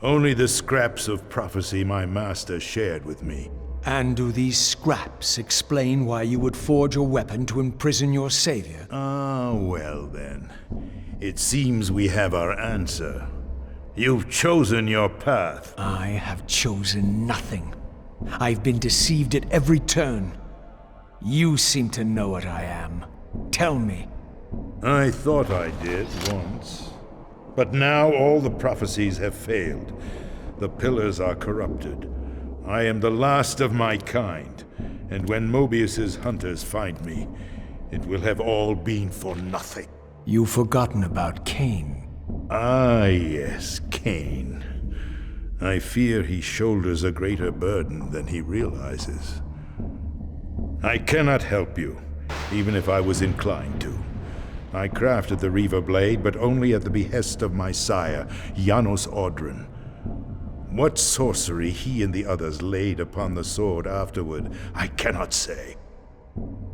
Speaker 7: Only the scraps of prophecy my master shared with me.
Speaker 2: And do these scraps explain why you would forge a weapon to imprison your savior?
Speaker 7: Ah, well then. It seems we have our answer. You've chosen your path.
Speaker 2: I have chosen nothing. I've been deceived at every turn. You seem to know what I am. Tell me.
Speaker 7: I thought I did once. But now all the prophecies have failed. The pillars are corrupted. I am the last of my kind, and when Mobius's hunters find me, it will have all been for nothing.
Speaker 2: You've forgotten about Kain.
Speaker 7: Ah, yes, Kain. I fear he shoulders a greater burden than he realizes. I cannot help you, even if I was inclined to. I crafted the Reaver blade, but only at the behest of my sire, Janos Audron. What sorcery he and the others laid upon the sword afterward, I cannot say.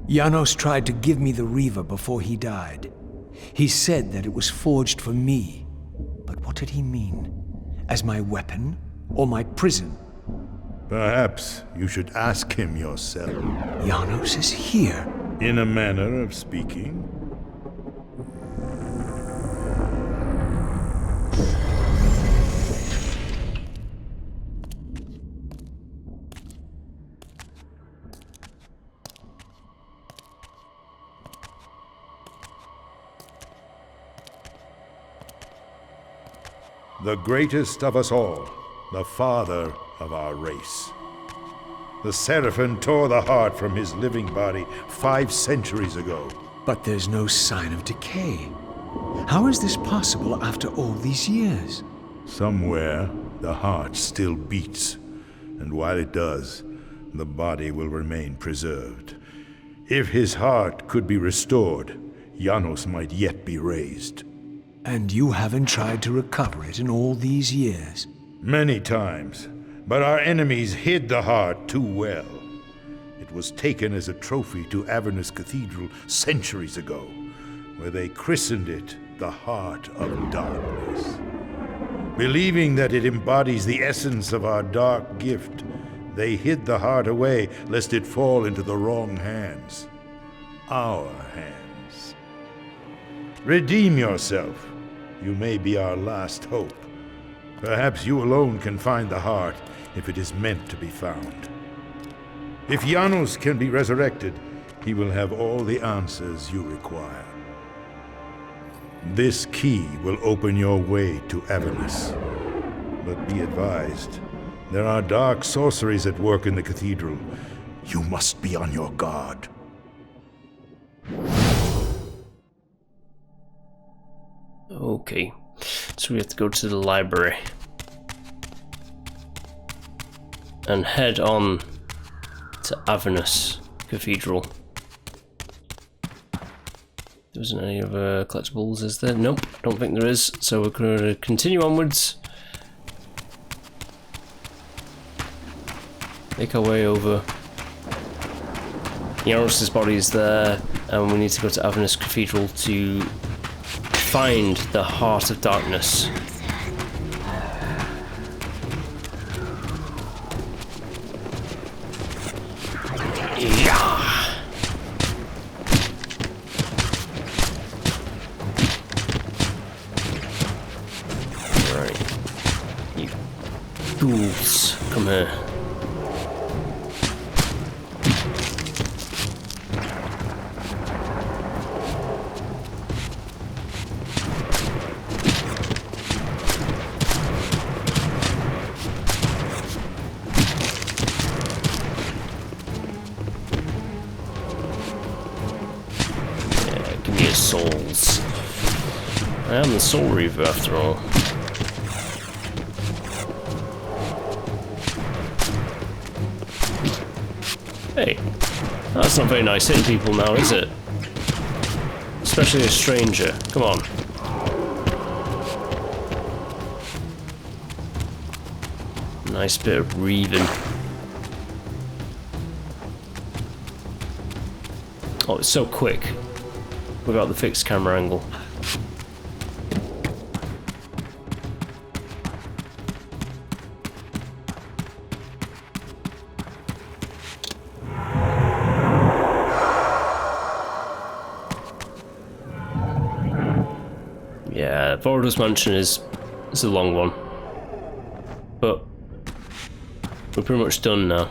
Speaker 2: Janos tried to give me the Reaver before he died. He said that it was forged for me. But what did he mean? As my weapon or my prison?
Speaker 7: Perhaps you should ask him yourself.
Speaker 2: Janos is here.
Speaker 7: In a manner of speaking. The greatest of us all, the father of our race. The Seraphim tore the heart from his living body 5 centuries ago.
Speaker 2: But there's no sign of decay. How is this possible after all these years?
Speaker 7: Somewhere, the heart still beats, and while it does, the body will remain preserved. If his heart could be restored, Janos might yet be raised.
Speaker 2: And you haven't tried to recover it in all these years?
Speaker 7: Many times, but our enemies hid the heart too well. It was taken as a trophy to Avernus Cathedral centuries ago, where they christened it the Heart of Darkness. Believing that it embodies the essence of our dark gift, they hid the heart away lest it fall into the wrong hands. Our hands. Redeem yourself. You may be our last hope. Perhaps you alone can find the heart if it is meant to be found. If Janos can be resurrected, he will have all the answers you require. This key will open your way to Avernus. But be advised, there are dark sorceries at work in the cathedral. You must be on your guard.
Speaker 1: Okay, so we have to go to the library and head on to Avernus Cathedral. There isn't any other collectibles, is there? Nope, don't think there is. So we're going to continue onwards. Make our way over. Janos' body is there, and we need to go to Avernus Cathedral to find the Heart of Darkness. Yeah. Right. You ghouls, come here. Souls. I am the Soul Reaver after all. Hey, that's not very nice hitting people now, is it? Especially a stranger. Come on. Nice bit of reaving. Oh, it's so quick without the fixed camera angle. Yeah, Vorador's Mansion is a long one, but we're pretty much done now.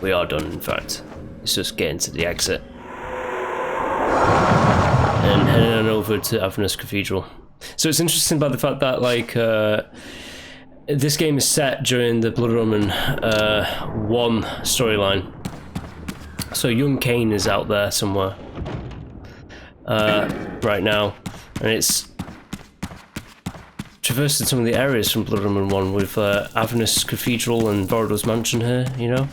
Speaker 1: We are done, in fact. It's just getting to the exit and heading on over to Avernus Cathedral. So it's interesting by the fact that like this game is set during the Blood Omen 1 storyline. So young Kain is out there somewhere right now, and it's traversing some of the areas from Blood Omen 1 with Avernus Cathedral and Vorador's Mansion here, you know?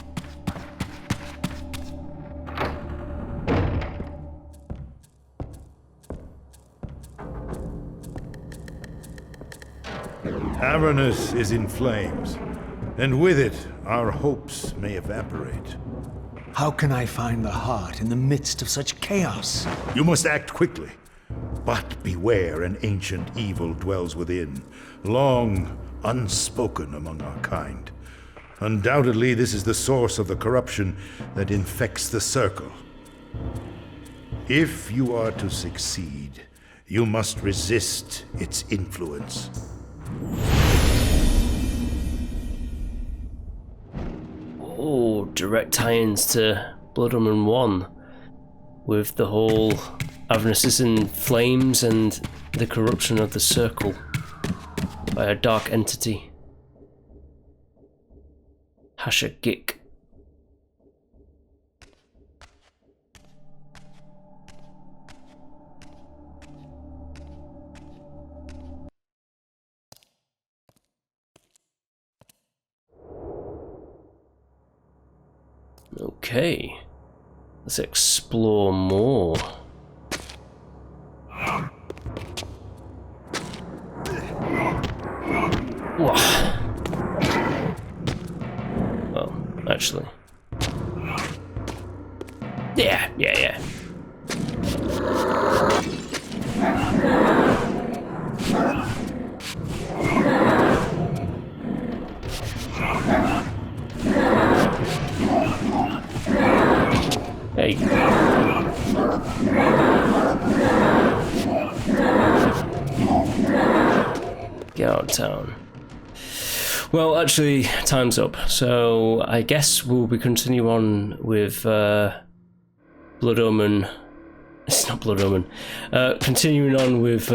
Speaker 7: Avernus is in flames, and with it, our hopes may evaporate.
Speaker 2: How can I find the heart in the midst of such chaos?
Speaker 7: You must act quickly, but beware an ancient evil dwells within, long unspoken among our kind. Undoubtedly, this is the source of the corruption that infects the Circle. If you are to succeed, you must resist its influence.
Speaker 1: Oh, direct tie-ins to Blood Omen 1 with the whole Avernus is in flames and the corruption of the Circle by a dark entity. Hashagik. Okay, let's explore more. Wah. Well, actually. Yeah. Hey. Get out of town. Well, actually, time's up. So I guess we'll be continuing on with Blood Omen. It's not Blood Omen. Continuing on with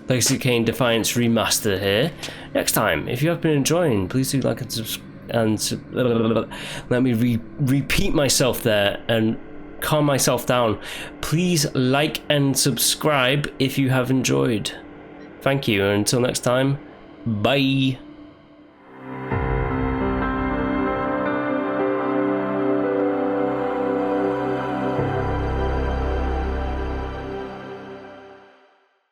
Speaker 1: Legacy Kain Defiance Remastered here. Next time, if you have been enjoying, please do like and subscribe. Let me repeat myself there and calm myself down. Please like and subscribe if you have enjoyed. Thank you, and until next time, bye.